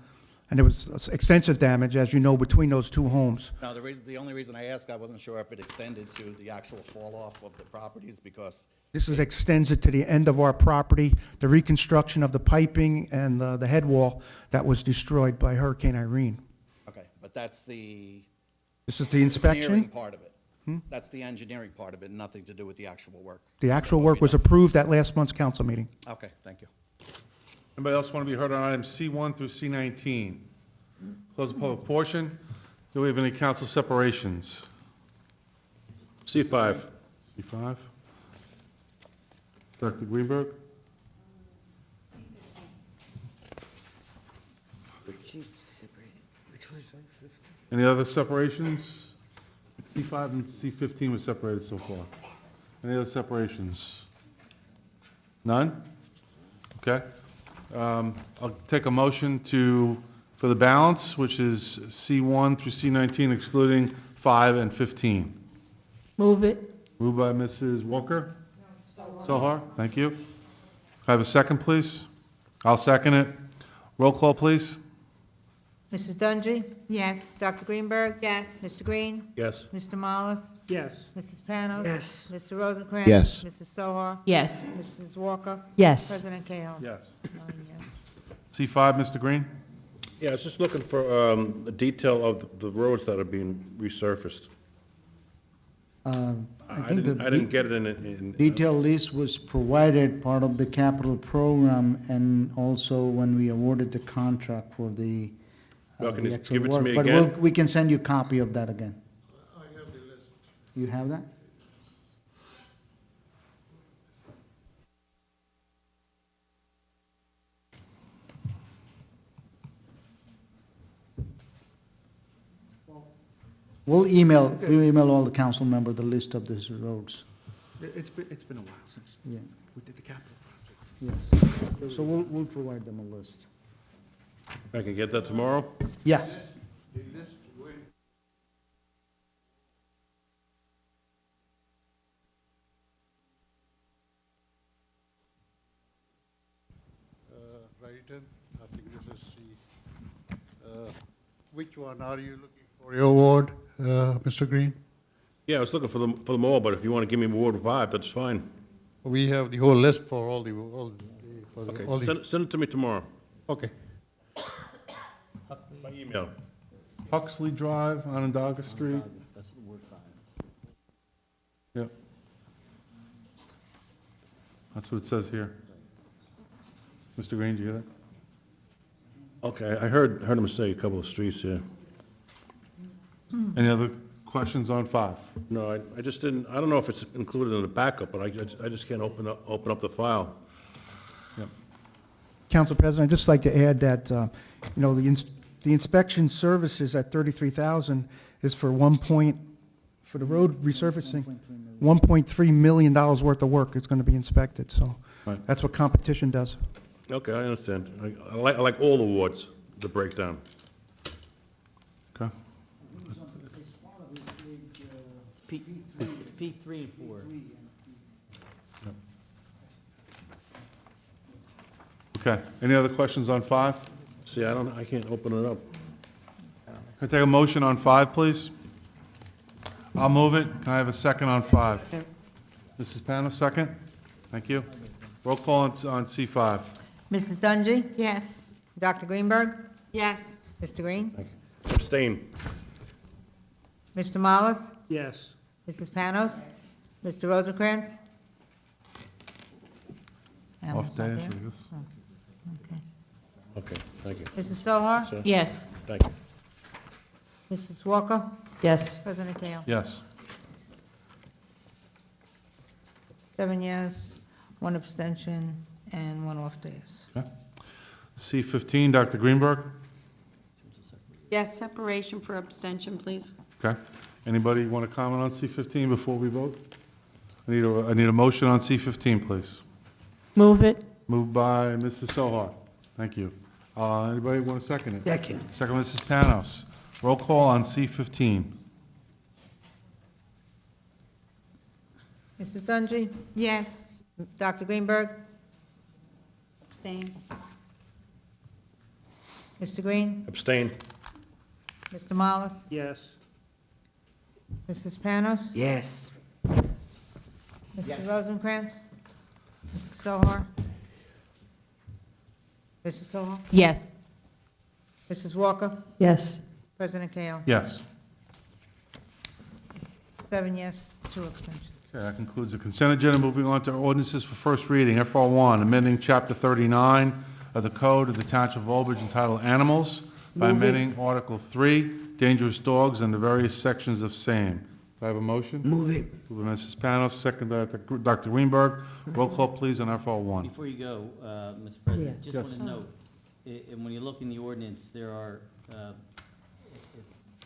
and there was extensive damage, as you know, between those two homes. Now, the only reason I asked, I wasn't sure if it extended to the actual fall-off of the properties, because, Extends it to the end of our property, the reconstruction of the piping and the head wall that was destroyed by Hurricane Irene. okay, but that's the This is the inspection. engineering part of it. That's the engineering part of it, nothing to do with the actual work. The actual work was approved at last month's council meeting. Okay, thank you. Anybody else want to be heard on items C1 through C19? Close the public portion. Do we have any council separations? C5. C5. Dr. Greenberg? Any other separations? C5 and C15 were separated so far. Any other separations? None? Okay. I'll take a motion for the balance, which is C1 through C19, excluding 5 and 15. Move it. Moved by Mrs. Walker? Sohar, thank you. Can I have a second, please? I'll second it. Roll call, please. Mrs. Dungy? Yes. Dr. Greenberg? Yes. Mr. Green? Yes. Mr. Mollis? Yes. Mrs. Panos? Yes. Mr. Rosencrantz? Yes. Mrs. Sohar? Yes. Mrs. Walker? Yes. President Cahill? Yes. 9 yes. C5, Mr. Green? Yeah, I was just looking for the detail of the roads that are being resurfaced. I think the I didn't get it in. detailed list was provided part of the capital program and also when we awarded the contract for the Well, can the you actual give it to work. me But again? we can send you a copy of that again. I have the list. You have that? We'll email all the council members the list of these roads. It's been a while since Yeah, we did the capital project. yes. So we'll provide them a list. I can get that tomorrow? Yes. The list went. Right, I think this is C. Which one are you looking for your award, Mr. Green? Yeah, I was looking for them all, but if you want to give me Ward 5, that's fine. We have the whole list for all the, Okay, all the. send it to me tomorrow, Okay. by email. Huxley Drive, Onondaga Street. That's Ward 5. Yep. That's what it says here. Mr. Green, do you hear that? Okay, I heard him say a couple of streets, yeah. Any other questions on 5? No, I just didn't, I don't know if it's included in the backup, but I just can't open up the file. Council President, I'd just like to add that, you know, the inspection services at $33,000 is for for the road resurfacing, $1.3 million worth of work is going to be inspected, so Right. that's what competition does. Okay, I understand. I like all the wards, the breakdown. Okay. It's P3 and 4. Okay. Any other questions on 5? See, I can't open it up. Can I take a motion on 5, please? I'll move it. Can I have a second on 5? Mrs. Panos, second? Thank you. Roll call on C5. Mrs. Dungy? Yes. Dr. Greenberg? Yes. Mr. Green? Abstain. Mr. Mollis? Yes. Mrs. Panos? Mr. Rosencrantz? Off day, I guess. Okay. Okay, thank you. Mrs. Sohar? Sir? Yes. Thank you. Mrs. Walker? Yes. President Kale? Yes. 7 yes, 1 abstention, and 1 off days. Okay. C-15, Dr. Greenberg? Yes, separation for abstention, please. Okay. Anybody want to comment on C-15 before we vote? I need a motion on C-15, please. Move it. Moved by Mrs. Sohar. Thank you. Anybody want to second it? Second. Second, Mrs. Panos. Roll call on C-15. Mrs. Dungy? Yes. Dr. Greenberg? Abstain. Mr. Green? Abstain. Mr. Mollis? Yes. Mrs. Panos? Yes. Mr. Rosencrantz? Mrs. Sohar? Mrs. Sohar? Yes. Mrs. Walker? Yes. President Kale? Yes. 7 yes, 2 abstentions. Okay, that concludes the consent agenda. Moving on to ordinances for first reading. FR1, amending Chapter 39 of the Code of the Township of Oldbridge entitled Animals by Move it. amending Article 3, Dangerous Dogs, and the various sections of same. Do I have a motion? Move it. Moved by Mrs. Panos, second by Dr. Greenberg. Roll call, please, on FR1. Before you go, Mr. President, Yeah. just want to note, and when you look in the ordinance, there are, it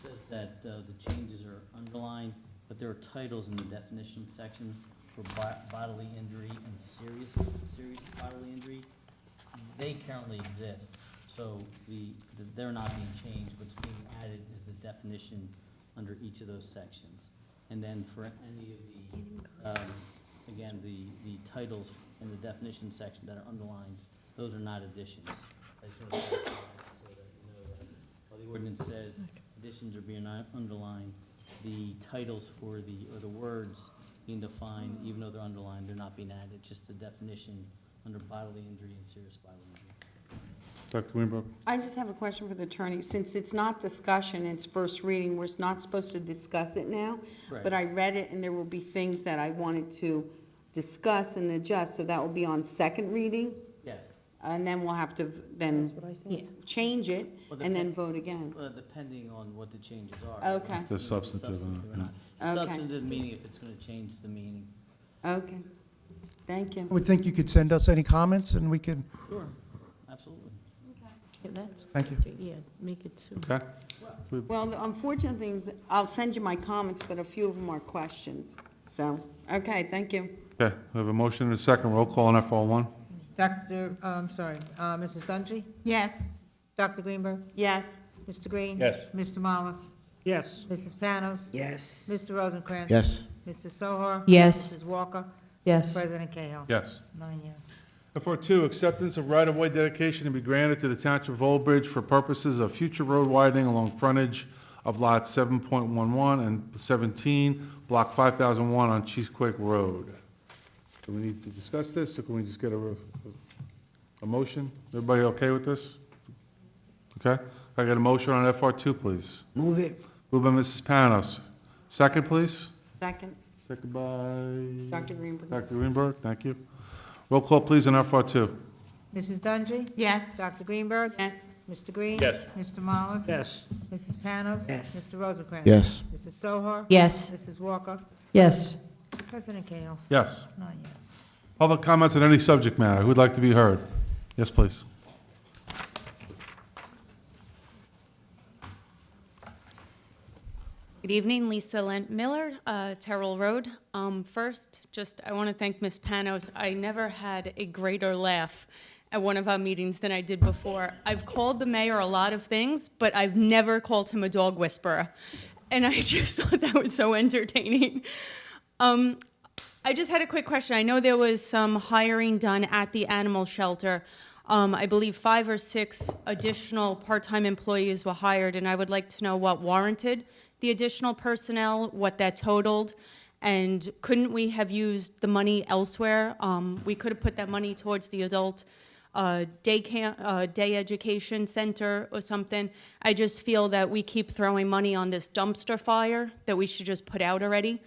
says that the changes are underlined, but there are titles in the definition section for bodily injury and serious bodily injury. They currently exist, so they're not being changed. What's being added is the definition under each of those sections. And then for any of the, again, the titles in the definition section that are underlined, those are not additions. I just want to clarify that so that you know that while the ordinance says additions are being underlined, the titles for the words being defined, even though they're underlined, they're not being added, just the definition under bodily injury and serious bodily injury. Dr. Greenberg? I just have a question for the attorney. Since it's not discussion, it's first reading, we're not supposed to discuss it now. Right. But I read it, and there will be things that I wanted to discuss and adjust, so that will be on second reading? Yes. And then we'll have to then change it, Well, and then depend- vote again. Depending on what the changes are. Okay. If they're substantive, or not. Okay. Substantive meaning if it's going to change the meaning. Okay. Thank you. I would think you could send us any comments, and we could, Sure, absolutely. Yeah, that's. Thank you. Yeah, make it soon. Okay. Well, the unfortunate things, I'll send you my comments, but a few of them are questions. So, okay, thank you. Okay, we have a motion and a second. Roll call on FR1. Mrs. Dungy? Yes. Dr. Greenberg? Yes. Mr. Green? Yes. Mr. Mollis? Yes. Mrs. Panos? Yes. Mr. Rosencrantz? Yes. Mrs. Sohar? Yes. Mrs. Walker? Yes. President Cahill? Yes. 9 yes. FR2, acceptance of right-of-way dedication to be granted to the Township of Old Bridge for purposes of future road widening along frontage of lots 7.11 and 17, block 5001 on Cheesequake Road. Do we need to discuss this, or can we just get a motion? Everybody okay with this? Okay. Can I get a motion on FR2, please? Move it. Moved by Mrs. Panos. Second, please. Second. Second by? Dr. Greenberg. Dr. Greenberg, thank you. Roll call, please, on FR2. Mrs. Dungy? Yes. Dr. Greenberg? Yes. Mr. Green? Yes. Mr. Mollis? Yes. Mrs. Panos? Yes. Mr. Rosencrantz? Yes. Mrs. Sohar? Yes. Mrs. Walker? Yes. President Cahill? Yes. 9 yes. Public comments on any subject matter. Who'd like to be heard? Yes, please. Good evening, Lisa Lent Miller, Terrell Road. First, I want to thank Ms. Panos. I never had a greater laugh at one of our meetings than I did before. I've called the mayor a lot of things, but I've never called him a dog whisperer. And I just thought that was so entertaining. I just had a quick question. I know there was some hiring done at the animal shelter. I believe 5 or 6 additional part-time employees were hired, and I would like to know what warranted the additional personnel, what that totaled, and couldn't we have used the money elsewhere? We could have put that money towards the adult day education center or something. I just feel that we keep throwing money on this dumpster fire that we should just put out already.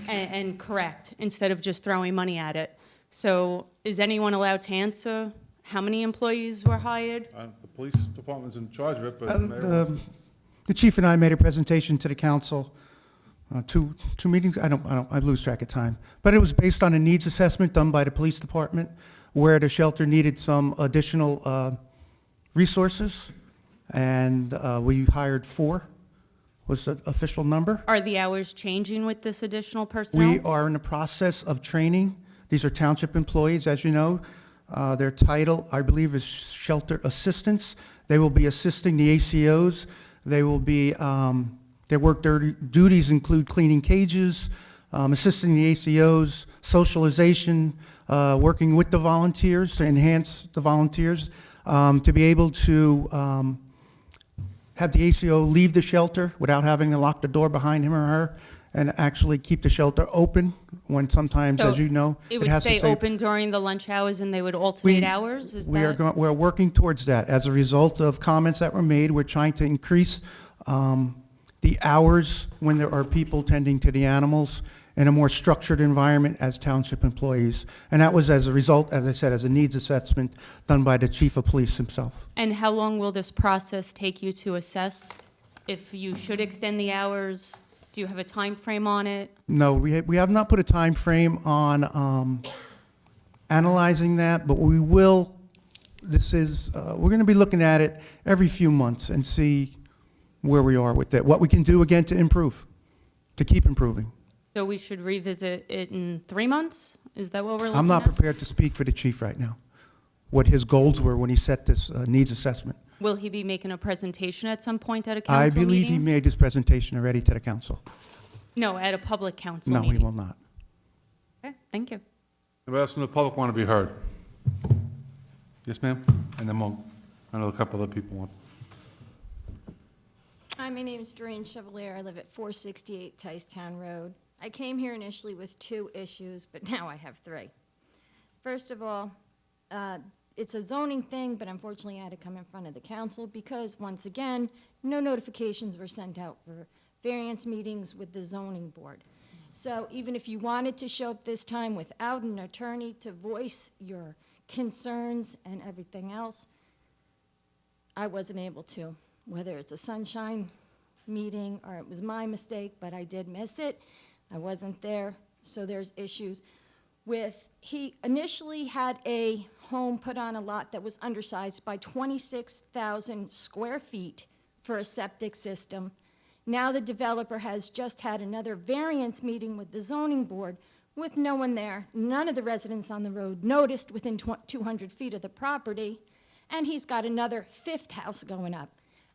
and correct, instead of just throwing money at it. So is anyone allowed to answer how many employees were hired? The police department's in charge of it, but the mayor wants to- The chief and I made a presentation to the council, two meetings, I lose track of time. But it was based on a needs assessment done by the police department, where the shelter needed some additional resources, and we hired 4, was the official number. Are the hours changing with this additional personnel? We are in the process of training. These are township employees, as you know. Their title, I believe, is shelter assistants. They will be assisting the ACOs. They will be, their work duties include cleaning cages, assisting the ACOs, socialization, working with the volunteers to enhance the volunteers, to be able to have the ACO leave the shelter without having to lock the door behind him or her, and actually keep the shelter open when sometimes, as you know, It would has to stay open during the lunch hours and they would alternate hours? Is We are that? we're working towards that. As a result of comments that were made, we're trying to increase the hours when there are people tending to the animals in a more structured environment as township employees. And that was as a result, as I said, as a needs assessment done by the chief of police himself. And how long will this process take you to assess if you should extend the hours? Do you have a time frame on it? No, we have not put a time frame on analyzing that, but we will, we're going to be looking at it every few months and see where we are with it, what we can do again to improve, to keep improving. So we should revisit it in 3 months? Is that what we're looking at? I'm not prepared to speak for the chief right now, what his goals were when he set this needs assessment. Will he be making a presentation at some point at a council I meeting? believe he made his presentation already to the council. No, at a public council No, meeting? he will not. Okay, thank you. Anybody else from the public want to be heard? Yes, ma'am? And then I know a couple other people want. Hi, my name is Doreen Chevalier. I live at 468 Ticetown Road. I came here initially with 2 issues, but now I have 3. First of all, it's a zoning thing, but unfortunately I had to come in front of the council because, once again, no notifications were sent out for variance meetings with the zoning board. So even if you wanted to show up this time without an attorney to voice your concerns and everything else, I wasn't able to. Whether it's a sunshine meeting or it was my mistake, but I did miss it. I wasn't there, so there's issues with, he initially had a home put on a lot that was undersized by 26,000 square feet for a septic system. Now the developer has just had another variance meeting with the zoning board with no one there. None of the residents on the road noticed within 200 feet of the property, and he's got another 5th house going up.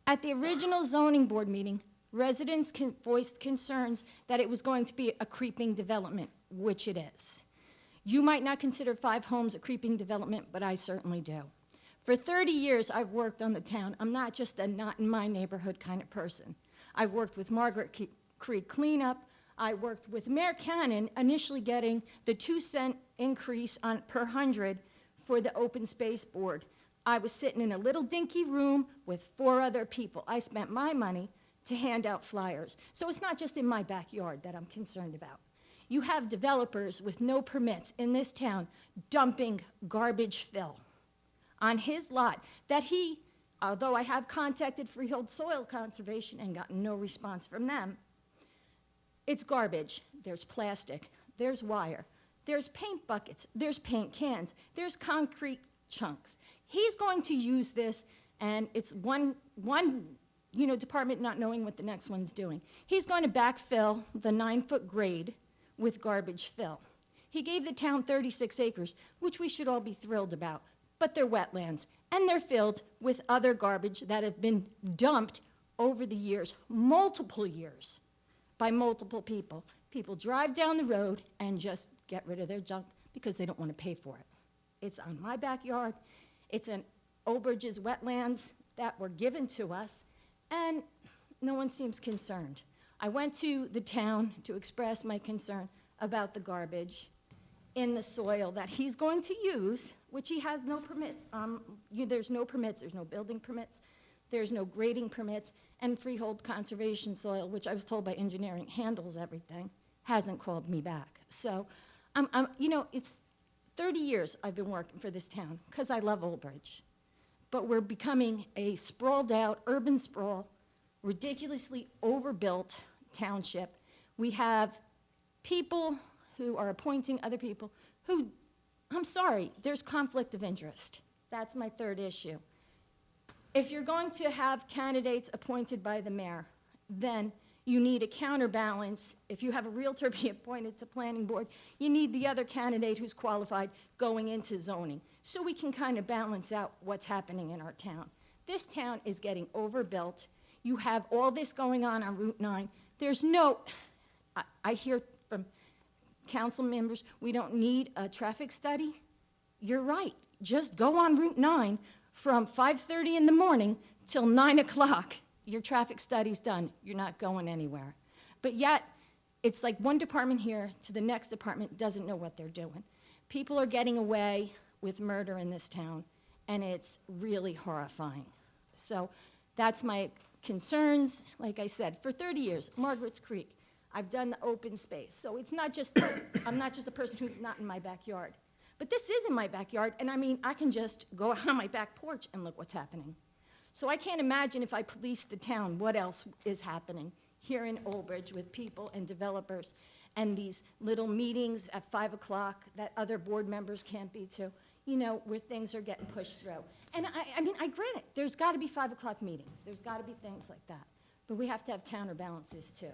At the original zoning board meeting, residents voiced concerns that it was going to be a creeping development, which it is. You might not consider 5 homes a creeping development, but I certainly do. For 30 years, I've worked on the town. I'm not just a not in my neighborhood kind of person. I've worked with Margaret Creek Cleanup. I worked with Mayor Cannon, initially getting the 2-cent increase per 100 for the open space board. I was sitting in a little dinky room with 4 other people. I spent my money to hand out flyers. So it's not just in my backyard that I'm concerned about. You have developers with no permits in this town dumping garbage fill on his lot that he, although I have contacted Freehold Soil Conservation and gotten no response from them, it's garbage. There's plastic, there's wire, there's paint buckets, there's paint cans, there's concrete chunks. He's going to use this, and it's one department not knowing what the next one's doing. He's going to backfill the 9-foot grade with garbage fill. He gave the town 36 acres, which we should all be thrilled about, but they're wetlands, and they're filled with other garbage that have been dumped over the years, multiple years, by multiple people. People drive down the road and just get rid of their junk because they don't want to pay for it. It's on my backyard. It's in Old Bridge's wetlands that were given to us, and no one seems concerned. I went to the town to express my concern about the garbage in the soil that he's going to use, which he has no permits. There's no permits, there's no building permits, there's no grading permits, and freehold conservation soil, which I was told by engineering handles everything, hasn't called me back. So, it's 30 years I've been working for this town because I love Old Bridge. But we're becoming a sprawled out, urban sprawl, ridiculously overbuilt township. We have people who are appointing other people who, I'm sorry, there's conflict of interest. That's my third issue. If you're going to have candidates appointed by the mayor, then you need a counterbalance. If you have a realtor be appointed to planning board, you need the other candidate who's qualified going into zoning, so we can kind of balance out what's happening in our town. This town is getting overbuilt. You have all this going on Route 9. There's no, I hear from council members, we don't need a traffic study. You're right. Just go on Route 9 from 5:30 in the morning till 9 o'clock. Your traffic study's done. You're not going anywhere. But yet, it's like one department here to the next department doesn't know what they're doing. People are getting away with murder in this town, and it's really horrifying. So that's my concerns. Like I said, for 30 years, Margaret's Creek, I've done the open space. So it's not just, I'm not just a person who's not in my backyard. But this is in my backyard, and I mean, I can just go out on my back porch and look what's happening. So I can't imagine if I policed the town, what else is happening here in Old Bridge with people and developers and these little meetings at 5 o'clock that other board members can't be to, where things are getting pushed through. And I mean, I grant it, there's got to be 5 o'clock meetings. There's got to be things like that. But we have to have counterbalances too.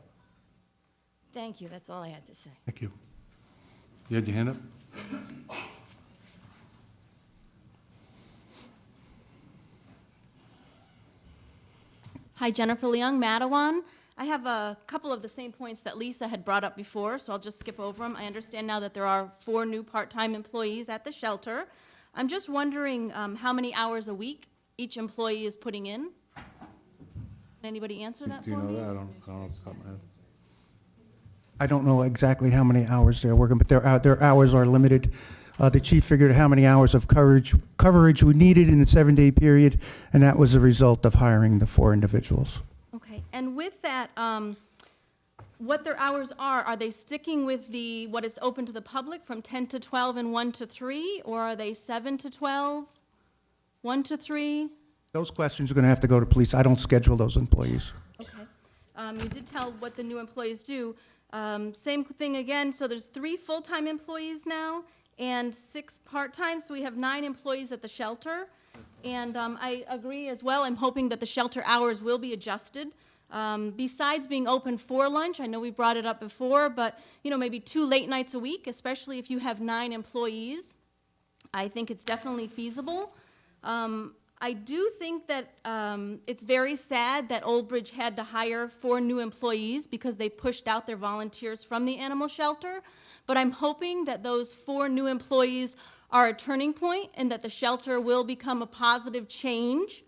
Thank you, that's all I had to say. Thank you. You had your hand up? Hi, Jennifer Leung, Matawan. I have a couple of the same points that Lisa had brought up before, so I'll just skip over them. I understand now that there are 4 new part-time employees at the shelter. I'm just wondering how many hours a week each employee is putting in? Can anybody answer that for me? Do you know that? I don't know off the top of my head. I don't know exactly how many hours they're working, but their hours are limited. The chief figured how many hours of coverage we needed in the 7-day period, and that was a result of hiring the 4 individuals. Okay, and with that, what their hours are they sticking with what is open to the public from 10 to 12 and 1 to 3, or are they 7 to 12, 1 to 3? Those questions are going to have to go to police. I don't schedule those employees. Okay. You did tell what the new employees do. Same thing again, so there's 3 full-time employees now and 6 part-time, so we have 9 employees at the shelter. And I agree as well, I'm hoping that the shelter hours will be adjusted. Besides being open for lunch, I know we brought it up before, but maybe 2 late nights a week, especially if you have 9 employees. I think it's definitely feasible. I do think that it's very sad that Old Bridge had to hire 4 new employees because they pushed out their volunteers from the animal shelter. But I'm hoping that those 4 new employees are a turning point and that the shelter will become a positive change.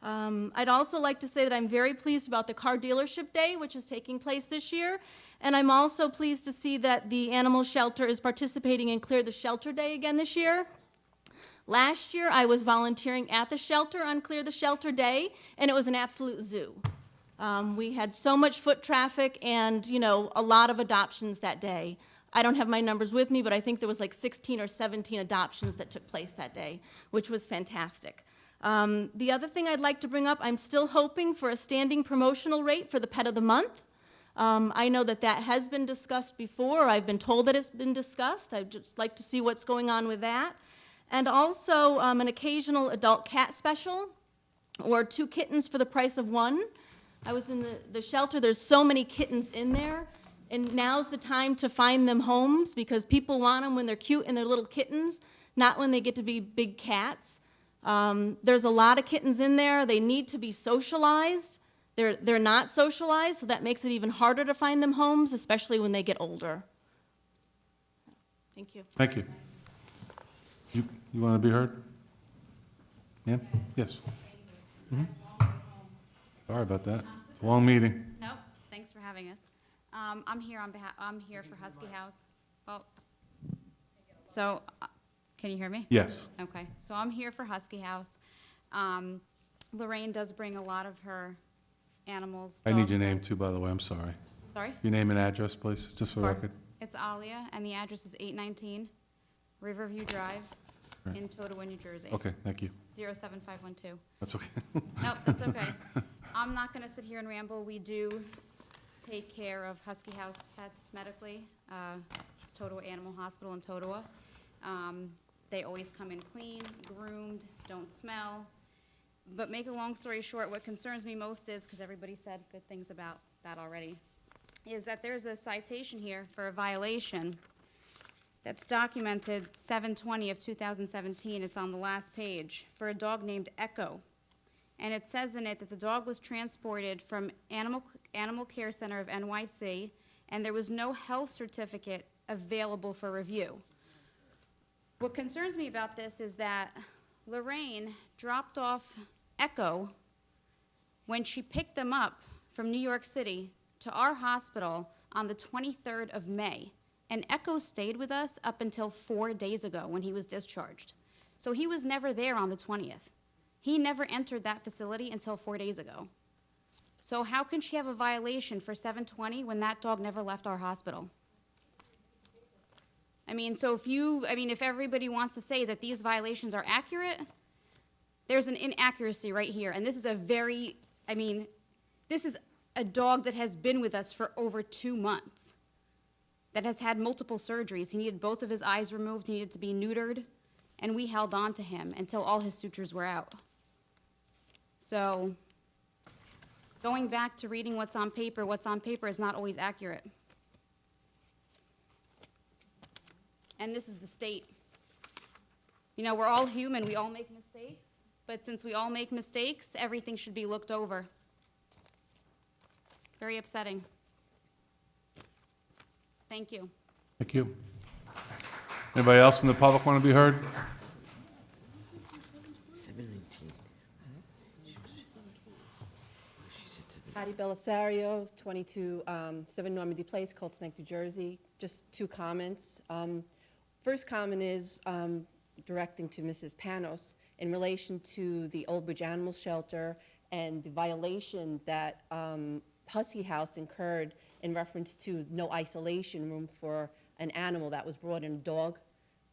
I'd also like to say that I'm very pleased about the car dealership day, which is taking place this year. And I'm also pleased to see that the animal shelter is participating in Clear the Shelter Day again this year. Last year, I was volunteering at the shelter on Clear the Shelter Day, and it was an absolute zoo. We had so much foot traffic and, a lot of adoptions that day. I don't have my numbers with me, but I think there was like 16 or 17 adoptions that took place that day, which was fantastic. The other thing I'd like to bring up, I'm still hoping for a standing promotional rate for the Pet of the Month. I know that has been discussed before. I've been told that it's been discussed. I'd just like to see what's going on with that. And also an occasional adult cat special or 2 kittens for the price of 1. I was in the shelter. There's so many kittens in there. And now's the time to find them homes because people want them when they're cute and they're little kittens, not when they get to be big cats. There's a lot of kittens in there. They need to be socialized. They're not socialized, so that makes it even harder to find them homes, especially when they get older. Thank you. Thank you. You want to be heard? Yeah? Yes. Mhm. Sorry about that. It's a long meeting. No, thanks for having us. I'm here for Husky House. Well, so, can you hear me? Yes. Okay, so I'm here for Husky House. Lorraine does bring a lot of her animals. I need your dogs, name too, by the way. I'm sorry. Sorry? Your name and address, please, just for the Sure. record. It's Alia, and the address is 819 Riverview Drive Right. in Totowa, New Jersey. Okay, thank you. 07512. That's okay. Nope, that's okay. I'm not going to sit here and ramble. We do take care of Husky House pets medically. It's Totowa Animal Hospital in Totowa. They always come in clean, groomed, don't smell. But make a long story short, what concerns me most is, because everybody said good things about that already, is that there's a citation here for a violation that's documented 7/20 of 2017. It's on the last page, for a dog named Echo. And it says in it that the dog was transported from Animal Care Center of NYC, and there was no health certificate available for review. What concerns me about this is that Lorraine dropped off Echo when she picked them up from New York City to our hospital on the 23rd of May. And Echo stayed with us up until 4 days ago when he was discharged. So he was never there on the 20th. He never entered that facility until 4 days ago. So how can she have a violation for 7/20 when that dog never left our hospital? I mean, so if everybody wants to say that these violations are accurate, there's an inaccuracy right here. And this is this is a dog that has been with us for over 2 months, that has had multiple surgeries. He needed both of his eyes removed, he needed to be neutered, and we held on to him until all his sutures were out. So, going back to reading what's on paper is not always accurate. And this is the state. You know, we're all human, we all make mistakes, but since we all make mistakes, everything should be looked over. Very upsetting. Thank you. Thank you. Anybody else from the public want to be heard? 719. Patty Belisario, 7 Normandy Place, Colts Neck, New Jersey. Just 2 comments. First comment is directing to Mrs. Panos in relation to the Old Bridge Animal Shelter and the violation that Husky House incurred in reference to no isolation room for an animal that was brought in, a dog.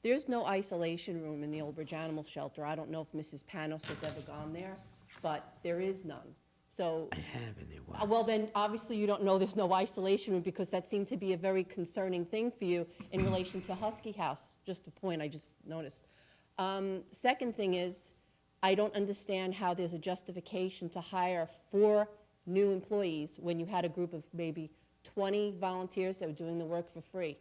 There's no isolation room in the Old Bridge Animal Shelter. I don't know if Mrs. Panos has ever gone there, but there is none. So, I have, and there was. well, then, obviously, you don't know there's no isolation room, because that seemed to be a very concerning thing for you in relation to Husky House. Just a point I just noticed. Second thing is, I don't understand how there's a justification to hire 4 new employees when you had a group of maybe 20 volunteers that were doing the work for free.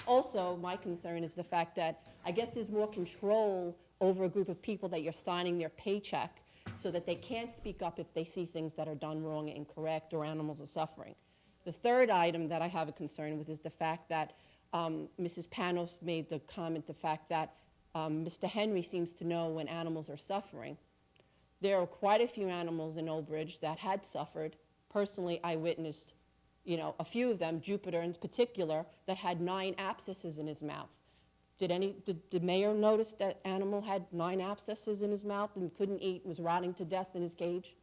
Also, my concern is the fact that I guess there's more control over a group of people that you're signing their paycheck, so that they can't speak up if they see things that are done wrong and incorrect or animals are suffering. The third item that I have a concern with is the fact that Mrs. Panos made the comment, the fact that Mr. Henry seems to know when animals are suffering. There are quite a few animals in Old Bridge that had suffered. Personally, I witnessed, a few of them, Jupiter in particular, that had 9 abscesses in his mouth. Did the mayor notice that animal had 9 abscesses in his mouth and couldn't eat, was rotting to death in his cage?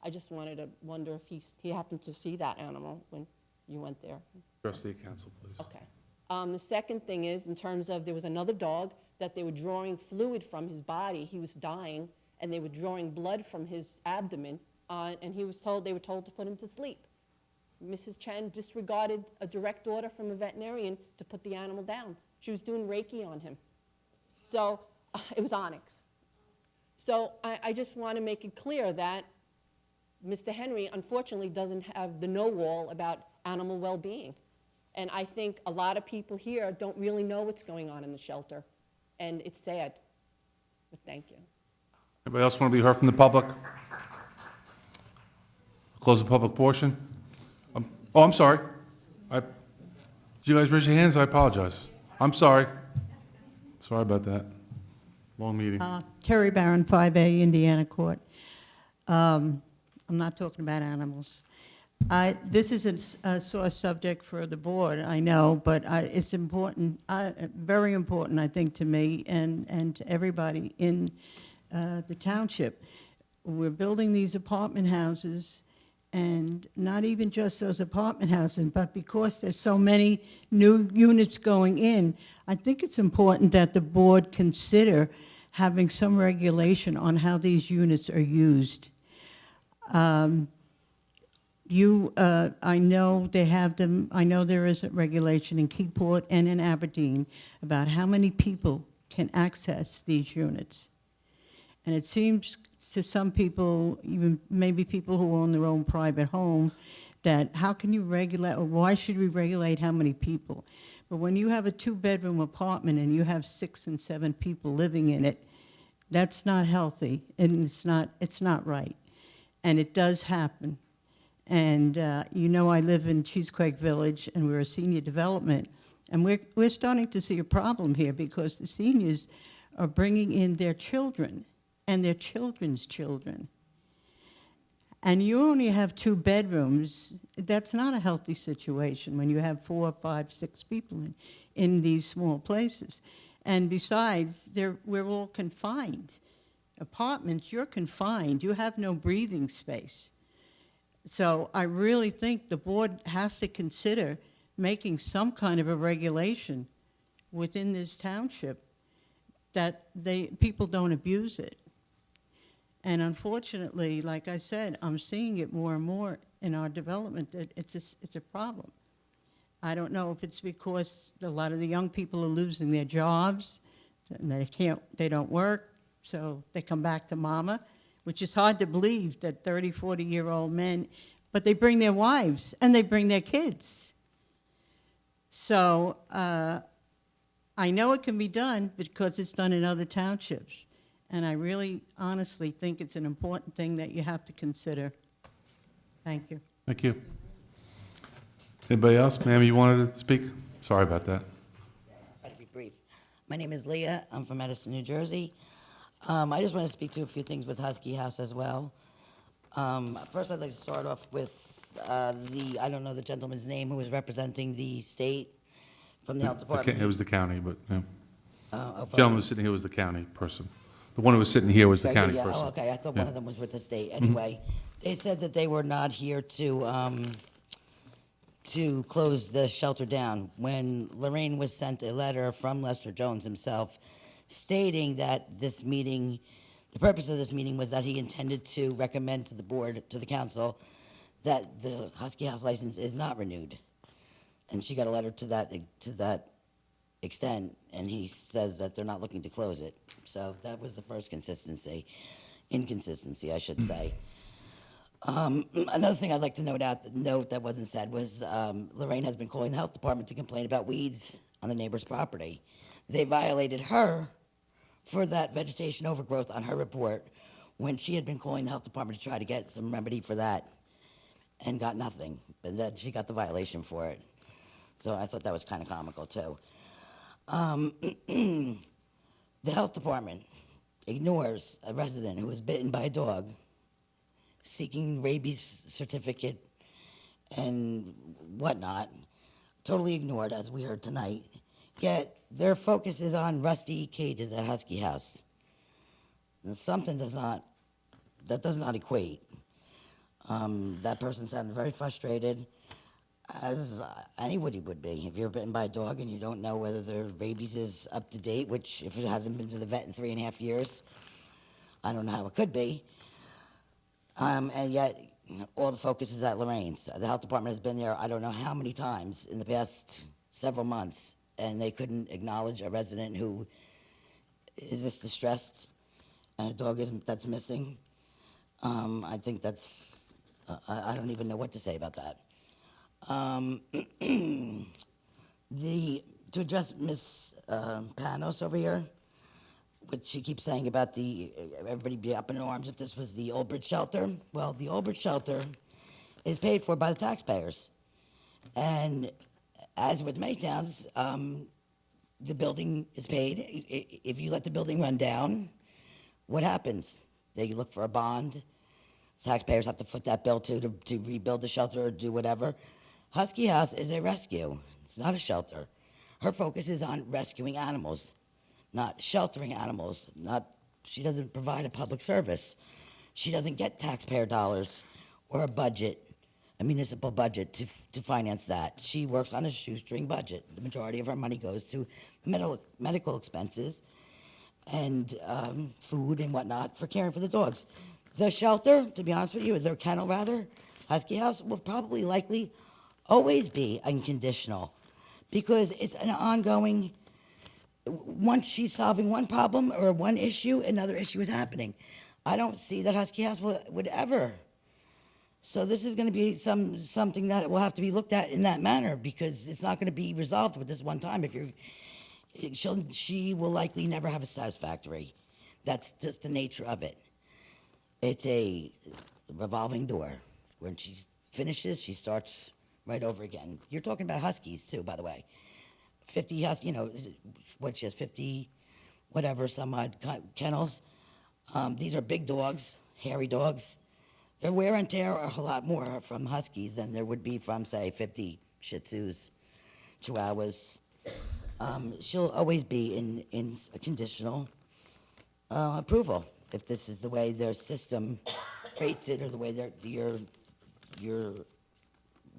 I just wanted to wonder if he happened to see that animal when you went there. Address the council, please. Okay. The second thing is, in terms of, there was another dog that they were drawing fluid from his body. He was dying, and they were drawing blood from his abdomen, and they were told to put him to sleep. Mrs. Chen disregarded a direct order from a veterinarian to put the animal down. She was doing Reiki on him. So, it was Onyx. So I just want to make it clear that Mr. Henry, unfortunately, doesn't have the know-all about animal well-being. And I think a lot of people here don't really know what's going on in the shelter, and it's sad. But thank you. Anybody else want to be heard from the public? Close the public portion. I'm sorry. Did you guys raise your hands? I apologize. I'm sorry. Sorry about that. Long meeting. Terry Barron, 5A, Indiana Court. I'm not talking about animals. This is a sore subject for the board, I know, but it's important, very important, I think, to me and to everybody in the township. We're building these apartment houses, And not even just those apartment houses, but because there's so many new units going in, I think it's important that the board consider having some regulation on how these units are used. I know they have them, I know there is a regulation in Keyport and in Aberdeen about how many people can access these units. And it seems to some people, even maybe people who own their own private home, that how can you regulate, or why should we regulate how many people? But when you have a two-bedroom apartment and you have 6 and 7 people living in it, that's not healthy, and it's not right. And it does happen. And you know, I live in Cheesequake Village, and we're a senior development, and we're starting to see a problem here because the seniors are bringing in their children and their children's children. And you only have 2 bedrooms. That's not a healthy situation when you have 4, 5, 6 people in these small places. And besides, we're all confined. Apartments, you're confined. You have no breathing space. So I really think the board has to consider making some kind of a regulation within this township that people don't abuse it. And unfortunately, like I said, I'm seeing it more and more in our development that it's a problem. I don't know if it's because a lot of the young people are losing their jobs and they don't work, so they come back to mama, which is hard to believe that 30, 40-year-old men, but they bring their wives and they bring their kids. So I know it can be done because it's done in other townships. And I really honestly think it's an important thing that you have to consider. Thank you. Thank you. Anybody else? Ma'am, you wanted to speak? Sorry about that. Try to be brief. My name is Leah. I'm from Edison, New Jersey. I just want to speak to a few things with Husky House as well. First, I'd like to start off with I don't know the gentleman's name who was representing the state from the health department. It was the county, but, yeah. Oh, Gentleman was sitting here was the county person. The one who was sitting here was the Okay, county yeah, person. Oh, okay, I thought Yeah. one of them was with the state. Anyway, they said that they were not here to close the shelter down. When Lorraine was sent a letter from Lester Jones himself stating that this meeting, the purpose of this meeting was that he intended to recommend to the board, to the council, that the Husky House license is not renewed. And she got a letter to that extent, and he says that they're not looking to close it. So that was the first inconsistency, I should say. Another thing I'd like to note that wasn't said was Lorraine has been calling the health department to complain about weeds on the neighbor's property. They violated her for that vegetation overgrowth on her report when she had been calling the health department to try to get some remedy for that and got nothing. And then she got the violation for it. So I thought that was kind of comical too. The health department ignores a resident who was bitten by a dog seeking rabies certificate and whatnot, totally ignored, as we heard tonight. Yet their focus is on rusty cages at Husky House. And something does not equate. That person sounded very frustrated, as anybody would be. If you're bitten by a dog and you don't know whether their rabies is up to date, which if it hasn't been to the vet in 3.5 years, I don't know how it could be. And yet, all the focus is at Lorraine's. The health department has been there I don't know how many times in the past several months, and they couldn't acknowledge a resident who is this distressed and a dog that's missing. I think that's, I don't even know what to say about that. To address Ms. Panos over here, what she keeps saying about everybody be up in arms if this was the Old Bridge Shelter. Well, the Old Bridge Shelter is paid for by the taxpayers. And as with many towns, the building is paid. If you let the building run down, what happens? They look for a bond. Taxpayers have to foot that bill to rebuild the shelter or do whatever. Husky House is a rescue. It's not a shelter. Her focus is on rescuing animals, not sheltering animals. She doesn't provide a public service. She doesn't get taxpayer dollars or a budget, a municipal budget to finance that. She works on a shoestring budget. The majority of her money goes to medical expenses and food and whatnot for caring for the dogs. The shelter, to be honest with you, their kennel rather, Husky House, will probably likely always be unconditional because it's an ongoing, once she's solving one problem or one issue, another issue is happening. I don't see that Husky House would ever. So this is going to be something that will have to be looked at in that manner because it's not going to be resolved with this one time. She will likely never have a satisfactory. That's just the nature of it. It's a revolving door. When she finishes, she starts right over again. You're talking about Huskies too, by the way. 50 Husky, what she has, 50, whatever, some odd kennels. These are big dogs, hairy dogs. Their wear and tear are a lot more from Huskies than there would be from, say, 50 Shih Tzus, Chihuahuas. She'll always be in a conditional approval if this is the way their system rates it or the way your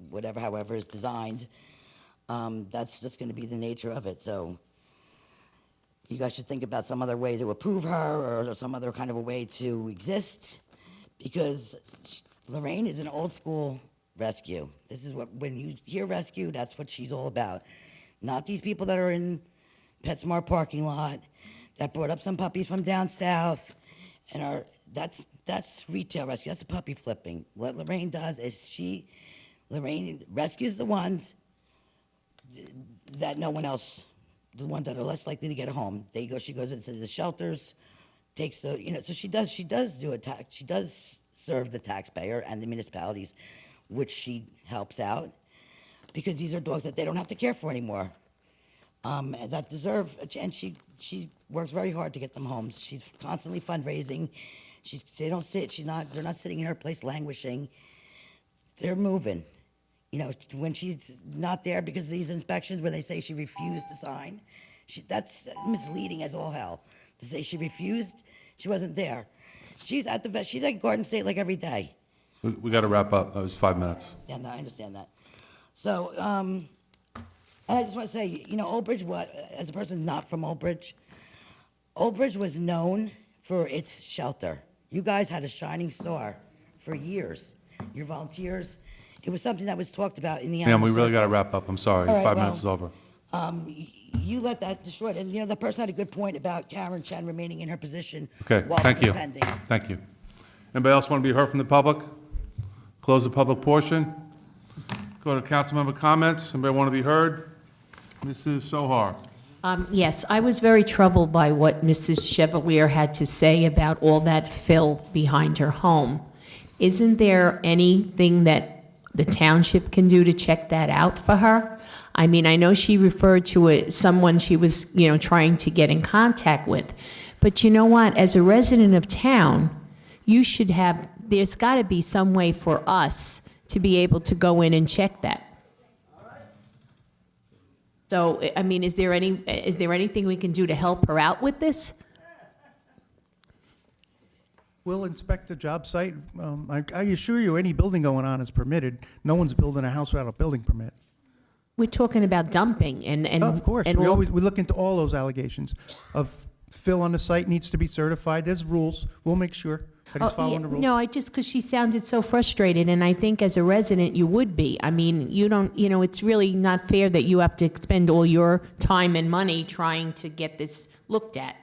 whatever, however, is designed. That's just going to be the nature of it. So you guys should think about some other way to approve her or some other kind of a way to exist because Lorraine is an old school rescue. This is what, when you hear rescue, that's what she's all about. Not these people that are in PetSmart parking lot that brought up some puppies from down south and that's retail rescue. That's a puppy flipping. What Lorraine does is Lorraine rescues the ones that no one else, the ones that are less likely to get a home. She goes into the shelters, takes the, so she does do a tax, she does serve the taxpayer and the municipalities, which she helps out, because these are dogs that they don't have to care for anymore, that deserve, and she works very hard to get them homes. She's constantly fundraising. They're not sitting in her place languishing. They're moving. When she's not there because of these inspections where they say she refused to sign, that's misleading as all hell. To say she refused, she wasn't there. She's at the vet. She's at Garden State like every day. We got to wrap up. That was 5 minutes. Yeah, no, I understand that. So, and I just want to say, Old Bridge, as a person not from Old Bridge was known for its shelter. You guys had a shining star for years. Your volunteers. It was something that was talked about in the Ma'am, we really got to wrap up. I'm sorry. All right, 5 minutes is over. You let that destroy it. And, the person had a good point about Karen Chen remaining in her position Okay, while thank you. suspending. Thank you. Anybody else want to be heard from the public? Close the public portion. Go to council member comments. Anybody want to be heard? Mrs. Sohar. Yes, I was very troubled by what Mrs. Chevalier had to say about all that fill behind her home. Isn't there anything that the township can do to check that out for her? I mean, I know she referred to someone she was, trying to get in contact with. But you know what? As a resident of town, there's got to be some way for us to be able to go in and check that. So, I mean, is there anything we can do to help her out with this? We'll inspect the job site. I assure you, any building going on is permitted. No one's building a house without a building permit. We're talking about dumping and Of course, and we all- look into all those allegations of fill on the site needs to be certified. There's rules. We'll make sure that he's Oh, following yeah, the rules. no, because she sounded so frustrated, and I think as a resident, you would be. I mean, you don't, it's really not fair that you have to expend all your time and money trying to get this looked at.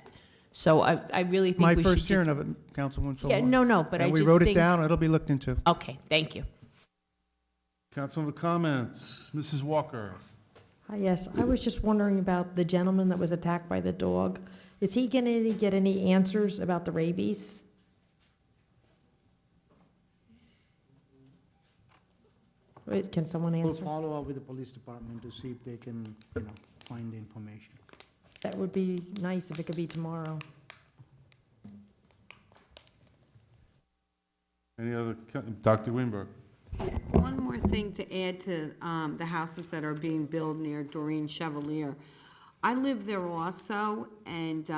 So I really think My we should first hearing just. of it, Councilwoman Solon. Yeah, no, but I And just we wrote it think- down. It'll be looked into. Okay, thank you. Council member comments. Mrs. Walker. Yes, I was just wondering about the gentleman that was attacked by the dog. Is he going to get any answers about the rabies? Wait, can someone We'll answer? follow up with the police department to see if they can, find the information. That would be nice if it could be tomorrow. Any other, Dr. Greenberg? One more thing to add to the houses that are being built near Doreen Chevalier. I live there also, and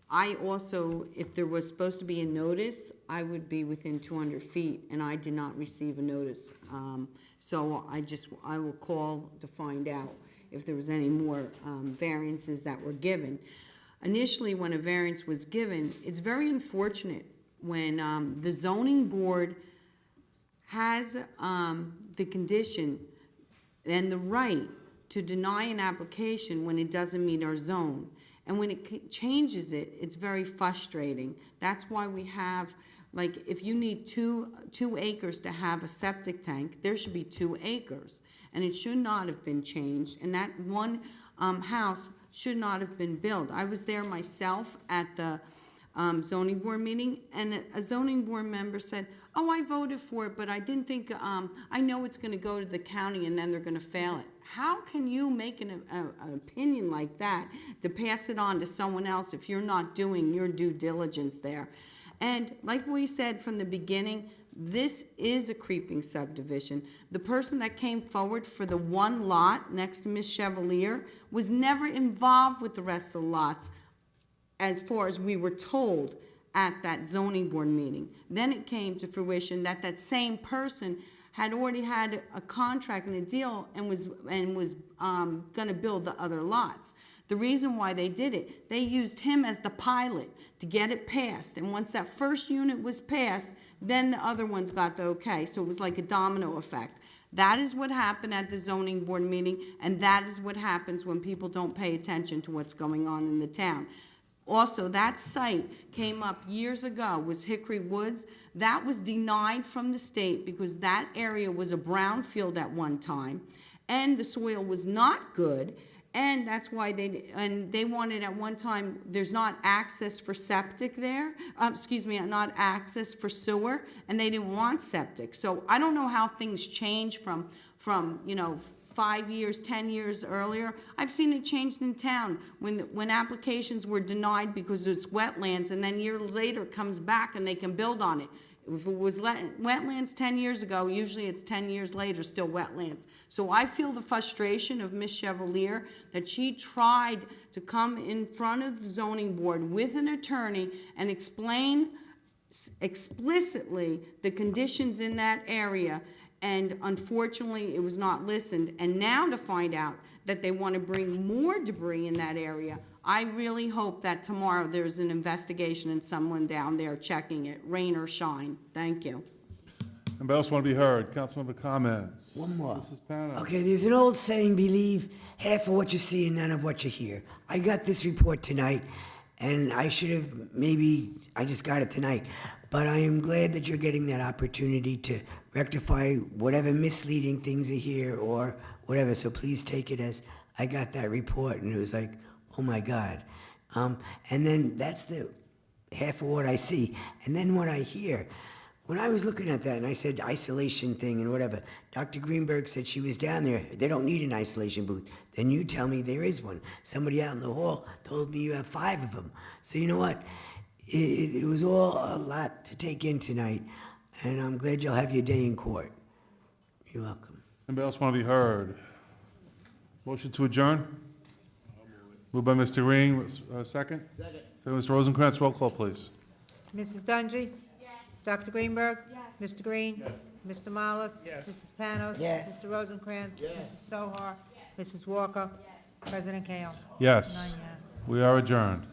I also, if there was supposed to be a notice, I would be within 200 feet, and I did not receive a notice. So I will call to find out if there was any more variances that were given. Initially, when a variance was given, it's very unfortunate when the zoning board has the condition and the right to deny an application when it doesn't meet our zone. And when it changes it, it's very frustrating. That's why we have, like, if you need two acres to have a septic tank, there should be 2 acres. And it should not have been changed, and that one house should not have been built. I was there myself at the zoning board meeting, and a zoning board member said, "Oh, I voted for it, but I didn't think, I know it's gonna go to the county and then they're gonna fail it." How can you make an opinion like that to pass it on to someone else if you're not doing your due diligence there? And like we said from the beginning, this is a creeping subdivision. The person that came forward for the one lot next to Ms. Chevalier was never involved with the rest of the lots, as far as we were told at that zoning board meeting. Then it came to fruition that that same person had already had a contract and a deal and was gonna build the other lots. The reason why they did it, they used him as the pilot to get it passed. And once that first unit was passed, then the other ones got the okay. So it was like a domino effect. That is what happened at the zoning board meeting, and that is what happens when people don't pay attention to what's going on in the town. Also, that site came up years ago, was Hickory Woods. That was denied from the state because that area was a brownfield at one time, and the soil was not good, and that's why they wanted at one time, there's not access for septic there, not access for sewer, and they didn't want septic. So I don't know how things change from 5 years, 10 years earlier. I've seen it changed in town when applications were denied because it's wetlands, and then years later it comes back and they can build on it. If it was wetlands 10 years ago, usually it's 10 years later, still wetlands. So I feel the frustration of Ms. Chevalier that she tried to come in front of the zoning board with an attorney and explain explicitly the conditions in that area, and unfortunately, it was not listened. And now to find out that they want to bring more debris in that area, I really hope that tomorrow there's an investigation and someone down there checking it, rain or shine. Thank you. Anybody else want to be heard? Councilmember comments? One more. Mrs. Panos. Okay, there's an old saying, believe half of what you see and none of what you hear. I got this report tonight, and I should have I just got it tonight. But I am glad that you're getting that opportunity to rectify whatever misleading things are here or whatever. So please take it as I got that report, and it was like, oh my God. And then that's the half of what I see. And then what I hear, when I was looking at that and I said isolation thing and whatever, Dr. Greenberg said she was down there. They don't need an isolation booth. Then you tell me there is one. Somebody out in the hall told me you have 5 of them. So you know what? It was all a lot to take in tonight, and I'm glad you'll have your day in court. You're welcome. Anybody else want to be heard? Motion to adjourn? Moved by Mr. Green, second? Second. Mr. Rosencrantz, roll call, please. Mrs. Dungy? Yes. Dr. Greenberg? Yes. Mr. Green? Yes. Mr. Mollis? Yes. Mrs. Panos? Yes. Mr. Rosencrantz? Yes. Mrs. Sohar? Yes. Mrs. Walker? Yes. President Kale? Yes. 9 yes. We are adjourned.